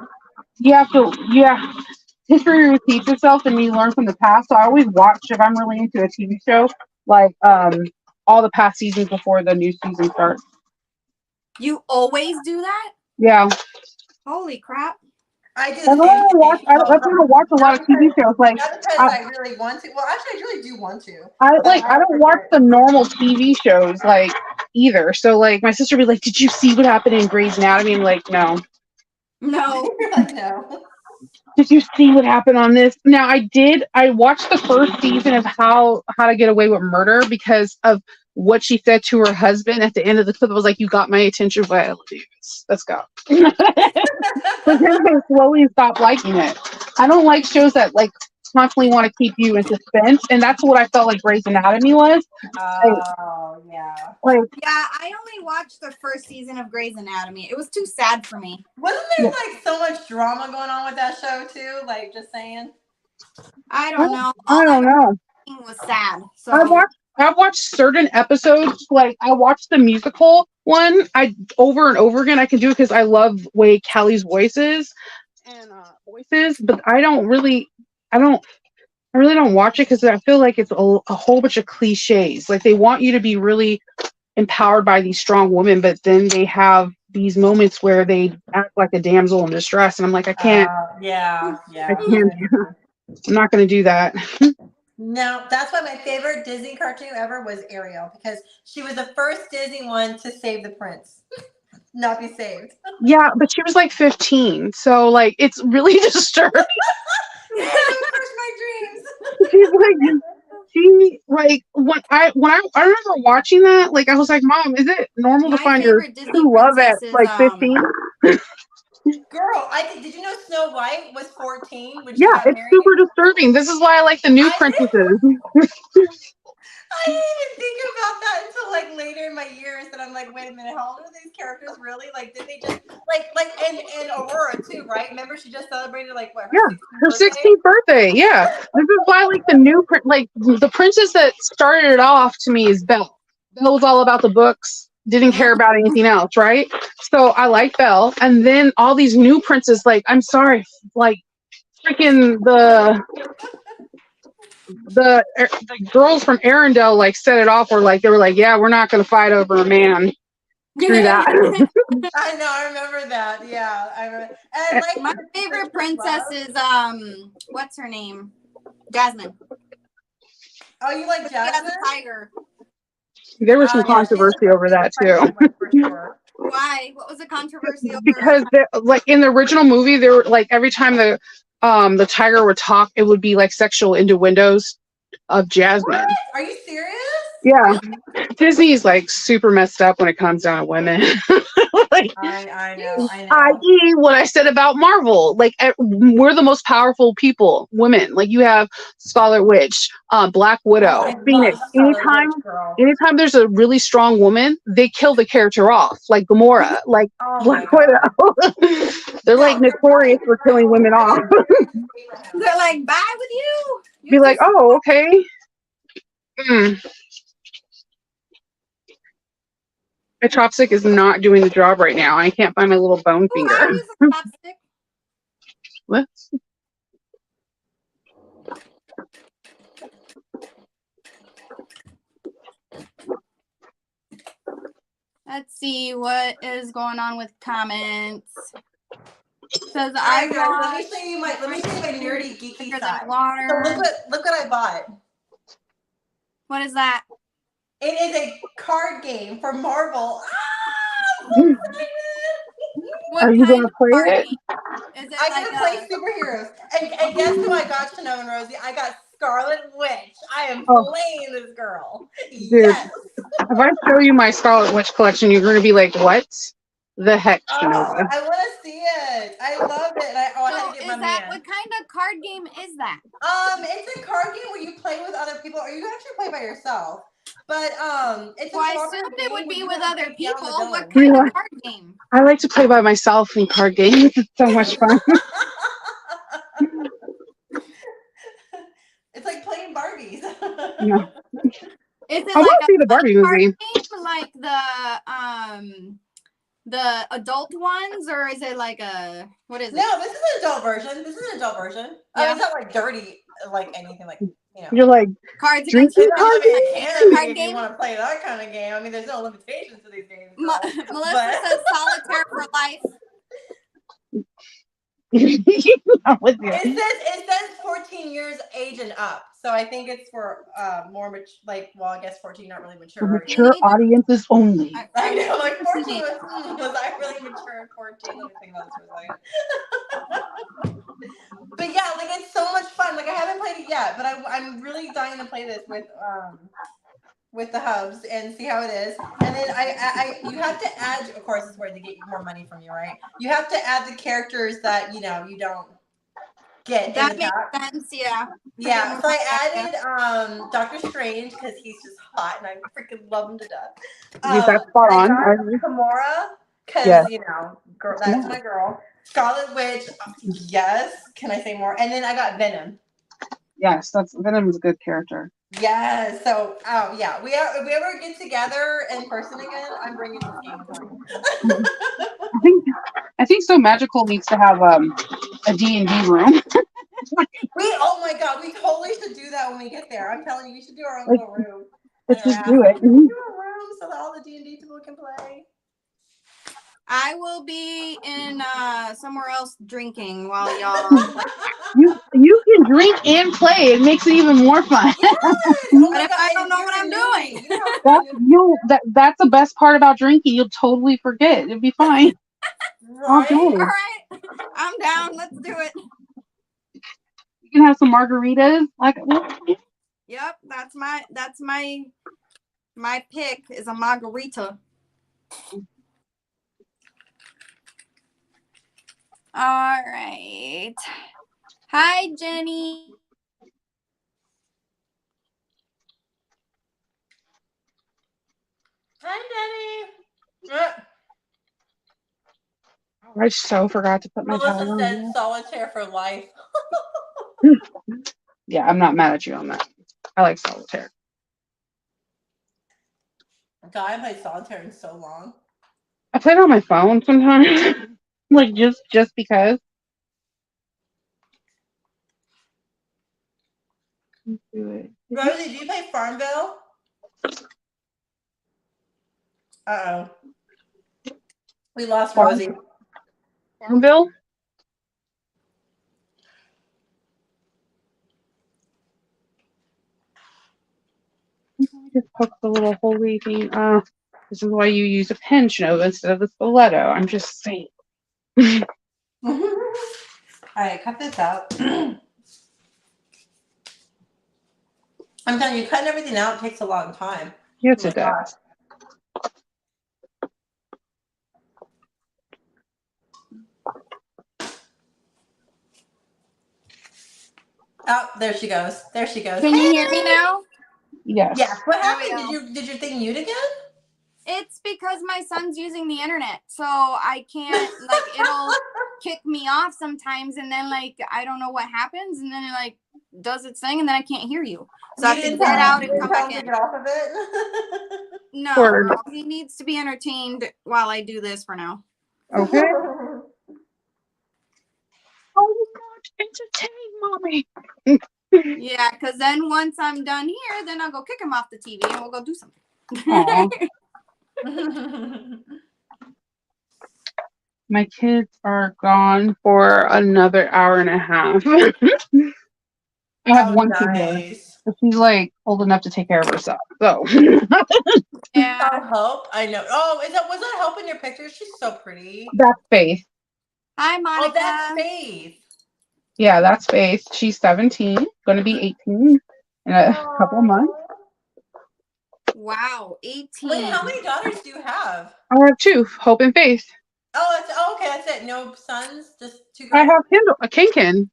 you have to, history repeats itself, and you learn from the past. So I always watch if I'm really into a TV show, like all the past seasons before the new season starts. You always do that? Yeah. Holy crap. I do. That's why I watch a lot of TV shows. Like, not because I really want to. Well, actually, I really do want to. I don't watch the normal TV shows like either. So like, my sister would be like, "Did you see what happened in Grey's Anatomy?" I'm like, "No." No. No. Did you see what happened on this? Now I did. I watched the first season of How to Get Away with Murder because of what she said to her husband at the end of the clip. It was like, "You got my attention, but let's go." But then they slowly stopped liking it. I don't like shows that like constantly want to keep you in suspense, and that's what I felt like Grey's Anatomy was. Oh yeah. Like yeah, I only watched the first season of Grey's Anatomy. It was too sad for me. Wasn't there like so much drama going on with that show too? Like just saying. I don't know. I don't know. It was sad. So I've watched certain episodes. Like I watched the musical one. I over and over again. I can do it because I love way Kelly's voices, but I really don't watch it because I feel like it's a whole bunch of cliches. Like they want you to be really empowered by these strong women, but then they have these moments where they act like a damsel in distress, and I'm like, I can't. Yeah. I can't. I'm not going to do that. No, that's why my favorite Disney cartoon ever was Ariel because she was the first Disney one to save the prince, not be saved. Yeah, but she was like 15, so like it's really disturbing. Crush my dreams. She's like when I remember watching that, like I was like, Mom, is it normal to find your true love at like 15? Girl, did you know Snow White was 14 when she Yeah, got it's married? super disturbing. This is why I like the new princesses. I didn't even think about that until like later in my years that I'm like, wait a minute, how old are these characters really? Like, did they just like and Aurora too, right? Remember she just celebrated like what? Her 16th birthday. Yeah, this is why I like the new like the princess that started it off to me is Belle. Belle was all about the books, didn't care about anything else, right? So I like Belle, and then all these new princes. Like, I'm sorry, like freaking the girls from Arendelle like set it off, or like they were like, yeah, we're not going to fight over a man. Screw that. I know, I remember that. Yeah, I remember. And like my favorite princess is what's her name? Jasmine. Oh, you like Jasmine? The tiger. There was some controversy over that too. Why? What was the controversy over? Because like in the original movie, there were like every time the tiger would talk, it would be like sexual innuendos of Jasmine. What? Are you serious? Yeah. Disney's like super messed up when it comes down to women. Like, I know. I.e. what I said about Marvel. Like we're the most powerful women. Like you have Scarlet Witch, Black Widow, Phoenix. Anytime there's a really strong woman, they kill the character off. Like Gamora, like Black Widow. They're like notorious for killing women off. They're like, bye with you. Be like, oh, okay. My chopstick is not doing the job right now. I can't find my little bone finger. I use a chopstick. What? Let's see what is going on with comments. Says let me show you my nerdy geeky side. So look what I bought. What is that? It is a card game for Marvel. I'm so excited. What Are you kind gonna of play card it? game? Is it I like get to play superheroes. And guess who I got, Chanova and Rosie? I got Scarlet Witch. I am Oh, playing this girl. dude, Yes. if I show you my Scarlet Witch collection, you're gonna be like, "What the heck, Oh, Chanova?" I want to see it. I love it. And I had so to get is my that man. what kind of card game is that? It's a card game where you play with other people, or you can actually play by yourself. But it's a Well, I cooperative assumed it game would where be you with have to other take down the people. What villains. kind of Yeah. card game? I like to play by myself in card games. It's so much fun. It's like playing Barbies. Yeah. Is it I want like to a see the fun Barbie card movie. game like the adult ones, or is it like a what is it? No, this is an adult version. Oh, Yeah. it's not like dirty, like anything like, You're like Cards Against drinking I card mean, Humanity. it games. can be Card if you game. want to play that kind of game. I mean, there's no limitations to these games, girl. Melissa But- says solitaire for life. I'm with you. it says 14 years age and up, so I think it's for more like, well, I guess 14 not really For mature. mature audiences only. I know, like 14 was I really mature at 14? Let me think about this for a second. But yeah, like it's so much fun. Like I haven't played it yet, but I'm really dying to play this with the hubs and see how it is. And then you have to add, of course, this is where they get more money from you, right? You have to add the characters that you don't get That in the makes pack. sense, yeah. Yeah, so I added Doctor Strange because he's just hot and I freaking love him to death. That's spot I on. got Gamora because Yes. girl, that's my girl. Scarlet Witch, yes. Can I say more? And then I got Venom. Yes, Venom's a good character. Yes. So, yeah, if we ever get together in person again, I'm bringing this game with me. I think So Magical needs to have a D&D room. Oh my god, we totally should do that when we get there. I'm telling you, we should do our own little room. Let's just do it. Do a room so that all the D&D people can play. I will be in somewhere else drinking while y'all are playing. You can drink and play. It makes it even more fun. Yes! Oh But if I don't know what I'm doing. That's the best part about drinking. You'll totally forget. It'll be fine. Right? All right. I'm down. Let's do it. You can have some margaritas. Yep, that's my pick is a margarita. All right. Hi, Jenny. Hi, Denny. I so forgot to put my Melissa towel said on. solitaire for life. Yeah, I'm not mad at you on that. I like solitaire. God, I haven't played solitaire in so long. I play it on my phone sometimes. Like just because. Let's do it. Rosie, do you play Farmville? Uh-oh. We lost Rosie. Farmville? Just poke the little holy thing. This is why you use a pen, Chanova, instead of the stiletto. I'm just saying. All right, cut this out. I'm telling you, cutting everything out takes a long time. Yes, Oh it my does. Oh, there she goes. There she goes. Can you hear me now? Yes. Yeah. What There we happened? Did your thing mute again? It's because my son's using the internet, so I can't it'll kick me off sometimes, and then I don't know what happens, and then it does its thing, and then I can't hear you. So I have to get out and come back in. Get off of it. No, Word. girl, he needs to be entertained while I do this for now. Okay. Oh, you got to entertain, mommy. Yeah, because then once I'm done here, then I'll go kick him off the TV and we'll go do something. Aw. My kids are gone for another hour and a half. I have one kid here. Nice. But she's like old enough to take care of herself. So Yeah. Oh, Hope. I know. Oh, was that Hope in your picture? She's so pretty. that's Faith. Hi, Oh, Monica. that's Faith. Yeah, that's Faith. She's 17, going to be 18 in a couple of months. Wow, 18. Wait, how many daughters do you have? I have two, Hope and Faith. Okay, that's it. No sons, just two I girls. have a Kinkin.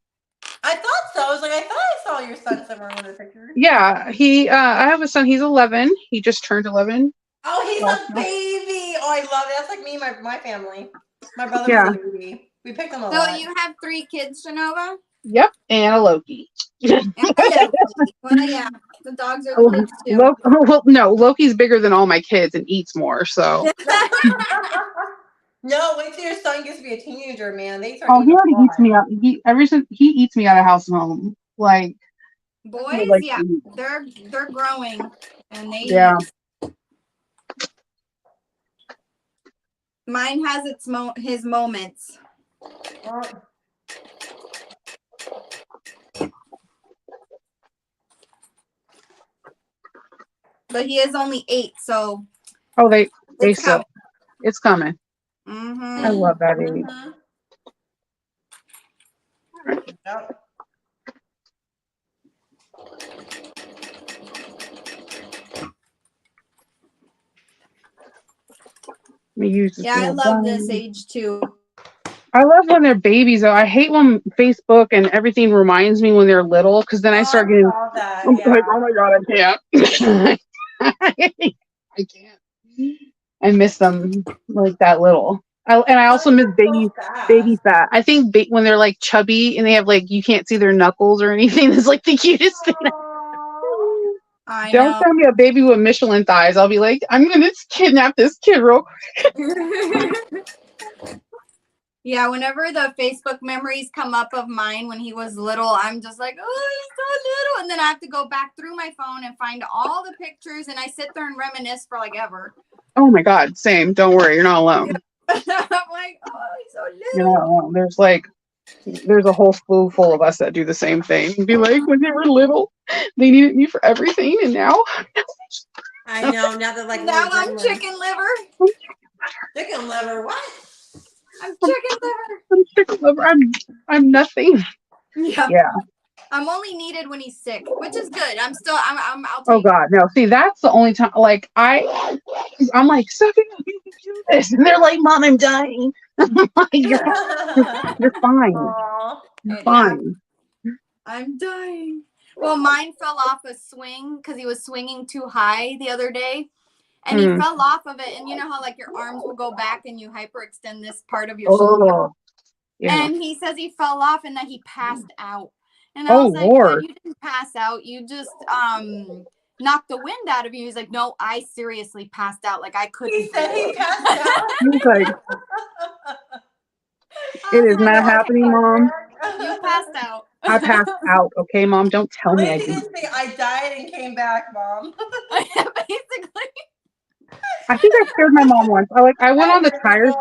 I thought so. I was like, I thought I saw your son somewhere in one of the pictures. Yeah, I have a son. He's 11. He just turned 11. Oh, he's last a month. baby. Oh, I love it. That's like me, my family. My brother Yeah. was a baby. We picked him a So lot. you have 3 kids, Chanova? Yep, and a Loki. And a Loki. Well, yeah, the dogs are Oh, the kids too. well, no, Loki's bigger than all my kids and eats more. So. No, wait till your son gets to be a teenager, man. They start Oh, he eating a already eats lot. me out. He eats me out of house and home. Like Boys, like yeah, they're growing, and they yeah. Mine has his moments. But he is only 8, so Oh, they it's still. coming. It's coming. Mm-hmm. I love that age. Yep. Let me use this Yeah, I little love gun. this age too. I love when they're babies though. I hate when Facebook and everything reminds me when they're little because then I start getting That, I'm yeah. like, oh my god, I can't. I can't. I miss them like that little. I also miss baby fat. I think when they're like chubby and they have like you can't see their knuckles or anything. It's like the cutest thing. I Don't know. show me a baby with Michelin thighs. I'll be like, I'm gonna kidnap this kid real quick. Yeah, whenever the Facebook memories come up of mine when he was little, I'm just like, oh, he's so little. And then I have to go back through my phone and find all the pictures, and I sit there and reminisce for like ever. Oh my god, same. Don't worry, you're not alone. I'm like, oh, he's so little. You're not alone. There's a whole slew full of us that do the same thing. Be like, when they were little, they needed me for everything, and now I know. Now they're like, now I'm chicken liver. Chicken liver. What? I'm chicken liver. I'm chicken liver. I'm nothing. Yeah. Yeah. I'm only needed when he's sick, which is good. I'll take Oh god, no. See, that's the only time. Like I'm like, suck it up, you can do this, and they're like, Mom, I'm dying. I'm like, you're fine. Aww. You're fine. I'm dying. Well, mine fell off a swing because he was swinging too high the other day. And he fell off of it. And you know how like your arms will go back and you hyperextend this part of your shoulder. Yeah. And he says he fell off and that he passed out. And I was like, Lord. you didn't pass out. You just knocked the wind out of you. He's like, no, I seriously passed out. Like I couldn't. He said he passed out. He's like, it is not happening, Mom. You passed out. I passed out. Okay, Mom, don't tell me I didn't say I died and came back, Mom. Basically. I think I scared my mom once. I went on the tires.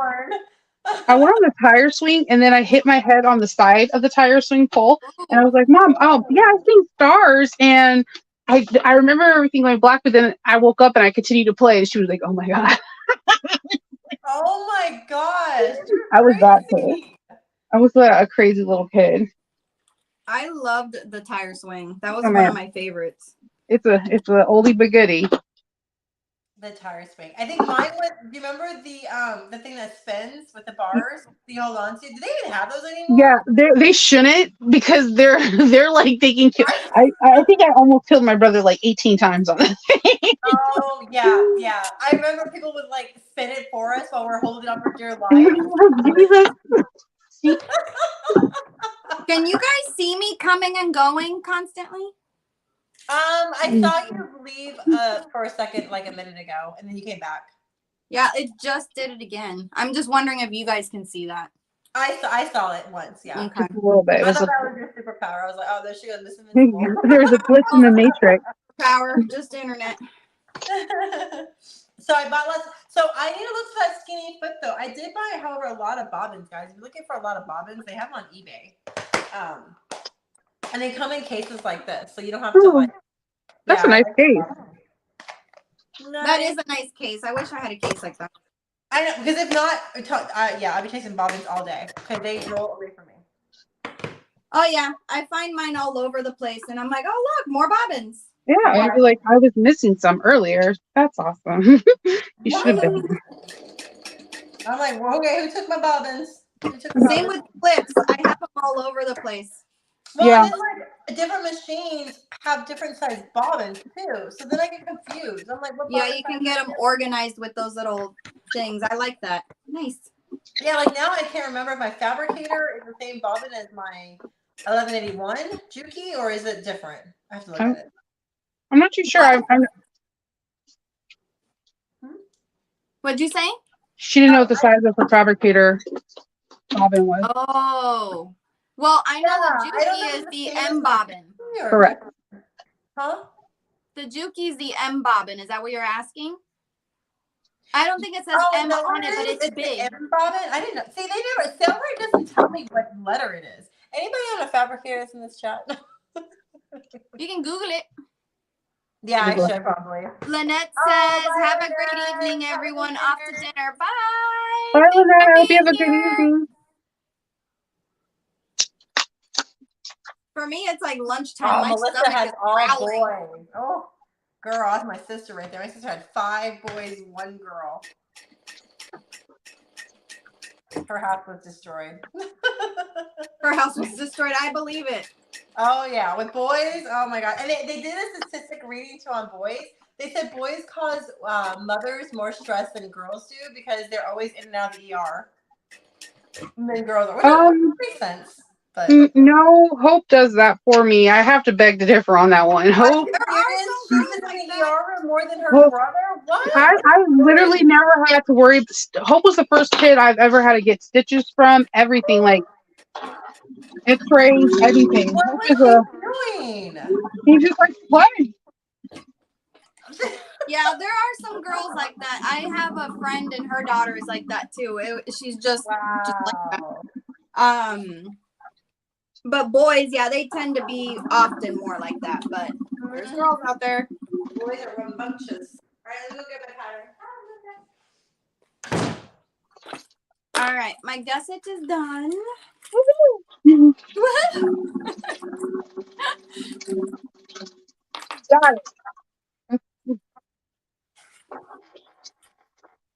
I went on the tire swing and then I hit my head on the side of the tire swing pole. And I was like, Mom, oh yeah, I've seen stars. And I remember everything going black, but then I woke up and I continued to play and she was like, oh my God. Oh my gosh. I was that kid. I was a crazy little kid. I loved the tire swing. That was one of my favorites. It's a oldie but goodie. The tire swing. I think mine was. Do you remember the thing that spins with the bars you hold on to? Do they even have those anymore? Yeah, they shouldn't because they're like they can kill. I think I almost killed my brother like 18 times on that thing. Oh yeah. I remember people would like spin it for us while we're holding on for dear life. Jesus. Can you guys see me coming and going constantly? I saw you leave for a second like a minute ago, and then you came back. Yeah, it just did it again. I'm just wondering if you guys can see that. I saw it once, yeah. Okay. Just a little bit. I thought that was your superpower. I was like, oh, there she goes, Miss Invincible. There's a glitch in the matrix. Power, just internet. So I bought lots. So I need to look for that skinny foot though. I did buy, however, a lot of bobbins, guys. If you're looking for a lot of bobbins, they have them on eBay. And they come in cases like this, so you don't have to like That's a Yeah, nice case. That is a nice case. I wish I had a case like that. I know, because if not, yeah, I'll be chasing bobbins all day because they roll away from me. Oh yeah, I find mine all over the place, and I'm like, oh look, more bobbins. Yeah, I'd be like, I was missing some earlier. That's awesome. You should have been. I'm like, well, okay, who took my bobbins? Who took Same with clips. I have them all over the place. Well, Yeah. and then like different machines have different size bobbins too, so then I get confused. I'm like, what? Yeah, bobbin you can size get is them it? organized with those little things. I like that. Nice. Yeah, like now I can't remember if my fabricator is the same bobbin as my 1181 Juki, or is it different? I have to look at it. I'm not too sure. What'd you say? She didn't know what the size of her fabricator bobbin was. Oh, well, I know I don't the know Juki if is it's the same as M my bobbin. Juki or Correct. different. Huh? The Juki is the M bobbin. Is that what you're asking? I don't think it says M no, on it, but it's big. the M bobbin. I didn't know. See, they never. Salary doesn't tell me what letter it is. Anybody on a fabricator that's in this chat? You can Google it. Yeah, I should probably. Lynette Oh, says, bye, have a great Lynette. evening, Have a everyone. good Off to dinner. dinner. Bye. Bye, Thanks Lynette. for I hope you being have a good here. evening. For me, it's like lunchtime. Oh, My Melissa stomach has is all growling. boys. Oh, girl, that's my sister right there. My sister had 5 boys, 1 girl. Her house was destroyed. Her house was destroyed. I believe it. Oh yeah, with boys. Oh my god! And they did a statistic reading too on boys. They said boys cause mothers more stress than girls do because they're always in and out of the ER. And then girls are. Which makes sense. But No, Hope does that for me. I have to beg to differ on that one. Hope. There are some She's girls in like the that. ER room more than her Hope. brother. What? I literally never had to worry. Hope was the first kid I've ever had to get stitches from. Everything, like X-rays, everything. What Hope was is he doing? He's just like playing. Yeah, there are some girls like that. I have a friend and her daughter is like that too. She's just like that. But boys, yeah, they tend to be often more like that. But there's girls out there. Boys are rambunctious. All right, let's go get my pattern. All right, my gusset is done. Got it.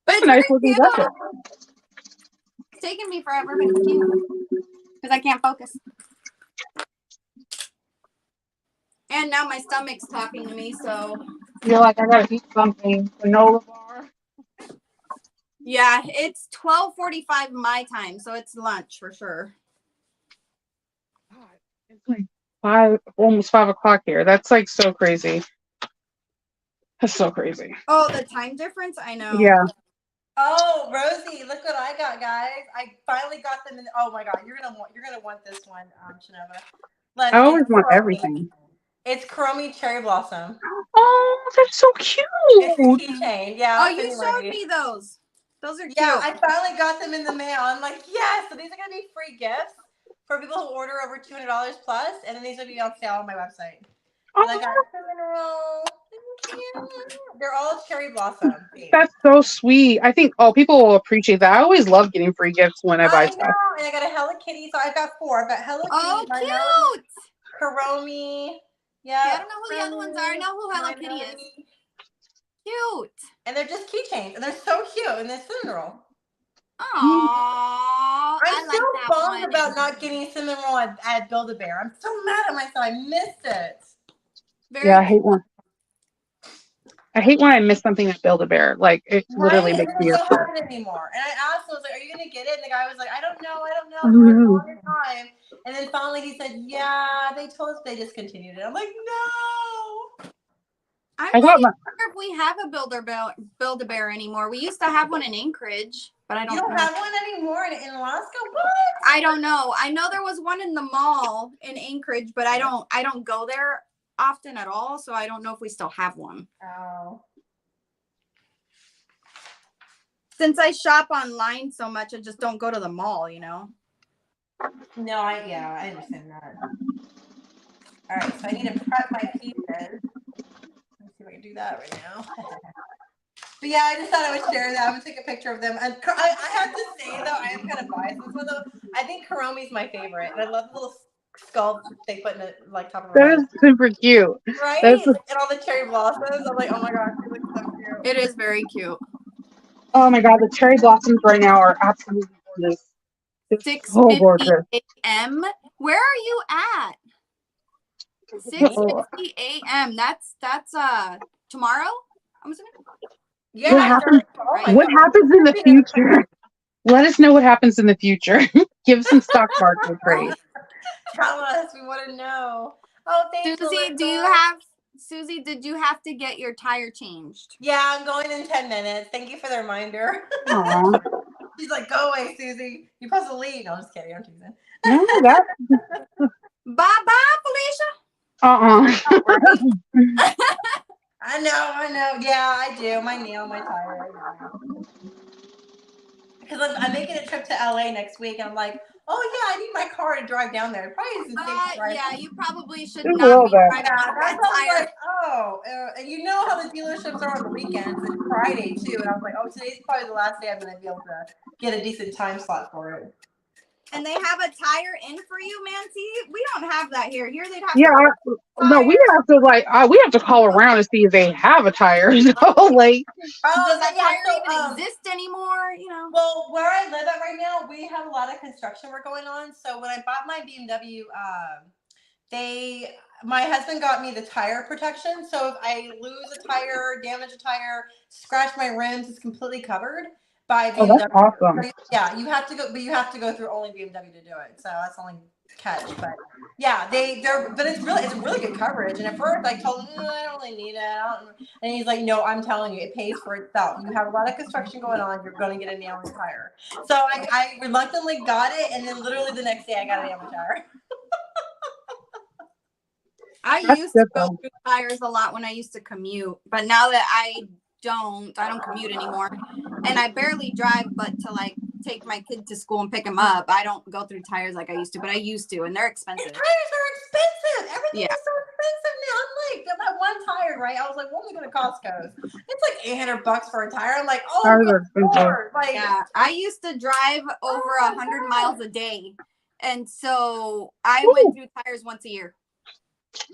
But That's it's a nice very looking cute. jacket. It's taking me forever, but it's cute because I can't focus. And now my stomach's talking to me, so You're like, I gotta eat something. Granola bar. yeah, it's 12:45 my time, so it's lunch for sure. God, it's like almost 5 o'clock here. That's like so crazy. That's so crazy. Oh, the time difference? I know. Yeah. Oh, Rosie, look what I got, guys! I finally got them in. Oh my God, you're gonna want this one, Chanova. I always want everything. It's Chromie Cherry Blossom. Oh, that's so cute. It's a keychain. Yeah. Oh, you showed me those. Those are cute. Yeah, I finally got them in the mail. I'm like, yes. So these are gonna be free gifts for people who order over $200 plus, and then these will be on sale on my website. And I got cinnamon roll. Thank you. They're all cherry blossom. That's so sweet. I think people will appreciate that. I always love getting free gifts when I buy stuff. And I got a Hello Kitty. So I've got 4. I've got Hello Kitty. Oh, cute. Chromie. Yeah. I don't know who the other ones are. I know who Hello Kitty is. Cute. And they're just keychains. And they're so cute. And they're cinnamon roll. Aww. I'm so bummed about not getting cinnamon roll at Build-A-Bear. I'm so mad at myself. I missed it. Yeah, I hate when I miss something at Build-A-Bear. Like, it literally makes me upset. It doesn't happen anymore. And I asked him, I was like, are you going to get it? And the guy was like, I don't know. For a long time. And then finally he said, yeah, they told us they discontinued it. I'm like, no. I'm not sure if we have a Build-A-Bear anymore. We used to have one in Anchorage, but I don't know. You don't have one anymore in Alaska? What? I don't know. I know there was one in the mall in Anchorage, but I don't go there often at all, so I don't know if we still have one. Oh. Since I shop online so much, I just don't go to the mall, you know? No, I understand that. All right, so I need to prep my pieces. do that right now. But yeah, I just thought I would share that. I would take a picture of them. And I have to say though, I am kind of biased with this one though. I think Karomi's my favorite, and I love the little skull they put in the like top of her That head. is super cute. Right? That's And all the cherry blossoms. I'm like, oh my gosh, she looks so cute. It is very cute. oh my god, the cherry blossoms right now are absolutely gorgeous. It's so 6:50 gorgeous. a.m. Where are you at? 6:50 a.m. That's tomorrow. I'm assuming. Yeah. What happens? Oh my What God. happens in the future? Let us know what happens in the future. Give some stock market trade. Tell us. We want to know. Oh, thanks, Susie, Susie, did you have to get your tire changed? Yeah, I'm going in 10 minutes. Thank you for the reminder. Aw. She's like, go away, Susie. You're supposed to leave. No, I'm just kidding. I'm teasing. No, that. Bye, Felicia. I know. Yeah, I do. My nail, my tire. Because I'm making a trip to LA next week, and I'm like, oh yeah, I need my car to drive down there. It probably isn't safe to drive. Yeah, you probably should Just a not little be bit. driving Yeah, on that's that why I was tire. like, oh, and you know how the dealerships are on the weekends and Friday too. And I was like, oh, today's probably the last day I'm going to be able to get a decent time slot for it. And they have a tire in for you, Mancy. We don't have that here. Here they'd have Yeah, to no, we have to we have to call around to see if they have a tire. So like, does that tire so, even exist anymore? You know. Well, where I live at right now, we have a lot of construction work going on. So when I bought my BMW, my husband got me the tire protection. So if I lose a tire, damage a tire, scratch my rims, it's completely covered by BMW. oh, that's awesome. Yeah, you have to go through only BMW to do it. So that's the only catch. But yeah, but it's really good coverage. And at first I told him, I don't really need it. And he's like, no, I'm telling you, it pays for itself. You have a lot of construction going on, you're going to get a nail in the tire. So I reluctantly got it, and then literally the next day I got a nail in the tire. I used to go through tires a lot when I used to commute, but now that I don't commute anymore, and I barely drive, but to like take my kid to school and pick him up, I don't go through tires like I used to, but I used to, and they're expensive. And tires are expensive. Everything is so expensive now. I'm like, that one tire, right? I was like, what am I going to Costco's? It's like $800 for a tire. I'm like, oh, Lord. Like, yeah, I used to drive over 100 miles a day, and so I went through tires once a year.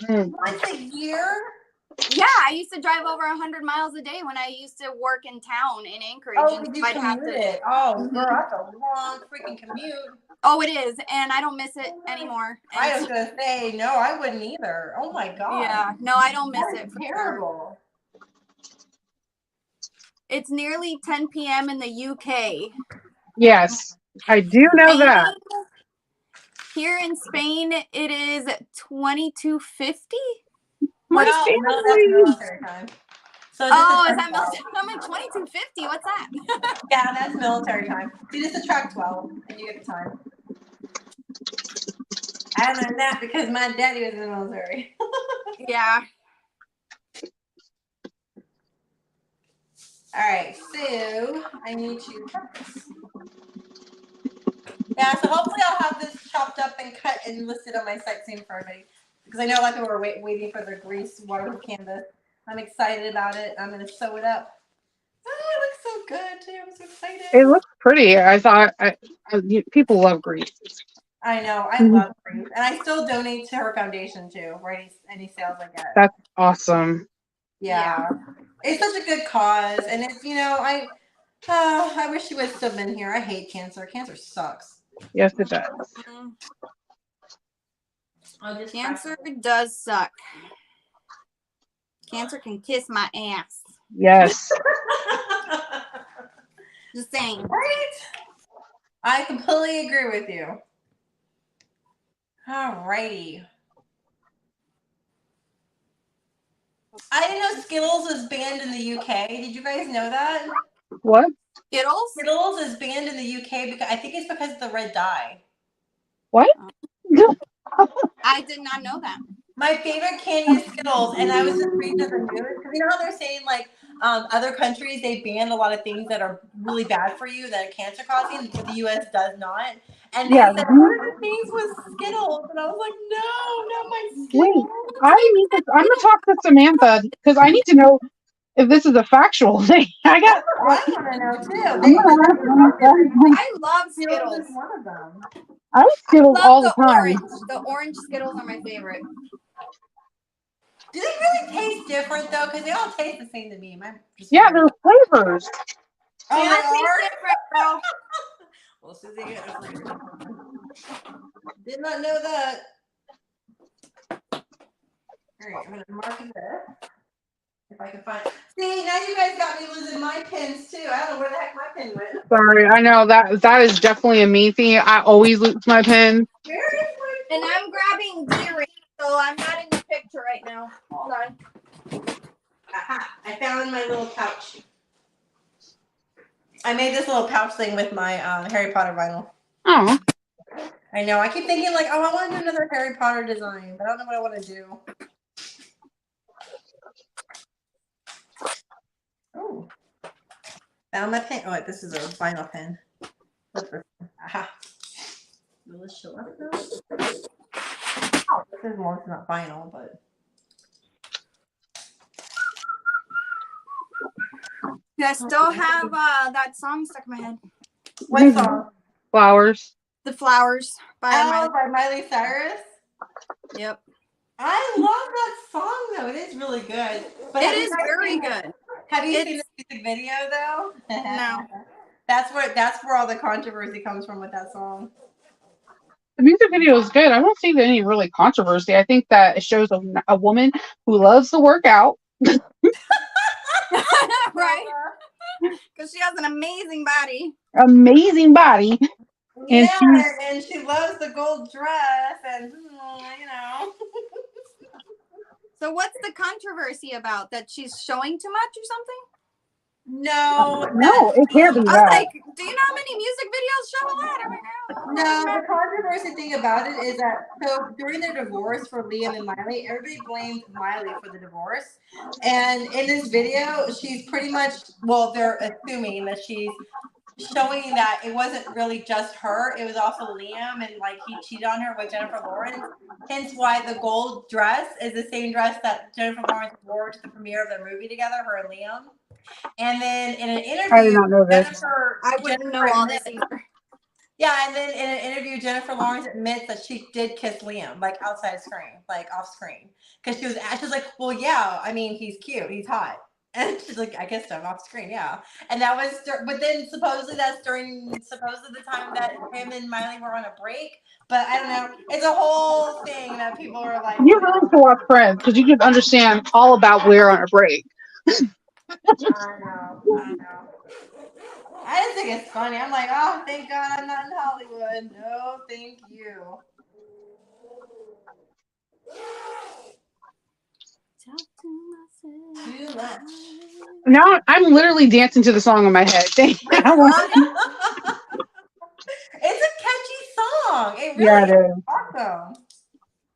Once a year? Yeah, I used to drive over 100 miles a day when I used to work in town in Anchorage. Oh, and you commuted. Oh, girl, that's a long freaking commute. Oh, it is, and I don't miss it anymore. And I was gonna say no, I wouldn't either. Oh my god. Yeah, no, I don't miss it. Terrible. It's nearly 10 p.m. in the UK. Yes, I do know that. Here in Spain, it is 22:50. No, that's military time. So is that military? I'm like 22:50. What's that? Yeah, that's military time. So you just subtract 12 and you get the time. I learned that because my daddy was in the military. Yeah. All right, so I need to. Yeah, so hopefully I'll have this chopped up and cut and listed on my site soon for everybody. Because I know a lot of people are waiting for their grease waterproof canvas. I'm excited about it. I'm going to sew it up. Oh, it looks so good too. I'm so excited. It looks pretty. I thought people love grease. I know. I love grease. And I still donate to her foundation too, for any sales I get. That's awesome. Yeah. It's such a good cause. And it's, I wish she would have still been here. I hate cancer. Cancer sucks. Yes, it does. Cancer does suck. Cancer can kiss my ass. Yes. Just saying. Right? I completely agree with you. All righty. I didn't know Skittles is banned in the UK. Did you guys know that? What? Skittles? Skittles is banned in the UK because I think it's because of the red dye. What? I did not know that. My favorite candy is Skittles, and I was just reading the news because you know how they're saying like other countries they ban a lot of things that are really bad for you that are cancer causing, but the US does not. And they said one of the things was Skittles, and I was like, no, not my Skittles. I'm gonna talk to Samantha because I need to know if this is a factual thing. I want to know too. I'm gonna ask Samantha. I love Skittles Skittles. is one of them. I eat I Skittles love all the the time. orange. The orange Skittles are my favorite. Do they really taste different though? Because they all taste the same to me. Am I just Yeah, weird? they're flavors. Oh, They they all taste are? different, girl. Well, Susie, did not know that. All right, I'm gonna mark this if I can find. See, now you guys got me losing my pins too. I don't know where the heck my pin went. Sorry, I know that is definitely a me thing. I always lose my pen. Where is my And I'm grabbing D-ring, so I'm not in the picture right now. Hold on. Aha! I found my little pouch. I made this little pouch thing with my Harry Potter vinyl. Oh, I know. I keep thinking like, oh, I want to do another Harry Potter design, but I don't know what I want to do. Oh, found my pen. Oh, this is a vinyl pen. Look for. Aha. Will this show up though? Oh, this is more. It's not vinyl, but. I still have that song stuck in my head. What song? flowers. The Flowers by Miley. By Miley Cyrus. Yep. I love that song though. It is really good. But It is very good. Have you seen the music video though? No. That's where all the controversy comes from with that song. The music video is good. I don't see any really controversy. I think that it shows a woman who loves to work out. Right? Because she has an amazing body. Amazing body. Yeah, And and she loves the gold dress, and you know. So what's the controversy about? That she's showing too much or something? No, it can't be I was that. like, do you know how many music videos show a lot? I'm like, No, the controversy thing about it is that so during their divorce for Liam and Miley, everybody blamed Miley for the divorce. And in this video, she's pretty much they're assuming that she's showing that it wasn't really just her, it was also Liam, and like he cheated on her with Jennifer Lawrence. Hence why the gold dress is the same dress that Jennifer Lawrence wore to the premiere of their movie together, her and Liam. And then in an interview, I did not know this. I wouldn't know all this either. Yeah, and then in an interview, Jennifer Lawrence admits that she did kiss Liam, like outside screen, like off screen, because she was like, well, yeah, I mean, he's cute, he's hot, and she's like, I kissed him off screen, yeah, and that was, but then supposedly that's during the time that him and Miley were on a break, but I don't know, it's a whole thing that people are like, You really have to watch Friends because you can understand all about we're on a break. I know. I just think it's funny. I'm like, oh, thank God I'm not in Hollywood. No, thank you. Too much. Now I'm literally dancing to the song in my head. It's a catchy song. It really Yeah, it is is. awesome.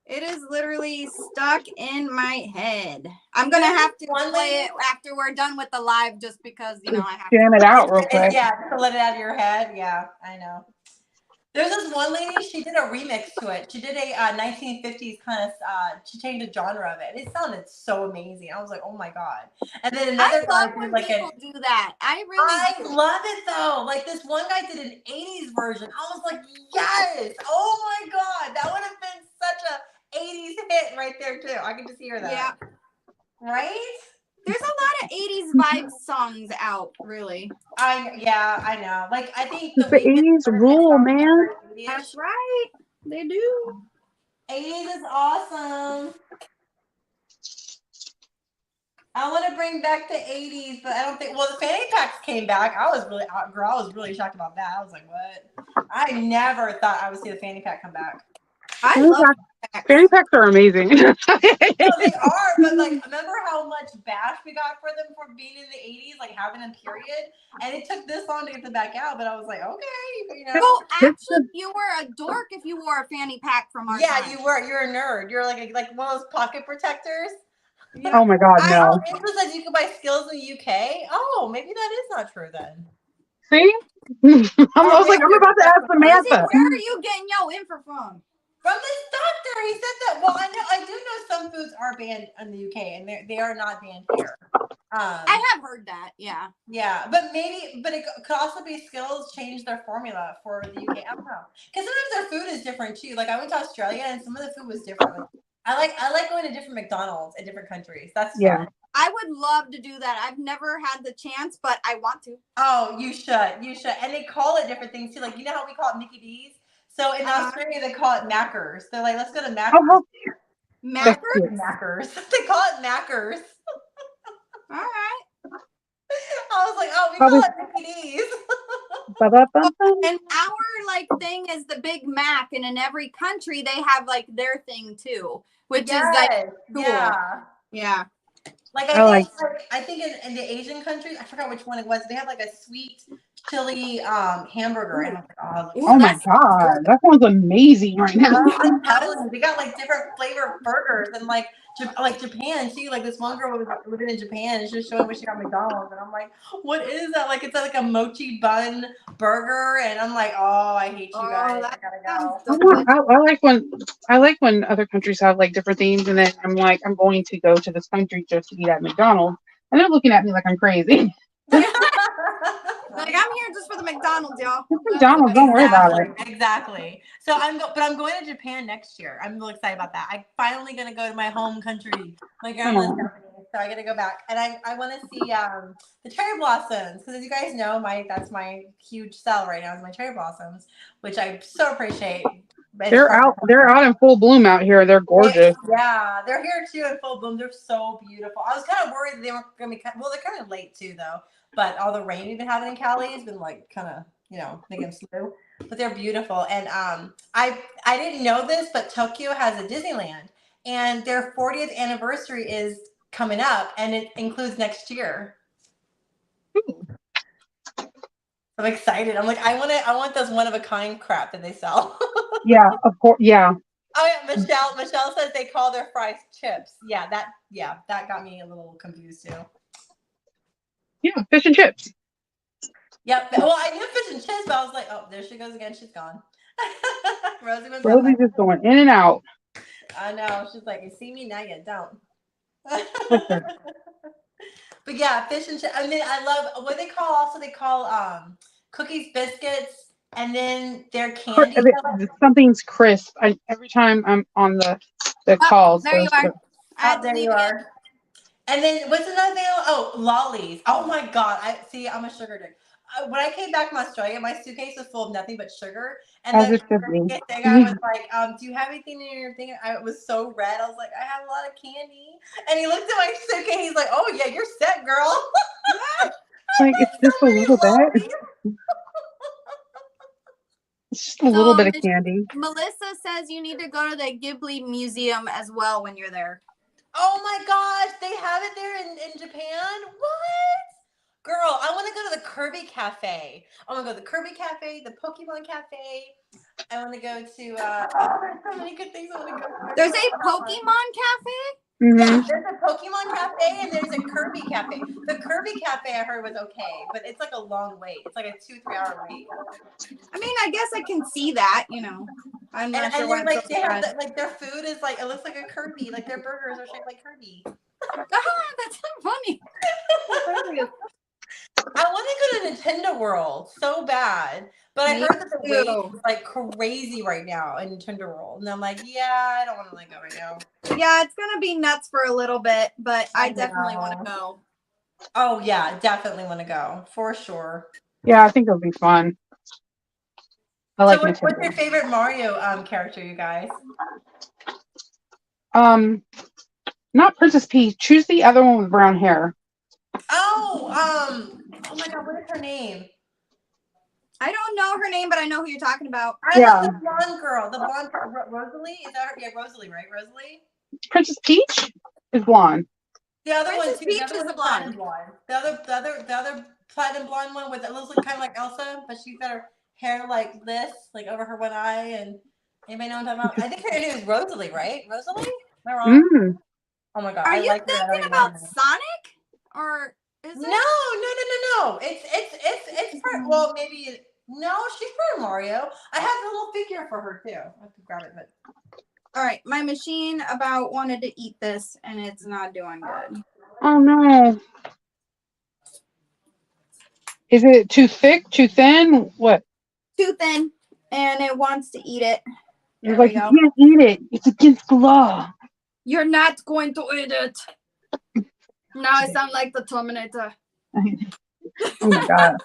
It is literally stuck in my head. I'm gonna have to play it after we're done with the live, just because I have Jam it out real quick. Yeah, to let it out of your head. Yeah, I know. There's this one lady. She did a remix to it. She did a 1950s kind of. She changed the genre of it. It sounded so amazing. I was like, oh my God. And then another guy did like people do that. I love it though. Like this one guy did an 80s version. I was like, yes. Oh my God, that would have been such a 80s hit right there too. I can just hear that. Yeah. Right? There's a lot of 80s vibe songs out, really. I know. Like I think the 80s rule, man. That's right. They do. 80s is awesome. I want to bring back the 80s, but I don't think. Well, the fanny packs came back. I was really shocked about that. I was like, what? I never thought I would see the fanny pack come back. I love fanny packs are amazing. No, they are, but like, remember how much bash we got for them for being in the 80s, like having them period, and it took this long to get them back out. But I was like, okay, Well, actually, you were a dork if you wore a fanny pack from our time. you were. You're a nerd. You're like one of those pocket protectors. Oh my God, no. It was like you could buy skills in the UK. Oh, maybe that is not true then. See? I was like, I'm about to ask Samantha. Where are you getting your info from? From this doctor, he said that. Well, I do know some foods are banned in the UK, and they are not banned here. I have heard that. Yeah. Yeah, but it could also be Skittles changed their formula for the UK. I don't know, because sometimes their food is different too. Like I went to Australia, and some of the food was different. Like, I like going to different McDonald's in different countries. That's fun. I would love to do that. I've never had the chance, but I want to. Oh, you should. You should. And they call it different things too. Like, you know how we call it Mickey D's? So in Australia, they call it Maccers. They're like, let's go to Maccers. Oh, Maccers? Maccers. They call it Maccers. All right. I was like, oh, we call it Mickey D's. And our like thing is the Big Mac, and in every country they have like their thing too, which is like cool. Yeah. Like I think in the Asian countries, I forgot which one it was. They have like a sweet chili hamburger. And I'm like, oh my god, that sounds amazing right now. I'm telling you, they got like different flavor burgers, and like Japan too. Like this one girl was living in Japan, and she was showing me she got McDonald's, and I'm like, what is that? Like it's like a mochi bun burger, and I'm like, oh, I hate you guys. I gotta go. I like when other countries have like different themes, and then I'm like, I'm going to go to this country just to eat at McDonald's, and they're looking at me like I'm crazy. Like I'm here just for the McDonald's, y'all. McDonald's, don't worry about it. Exactly. So I'm going to Japan next year. I'm really excited about that. I'm finally gonna go to my home country. Like I'm in Japanese, so I gotta go back, and I want to see the cherry blossoms, because as you guys know, that's my huge sell right now is my cherry blossoms, which I so appreciate. They're out in full bloom out here. They're gorgeous. Yeah, they're here too in full bloom. They're so beautiful. I was kind of worried that they weren't gonna be they're kind of late too though. But all the rain we've been having in Cali has been like kind of, making them slow. But they're beautiful. And I didn't know this, but Tokyo has a Disneyland, and their 40th anniversary is coming up, and it includes next year. I'm excited. I'm like, I want those one of a kind crap that they sell. Yeah, of course. Yeah. Oh yeah, Michelle says they call their fries chips. Yeah, that got me a little confused too. Yeah, fish and chips. Yep. Well, I knew fish and chips, but I was like, oh, there she goes again. She's gone. Rosie's just going in and out. I know. She's like, you see me now, you don't. But yeah, fish and chips. I mean, I love what they call. Also, they call cookies, biscuits, and then their candy. Something's crisp. Every time I'm on the calls. There you are. There you are. And then what's another thing? Oh, lollies. Oh my God. I'm a sugar dick. When I came back from Australia, my suitcase was full of nothing but sugar. And the thing I was like, do you have anything in your thing? I was so red. I was like, I have a lot of candy. And he looked at my suitcase. He's like, oh yeah, you're set, girl. Like it's just a little bit. It's just a little bit of candy. Melissa says you need to go to the Ghibli Museum as well when you're there. Oh my gosh, they have it there in Japan? What? Girl, I want to go to the Kirby Cafe. I want to go to the Kirby Cafe, the Pokemon Cafe. I want to go to, there's so many good things I want to go to. There's a Pokemon Cafe? Mm-hmm. Yeah, there's a Pokemon Cafe and there's a Kirby Cafe. The Kirby Cafe I heard was okay, but it's like a long wait. It's like a 2-3 hour wait. I mean, I guess I can see that, I'm not sure why. Like they have their food is like, it looks like a Kirby. Like their burgers are shaped like Kirby. That's so funny. I want to go to Nintendo World so bad, but I heard that the wait is like crazy right now in Nintendo World, and I'm like, yeah, I don't want to go right now. Yeah, it's gonna be nuts for a little bit, but I definitely want to go. Oh yeah, definitely want to go for sure. Yeah, I think it'll be fun. I like Nintendo. What's your favorite Mario character, you guys? Not Princess Peach. Choose the other one with brown hair. Oh my God, what is her name? I don't know her name, but I know who you're talking about. I love the blonde girl. The blonde Rosalie? Is that her? Yeah, Rosalie, right? Rosalie? Princess Peach is blonde. The other Princess one too. Peach The other is the blonde. The other platinum blonde one with it looks like kind of like Elsa, but she's got her hair like this, like over her one eye. And anybody know what I'm talking about? I think her name is Rosalie, right? Rosalie? Am I wrong? Mm. Oh my God. Are you thinking about Sonic? Or is it? No. It's for, well, maybe, no, she's for Mario. I have a little figure for her too. I have to grab it, but All right, my machine about wanted to eat this, and it's not doing good. Oh no. Is it too thick, too thin? What? Too thin, and it wants to eat it. You're There like, we you go. can't eat it. It's against the law. You're not going to eat it. Now I sound like the Terminator. Oh my god.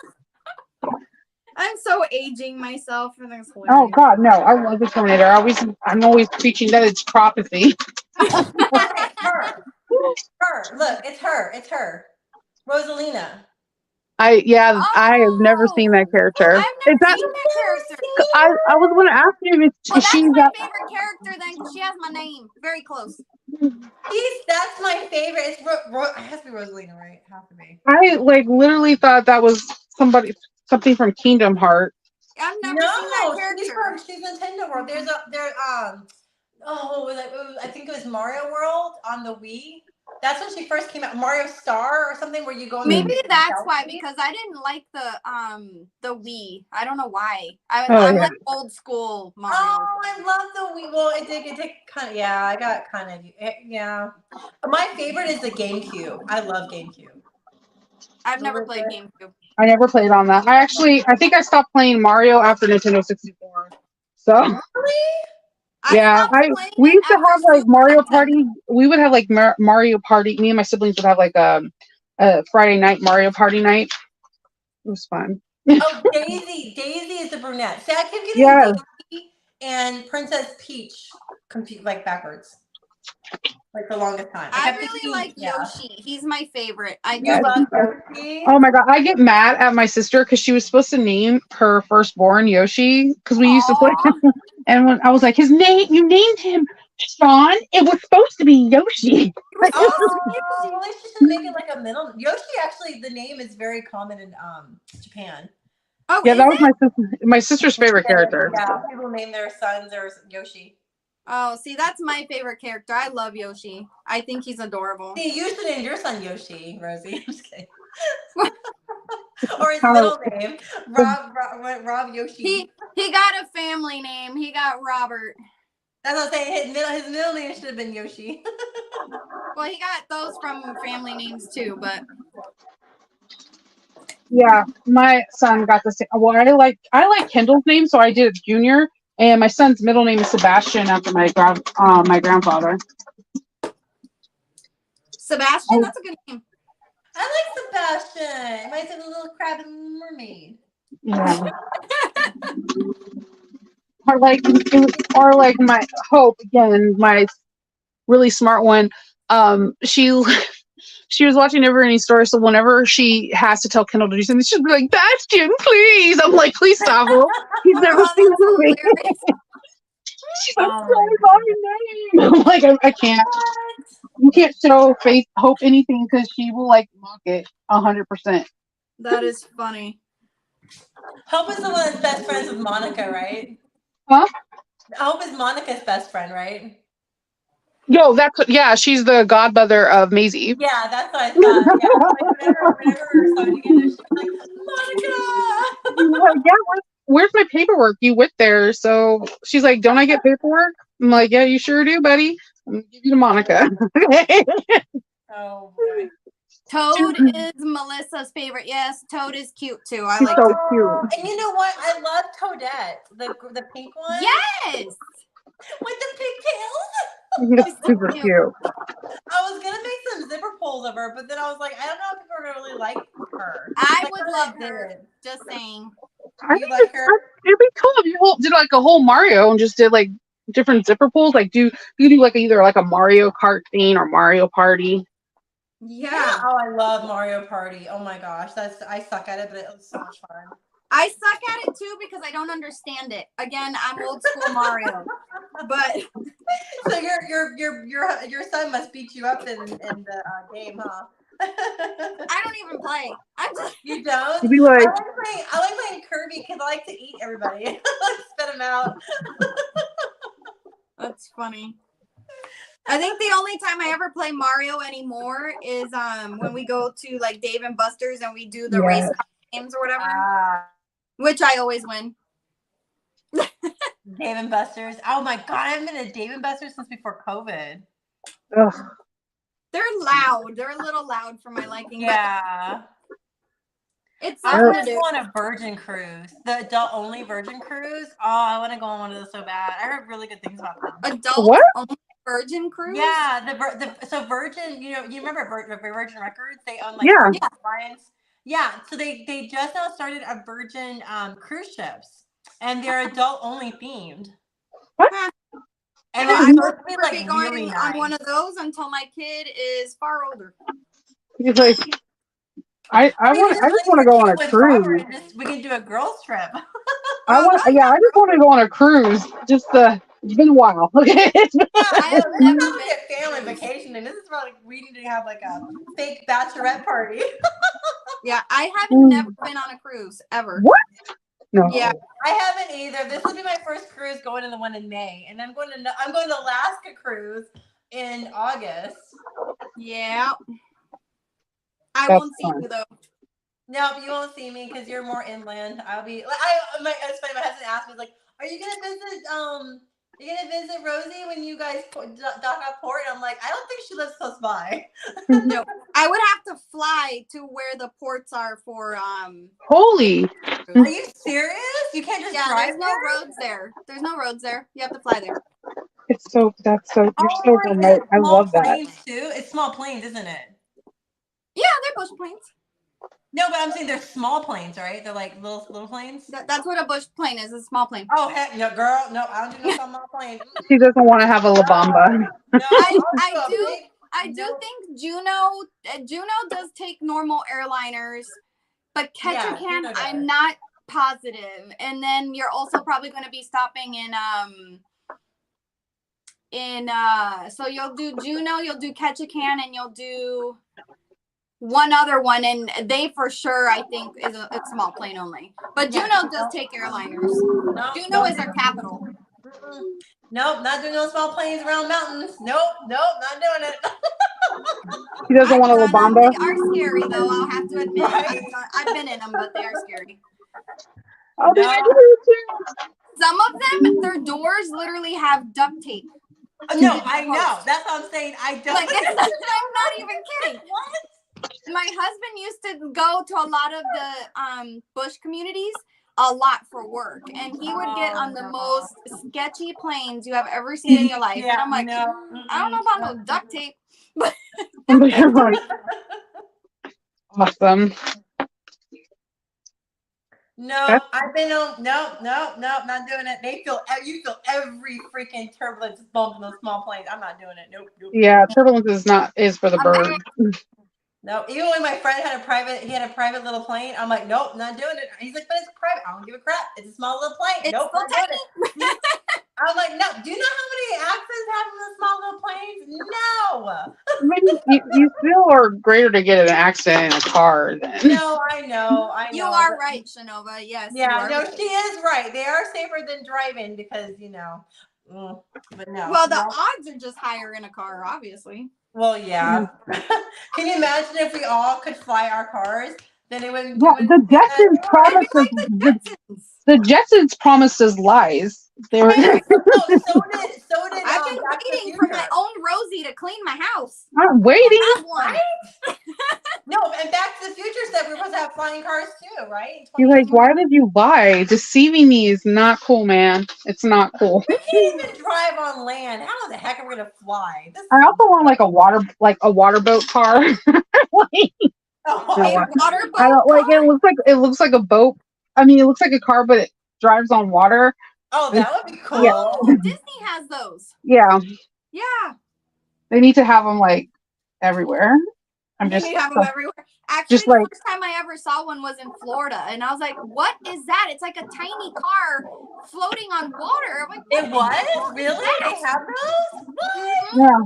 I'm so aging myself, and it's Oh hilarious. god, no. I love the Terminator. I'm always preaching that it's prophecy. Okay, her. Look, it's her. It's her. Rosalina. I have never seen that character. I've Is never that seen that character. I was gonna ask you if Well, that's she's my that favorite character then, because she has my name. Very close. That's my favorite. It's it has to be Rosalina, right? It has to be. I like literally thought that was something from Kingdom Hearts. I've never seen that character. She's Nintendo World. What was it? I think it was Mario World on the Wii. That's when she first came out. Mario Star or something where you go. Maybe that's why, because I didn't like the Wii. I don't know why. I'm yeah. like old school Mario. Oh, I love the Wii. Well, it did kind of. Yeah, I got kind of. Yeah. My favorite is the GameCube. I love GameCube. I've never played GameCube. I never played on that. I think I stopped playing Mario after Nintendo 64. So Really? yeah, we used to have like Mario Party. We would have like Mario Party. Me and my siblings would have like a Friday night Mario Party night. It was fun. Oh, Daisy. Daisy is the brunette. See, I kept getting Daisy and Princess Peach confused, like backwards. Like the longest time. I really like Yoshi. He's my favorite. You love Yoshi? Oh my god, I get mad at my sister because she was supposed to name her firstborn Yoshi because we used to play. And when I was like, you named him Sean. It was supposed to be Yoshi. Oh, they should make it like a middle. Yoshi, actually, the name is very common in Japan. Oh, yeah, that was my sister's favorite character. Yeah, people name their sons or Yoshi. Oh, see, that's my favorite character. I love Yoshi. I think he's adorable. See, you should name your son Yoshi, Rosie. I'm just kidding. Or his middle name, Rob Yoshi. He got a family name. He got Robert. That's what I'm saying. His middle name should have been Yoshi. Well, he got those from family names too, but yeah, my son got the same. Well, I like Kendall's name, so I did Junior, and my son's middle name is Sebastian after my grandfather. Sebastian, that's a good name. I like Sebastian. Reminds me of a little crab and mermaid. Yeah. or like my Hope again, my really smart one. She was watching Never Ending Story, so whenever she has to tell Kendall to do something, she'll be like, "Bastion, please!" I'm like, "Please stop him. He's never seen the movie." She's like, I'm like, I can't. You can't show Hope anything because she will like mock it 100%. That is funny. Hope is the one that's best friends with Monica, right? Huh? Hope is Monica's best friend, right? Yo, she's the godmother of Maisie. Yeah, that's what I thought. Yeah, like whenever we're starting together, she's like, Monica. Like, yeah, where's my paperwork? You went there, so she's like, "Don't I get paperwork?" I'm like, "Yeah, you sure do, buddy. I'm gonna give you to Monica." Oh boy. Toad is Melissa's favorite. Yes, Toad is cute too. I She's like so Toad. cute. And you know what? I love Toadette, the pink one. Yes. With the pigtails. He's super cute. I was gonna make some zipper pulls of her, but then I was like, I don't know if people are gonna really like her. I would love her. Just saying. You like her? It'd be cool if you did like a whole Mario and just did like different zipper pulls. Like you do like either like a Mario Kart theme or Mario Party. Yeah. Oh, I love Mario Party. Oh my gosh, I suck at it, but it was so much fun. I suck at it too because I don't understand it. Again, I'm old school Mario. But so your son must beat you up in the game, huh? I don't even play. You don't? Be like, I like playing Kirby because I like to eat everybody. I like to spit them out. That's funny. I think the only time I ever play Mario anymore is when we go to like Dave and Buster's and we do the race car games or whatever, which I always win. Dave & Buster's. Oh my god, I haven't been to Dave & Buster's since before COVID. Ugh. They're loud. They're a little loud for my liking. Yeah. But it's I something want to to do. go on a Virgin cruise, the adult-only Virgin cruise. Oh, I want to go on one of those so bad. I heard really good things about them. Adult What? only Virgin cruise? Yeah, so Virgin, you remember Virgin Records? They own like Yeah. Alliance. Yeah, so they just now started a Virgin cruise ships, and they're adult-only themed. What? And Well, they're I supposed to be will like be going really on one nice. of those until my kid is far older. He's like, I just want to go on a cruise. We can do a girls trip. I just want to go on a cruise. Just it's been a while. Okay. I have never been a family vacation, and this is where like we need to have like a fake bachelorette party. Yeah, I have never been on a cruise ever. What? No. Yeah, I haven't either. This will be my first cruise, going to the one in May, and I'm going to Alaska cruise in August. yeah. I That's won't see fun. you though. No, you won't see me because you're more inland. I'll be like, it's funny. My husband asked me, like, "Are you gonna visit Rosie when you guys dock up port?" And I'm like, I don't think she lives close by. No, I would have to fly to where the ports are for Holy. Are you serious? You can't just drive there's no there? roads there. There's no roads there. You have to fly there. You're so Oh, remote. I love that. Planes too. It's small planes, isn't it? Yeah, they're bush planes. No, but I'm saying they're small planes, right? They're like little planes. That's what a bush plane is. A small plane. Oh heck no, girl! No, I don't do no small planes. She doesn't want to have a La Bamba. No, I do think Juno does take normal airliners, but Ketchikan, Juno does. I'm not positive. And then you're also probably going to be stopping so you'll do Juno, you'll do Ketchikan, and you'll do one other one, and they for sure I think is a small plane only. But Juno does take airliners. Juno is our capital. Nope, not doing no small planes around mountains. Nope, not doing it. She doesn't want a La Bamba. They are scary though, I'll have to admit. Right? I've been in them, but they are scary. Oh, No. Some of them, their doors literally have duct tape. No, I know. That's what I'm saying. I don't. Like, I'm not even kidding. What? My husband used to go to a lot of the bush communities a lot for work, and he would get on the most sketchy planes you have ever seen in your life. Yeah, and I'm like, no. I don't know about no duct tape. Right. Awesome. No, I've been on. No, not doing it. You feel every freaking turbulence bump in those small planes. I'm not doing it. Nope. Yeah, turbulence is for the birds. No, even when my friend had a private little plane, I'm like, nope, not doing it. He's like, but it's private. I don't give a crap. It's a small little plane. It's Nope, still not doing it. I was like, no. Do you know how many accidents happen in small little planes? No. I mean, you still are greater to get in an accident in a car than. No, I know. You are right, Chanova. Yes. Yeah, no, right. she is right. They are safer than driving because, but no. Well, the odds are just higher in a car, obviously. Well, yeah. Can you imagine if we all could fly our cars? Then it wouldn't. Well, the Jetsons promised us. The Jetsons promised us lies. They were. So did. I've been waiting for my own Rosie to clean my house. I'm waiting. I have one. No, and Back to the Future said we were supposed to have flying cars too, right? You're like, why did you lie? Deceiving me is not cool, man. It's not cool. We can't even drive on land. How the heck are we gonna fly? I also want like a water boat car. Like, Oh, A water boat I don't like car? it looks like a boat. I mean, it looks like a car, but it drives on water. that would be cool. Yeah. Oh, Disney has those. Yeah, Yeah. they need to have them like everywhere. I'm They just have them everywhere. Actually, just the like- first time I ever saw one was in Florida, and I was like, "What is that? It's like a tiny car floating on water." I'm like, It was? Really? They have those? What? yeah.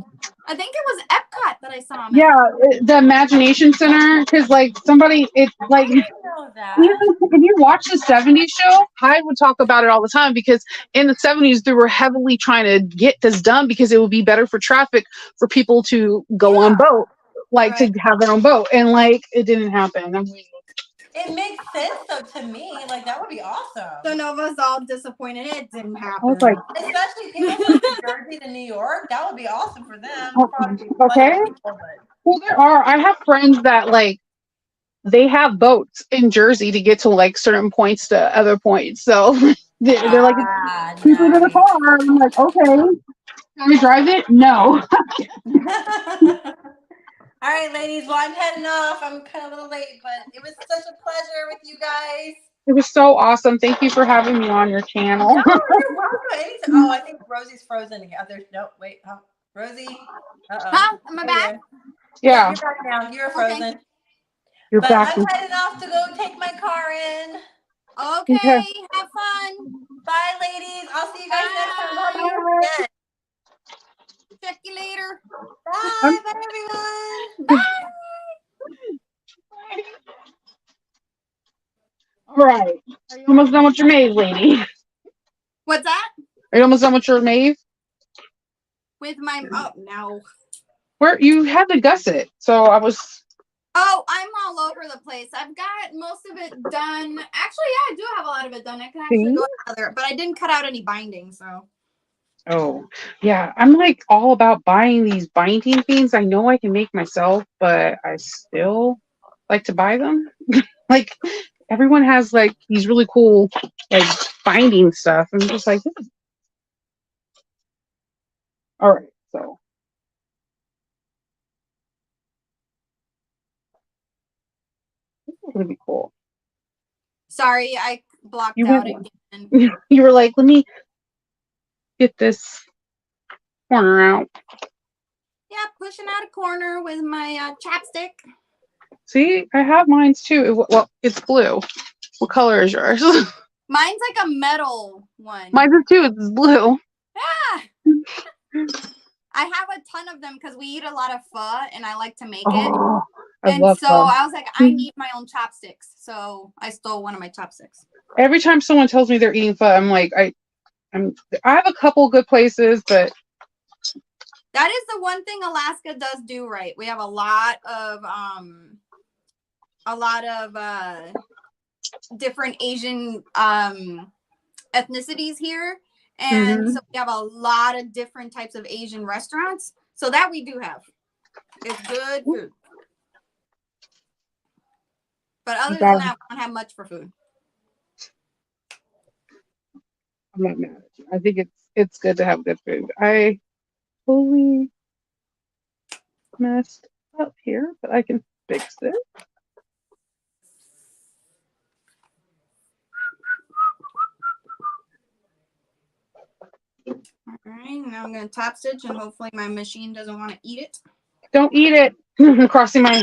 I think it was Epcot that I saw them. Yeah, the Imagination Center, because like somebody, it's like I didn't know that. if you watch the 70s show, Hyde would talk about it all the time because in the 70s they were heavily trying to get this done because it would be better for traffic for people to go on boat, like to have their own boat, and like it didn't happen. It makes sense though to me. Like that would be awesome. Chanova's all disappointed. It didn't happen. I was like, Especially people from New Jersey to New York. That would be awesome for them. Probably okay. people, but... Well, there are. I have friends that like they have boats in Jersey to get to like certain points to other points. So they're like it's cheaper than a Nice. car. I'm like, okay. Can we drive it? No. All right, ladies. Well, I'm heading off. I'm kind of a little late, but it was such a pleasure with you guys. It was so awesome. Thank you for having me on your channel. No, you're welcome. Anytime. Oh, I think Rosie's frozen again. Oh, no, wait. Oh, Rosie. Uh-oh. Huh? Am I back? Yeah, You're back now. You're frozen. Okay. you're But back. I'm heading off to go take my car in. Okay. Okay. Have fun. Bye, ladies. I'll see you guys next time. I'll be here Bye. again. Check you later. Bye. Bye, everyone. Bye. All right. Are you almost done with your maze, lady? What's that? Are you almost done with your maze? With my no. Where you had to gusset. So I was. Oh, I'm all over the place. I've got most of it done. Actually, yeah, I do have a lot of it done. I can actually go another, but I didn't cut out any binding, so. Oh, yeah. I'm like all about buying these binding things. I know I can make myself, but I still like to buy them. Like everyone has like these really cool like binding stuff. I'm just like, all right. So this is gonna be cool. Sorry, I blocked You out went again. You were like, let me get this corner out. Yeah, pushing out a corner with my chapstick. See, I have mines too. Well, it's blue. What color is yours? Mine's like a metal one. Mine is too. It's blue. Yeah. I have a ton of them because we eat a lot of pho and I like to make it. Oh, I And love so them. I was like, I need my own chopsticks. So I stole one of my chopsticks. Every time someone tells me they're eating pho, I'm like, I have a couple good places, but That is the one thing Alaska does do right. We have a lot of different Asian ethnicities here. And so we have a lot of different types of Asian restaurants. So that we do have. It's good food. But other than that, we don't have much for food. I'm not mad at you. I think it's good to have good food. I totally messed up here, but I can fix it. All right, now I'm going to top stitch and hopefully my machine doesn't want to eat it. Don't eat it. I'm crossing my.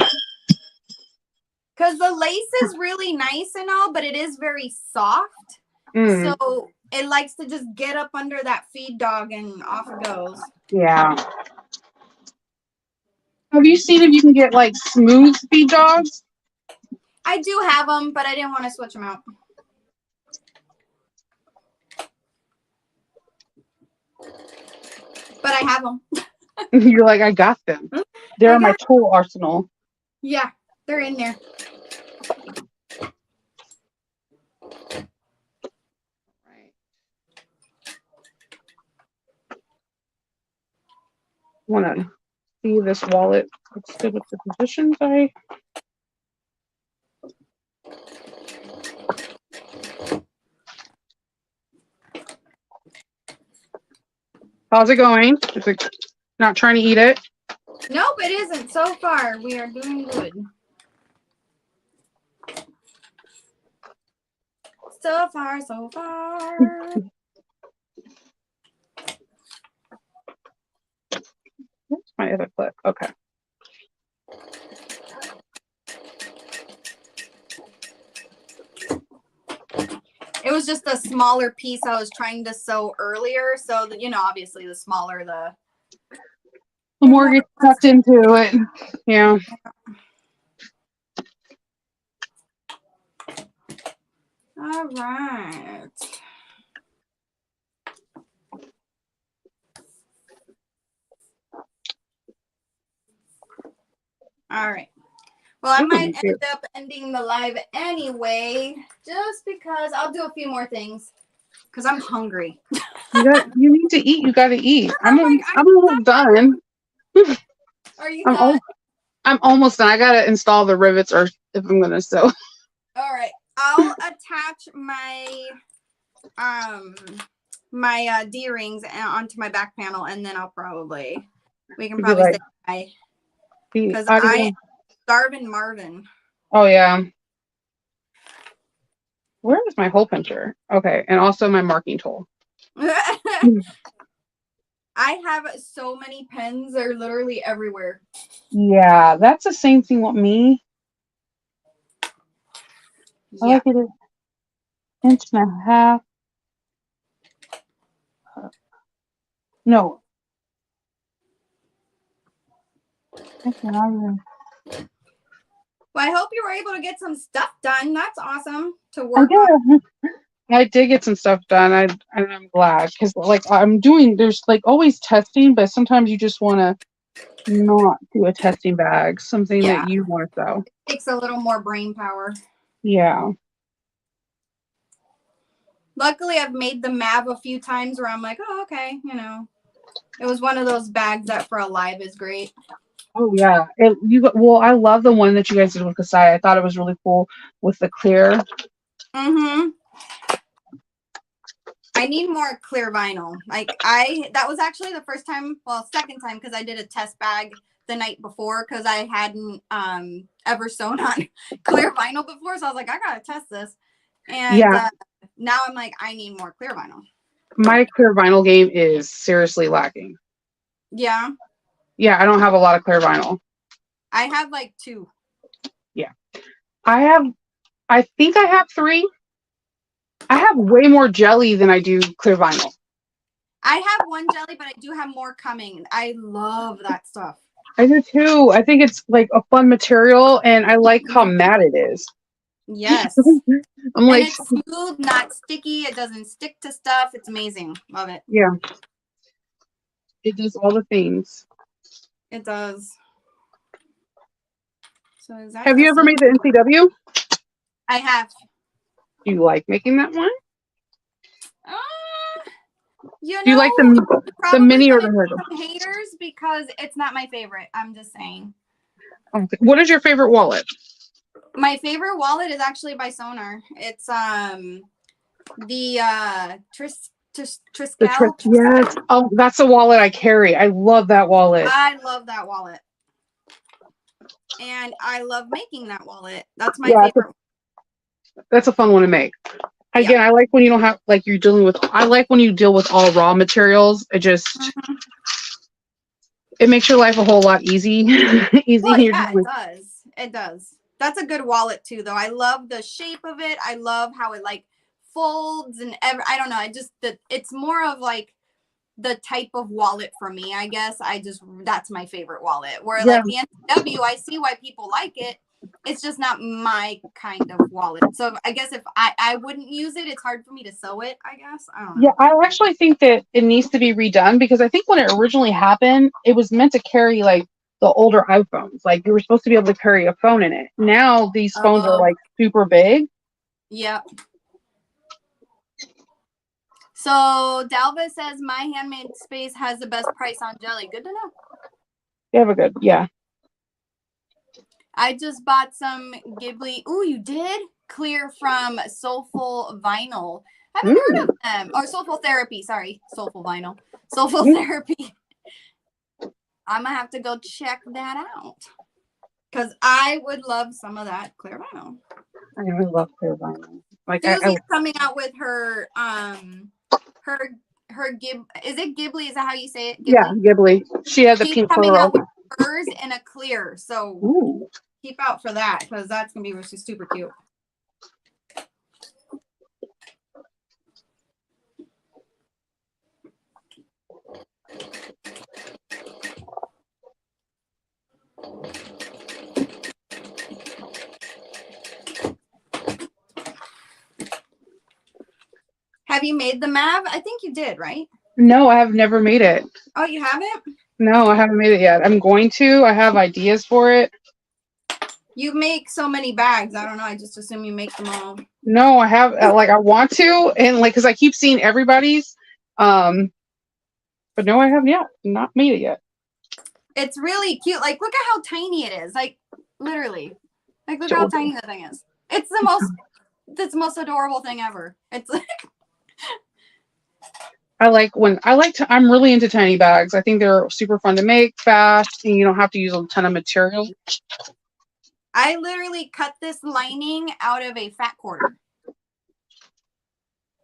Because the lace is really nice and all, but it is very soft. So it likes to just get up under that feed dog and off it goes. Yeah. Have you seen if you can get like smooth feed dogs? I do have them, but I didn't want to switch them out. But I have them. You're like, I got them. They're in my tool arsenal. Yeah, they're in there. Right. Want to see this wallet? It's good with the positions. How's it going? Is it not trying to eat it? Nope, it isn't. So far, we are doing good. So far, so far. Where's my other clip? Okay. It was just a smaller piece I was trying to sew earlier. So, you know, obviously the smaller the more gets tucked into it. Yeah. All right. All right. Well, I Those would might be cute. end up ending the live anyway, just because I'll do a few more things because I'm hungry. You need to eat. You got to eat. I'm almost not done. Are you I'm, done? I'm almost done. I got to install the rivets or if I'm going to sew. All right. I'll attach my D-rings onto my back panel, and then we can You'd be probably like, say bye. the Because audio. Garvin Marvin. Oh, yeah. Where is my hole puncher? Okay. And also my marking tool. I have so many pens. They're literally everywhere. Yeah, that's the same thing with me. I Yeah. like it an inch and a half. No. Actually, not even. Well, I hope you were able to get some stuff done. That's awesome to I work on. did. I did get some stuff done. And I'm glad because like there's like always testing, but sometimes you just want to not do a testing bag, something that Yeah. you want to sew. Takes a little more brain power. Yeah. Luckily, I've made the MAV a few times where I'm like, oh, okay, It was one of those bags that for a live is great. Oh yeah. I love the one that you guys did with Kasai. I thought it was really cool with the clear. Mm-hmm. I need more clear vinyl. That was actually the second time because I did a test bag the night before because I hadn't ever sewn on clear vinyl before. So I was like, I gotta test this. And now I'm like, I need more clear vinyl. My clear vinyl game is seriously lacking. Yeah. Yeah, I don't have a lot of clear vinyl. I have like 2. Yeah. I think I have 3. I have way more jelly than I do clear vinyl. I have 1 jelly, but I do have more coming. I love that stuff. I do too. I think it's like a fun material and I like how matte it is. Yes. I'm like, it's smooth, not sticky. It doesn't stick to stuff. It's amazing. Love it. Yeah. It does all the things. It does. So is that Have you ever made the NCW? I have. Do you like making that one? Do you like the mini or the regular? Haters because it's not my favorite. I'm just saying. Okay. What is your favorite wallet? My favorite wallet is actually by Sonar. It's the Triskel. Yes. Oh, that's a wallet I carry. I love that wallet. I love that wallet. And I love making that wallet. That's my favorite. That's a fun one to make. Again, I like when you don't have I like when you deal with all raw materials. It just it makes your life a whole lot easy. Well, yeah, it does. It does. That's a good wallet too, though. I love the shape of it. I love how it like folds and I don't know. It's more of like the type of wallet for me, I guess. That's my favorite wallet. Where like the NCW, I see why people like it. It's just not my kind of wallet. So I guess if I wouldn't use it, it's hard for me to sew it, I guess. I don't know. Yeah, I actually think that it needs to be redone because I think when it originally happened, it was meant to carry like the older iPhones. Like you were supposed to be able to carry a phone in it. Now these phones are like super big. Yeah. So Dalva says my handmade space has the best price on jelly. Good to know. They have a good, yeah. I just bought some Ghibli. Ooh, you did? Clear from Soulful Vinyl. I haven't heard of them. Or Soulful Therapy. Sorry. Soulful Vinyl. Soulful Therapy. I'm going to have to go check that out. Because I would love some of that clear vinyl. I really love clear vinyl. Like Susie's coming out with her is it Ghibli? Is that how you say it? Ghibli? Yeah, Ghibli. She has a pink coming pearl. out with hers in a clear. So keep out for that because that's gonna be super cute. Have you made the MAV? I think you did, right? No, I have never made it. Oh, you haven't? No, I haven't made it yet. I'm going to. I have ideas for it. You make so many bags. I don't know. I just assume you make them all. No, I have like I want to, and like because I keep seeing everybody's, but no, I have yet not made it yet. It's really cute. Like, look at how tiny it is. Like, literally. Like, look how tiny the thing is. It's the most adorable thing ever. It's like, I'm really into tiny bags. I think they're super fun to make, fast, and you don't have to use a ton of material. I literally cut this lining out of a fat quarter.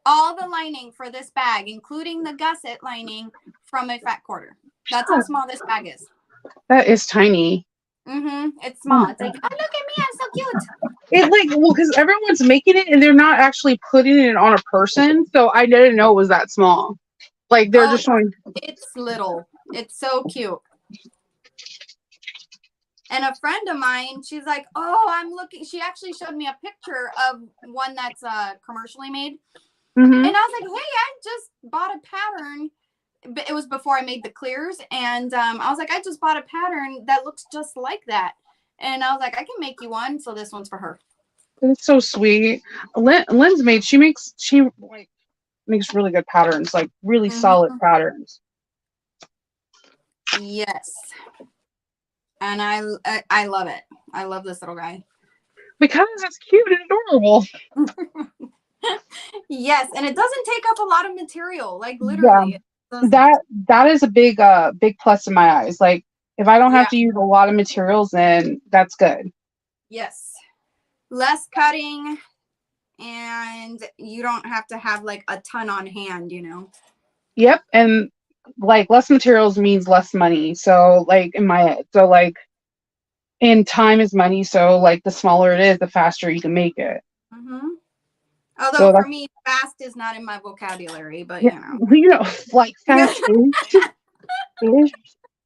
All the lining for this bag, including the gusset lining, from a fat quarter. That's how small this bag is. That is tiny. It's small. It's like, oh, look at me, I'm so cute. It like, well, because everyone's making it and they're not actually putting it on a person, so I didn't know it was that small. Like they're just showing. It's little. It's so cute. And a friend of mine, she's like, oh, I'm looking. She actually showed me a picture of one that's commercially made. And I was like, hey, I just bought a pattern. It was before I made the clears. And I was like, I just bought a pattern that looks just like that. And I was like, I can make you one. So this one's for her. It's so sweet. Lynn's made, she makes really good patterns, like really solid patterns. Yes. And I love it. I love this little guy. Because it's cute and adorable. Yes, and it doesn't take up a lot of material. Like literally. Yeah. That is a big plus in my eyes. Like if I don't have to use a lot of materials, then that's good. Yes. Less cutting, and you don't have to have like a ton on hand, you know. Yep, and like less materials means less money. So like in my head, so like, and time is money. So like the smaller it is, the faster you can make it. Although for me, fast is not in my vocabulary, but you know, like fast ish,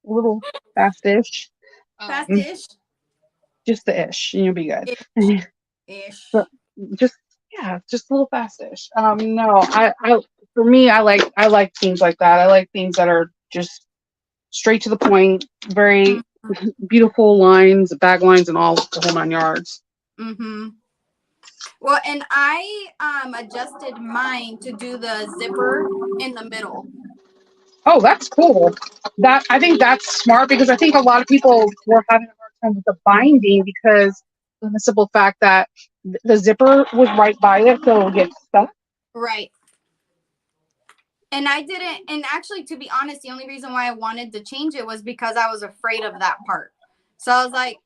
little fast-ish. Fast-ish. Just the ish, and you'll be good. Ish. So just a little fast-ish. No, for me, I like things like that. I like things that are just straight to the point, very beautiful lines, bag lines, and all the whole 9 yards. Well, and I adjusted mine to do the zipper in the middle. Oh, that's cool. I think that's smart because I think a lot of people were having a hard time with the binding because of the simple fact that the zipper was right by it, so it would get stuck. Right. And I didn't, and actually, to be honest, the only reason why I wanted to change it was because I was afraid of that part. So I was like,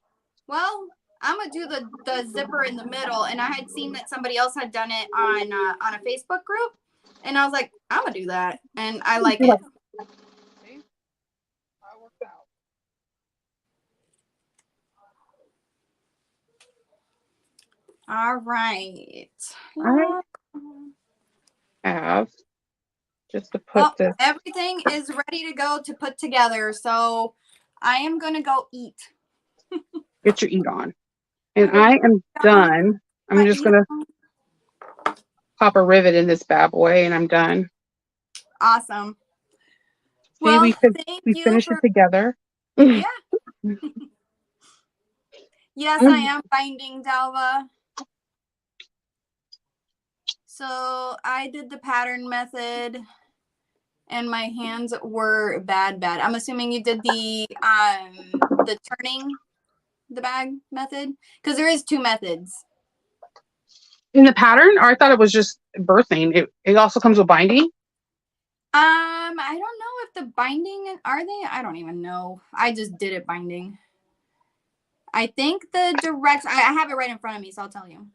well, I'm gonna do the zipper in the middle, and I had seen that somebody else had done it on a Facebook group, and I was like, I'm gonna do that, and I like it. All right. I have just to put this. Everything is ready to go to put together, so I am gonna go eat. Get your eat on. And I am done. I'm just going to pop a rivet in this bad boy and I'm done. Awesome. See, well, we finished it together. Yeah. Yes, I am binding, Dalva. So I did the pattern method and my hands were bad. I'm assuming you did the turning the bag method, because there is 2 methods in the pattern, or I thought it was just birthing. It also comes with binding. I don't know if the binding are they. I don't even know. I just did it binding. I think the direct. I have it right in front of me, so I'll tell you.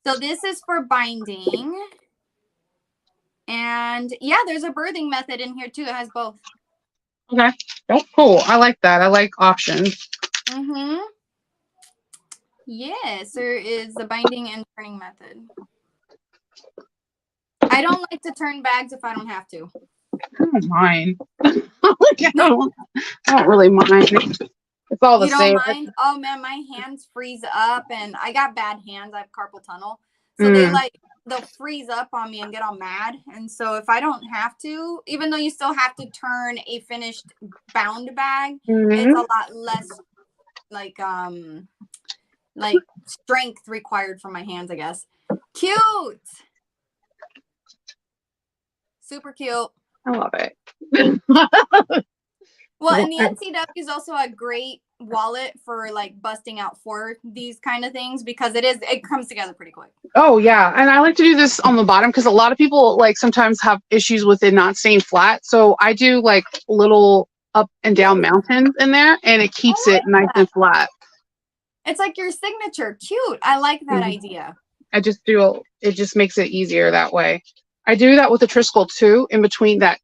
So this is for binding, and yeah, there's a birthing method in here too. It has both. Okay. Oh, cool. I like that. I like options. Yes, there is the binding and turning method. I don't like to turn bags if I don't have to. I don't mind. I don't really mind. It's all the same. You don't mind? Oh man, my hands freeze up, and I got bad hands. I have carpal tunnel, so they'll freeze up on me and get all mad. And so if I don't have to, even though you still have to turn a finished bound bag, it's a lot less like like strength required from my hands, I guess. Cute. Super cute. I love it. Well, and the NCW is also a great wallet for like busting out for these kind of things because it comes together pretty quick. Oh yeah, and I like to do this on the bottom because a lot of people like sometimes have issues with it not staying flat. So I do like little up and down mountains in there, and it keeps it nice and flat. It's like your signature. Cute. I like that idea. I just do it. Just makes it easier that way. I do that with the Triskel too. In between that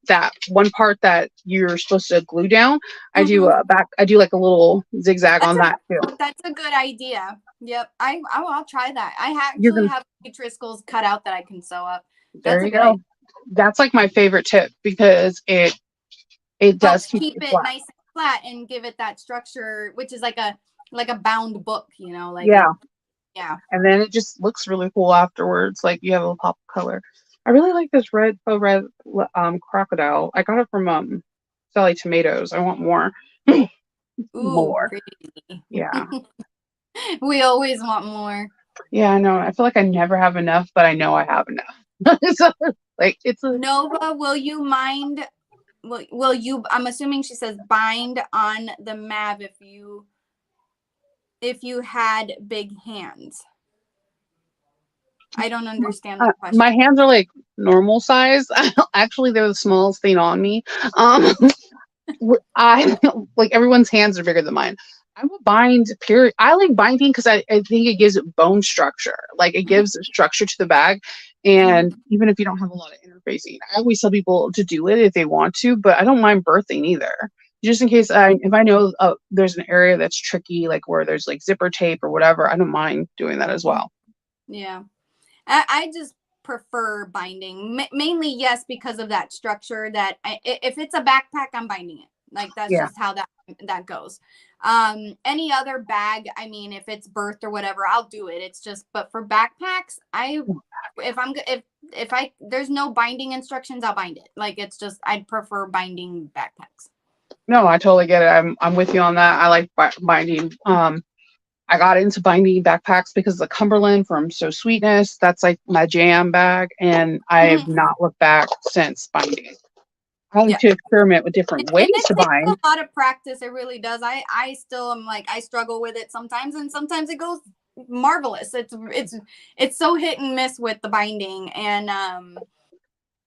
one part that you're supposed to glue down, I do I do like a little zigzag on that too. That's a good idea. Yep. I'll try that. I actually have Triskels cut out that I can sew up. There you go. That's like my favorite tip because it does keep it nice and flat and give it that structure, which is like a bound book, you know, like yeah. And then it just looks really cool afterwards. Like you have a pop of color. I really like this red crocodile. I got it from Sally Tomatoes. I want more. Ooh, more. Pretty. Yeah. We always want more. Yeah, I know. I feel like I never have enough, but I know I have enough. So, like it's Nova, will you mind? Will you? I'm assuming she says bind on the MAV if you had big hands. I don't understand the question. My hands are like normal size. Actually, they're the smallest thing on me. I like everyone's hands are bigger than mine. I will bind, period. I like binding because I think it gives it bone structure. Like it gives structure to the bag. And even if you don't have a lot of interfacing, I always tell people to do it if they want to, but I don't mind birthing either. Just in case if I know there's an area that's tricky, like where there's like zipper tape or whatever, I don't mind doing that as well. Yeah. I just prefer binding mainly, yes, because of that structure that if it's a backpack, I'm binding it. Like that's just how that goes. Any other bag, I mean, if it's birthed or whatever, I'll do it. It's just, but for backpacks, if there's no binding instructions, I'll bind it. Like it's just, I'd prefer binding backpacks. No, I totally get it. I'm with you on that. I like binding. I got into binding backpacks because the Cumberland from So Sweetness, that's like my jam bag, and I have not looked back since binding. I like to experiment with different ways to bind. Takes a lot of practice. It really does. I still am like, I struggle with it sometimes, and sometimes it goes marvelous. It's so hit and miss with the binding, and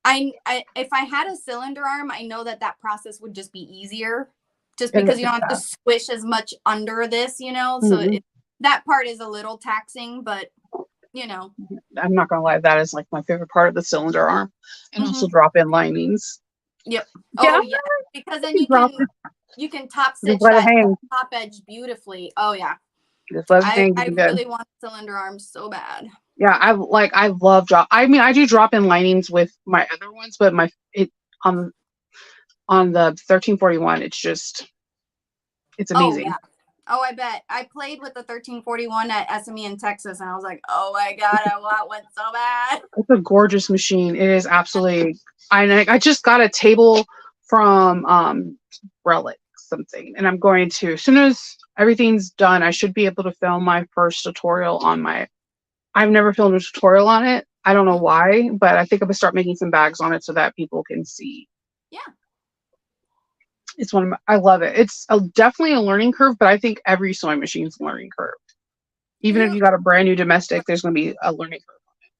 if I had a cylinder arm, I know that process would just be easier. Just because you don't have to squish as much under this, you know, so that part is a little taxing, but you know, I'm not gonna lie, that is like my favorite part of the cylinder arm, and also drop in linings. Yep. Oh yeah, because then you can top stitch that top edge beautifully. Oh yeah. Just let it hang. I really want cylinder arms so bad. Yeah, I love drop. I mean, I do drop in linings with my other ones, but on the 1341, it's amazing. Oh, yeah. Oh, I bet. I played with the 1341 at SME in Texas, and I was like, oh my God, I want one so bad. It's a gorgeous machine. It is absolutely. I just got a table from Relic something, and I'm going to, as soon as everything's done, I should be able to film my first tutorial on my. I've never filmed a tutorial on it. I don't know why, but I think I'm gonna start making some bags on it so that people can see. Yeah. It's I love it. It's definitely a learning curve, but I think every sewing machine's a learning curve. Even if you got a brand new domestic, there's going to be a learning curve.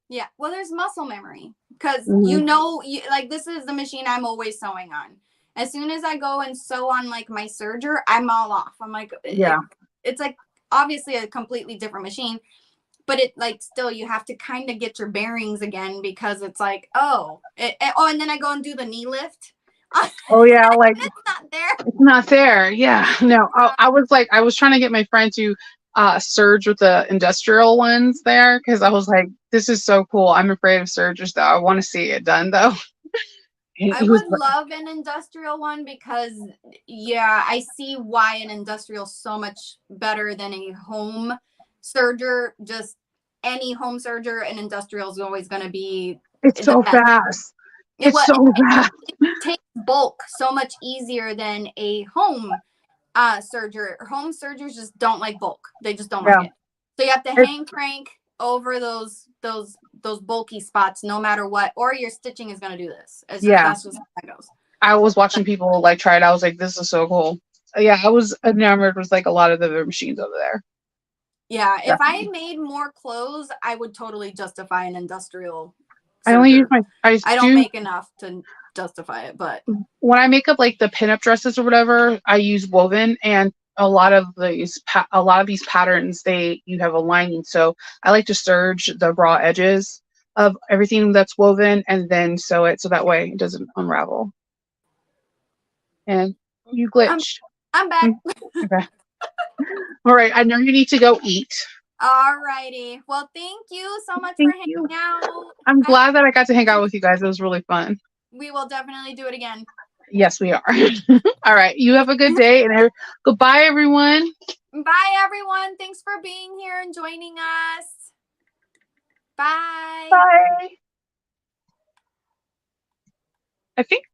Yeah. Well, there's muscle memory because like this is the machine I'm always sewing on. As soon as I go and sew on like my serger, I'm all off. I'm like, it's like obviously a completely different machine, but it like still you have to kind of get your bearings again because it's like, and then I go and do the knee lift. Oh yeah, like it's not there. It's not there. Yeah, no. I was trying to get my friend to serge with the industrial ones there because I was like, this is so cool. I'm afraid of sergers though. I want to see it done though. I would love an industrial one because I see why an industrial is so much better than a home serger. Just any home serger, an industrial is always going to be. It's so fast. It's so fast. It takes bulk so much easier than a home serger. Home sergers just don't like bulk. They just don't like it. So you have to hand crank over those bulky spots no matter what, or your stitching is gonna do this. That's just how that goes. I was watching people like try it. I was like, this is so cool. Yeah, I was enamored with like a lot of the other machines over there. Yeah, if I Definitely. made more clothes, I would totally justify an industrial. I only use serger. I don't do make enough to justify it, but when I make up like the pinup dresses or whatever, I use woven, and a lot of these patterns you have a lining, so I like to serge the raw edges of everything that's woven and then sew it so that way it doesn't unravel. And you glitched. I'm back. Okay. All right. I know you need to go eat. All righty. Well, thank you so much Thank for you. hanging out. I'm glad that I got to hang out with you guys. It was really fun. We will definitely do it again. Yes, we are. All right. You have a good day, and goodbye, everyone. Bye, everyone. Thanks for being here and joining us. Bye. Bye. I think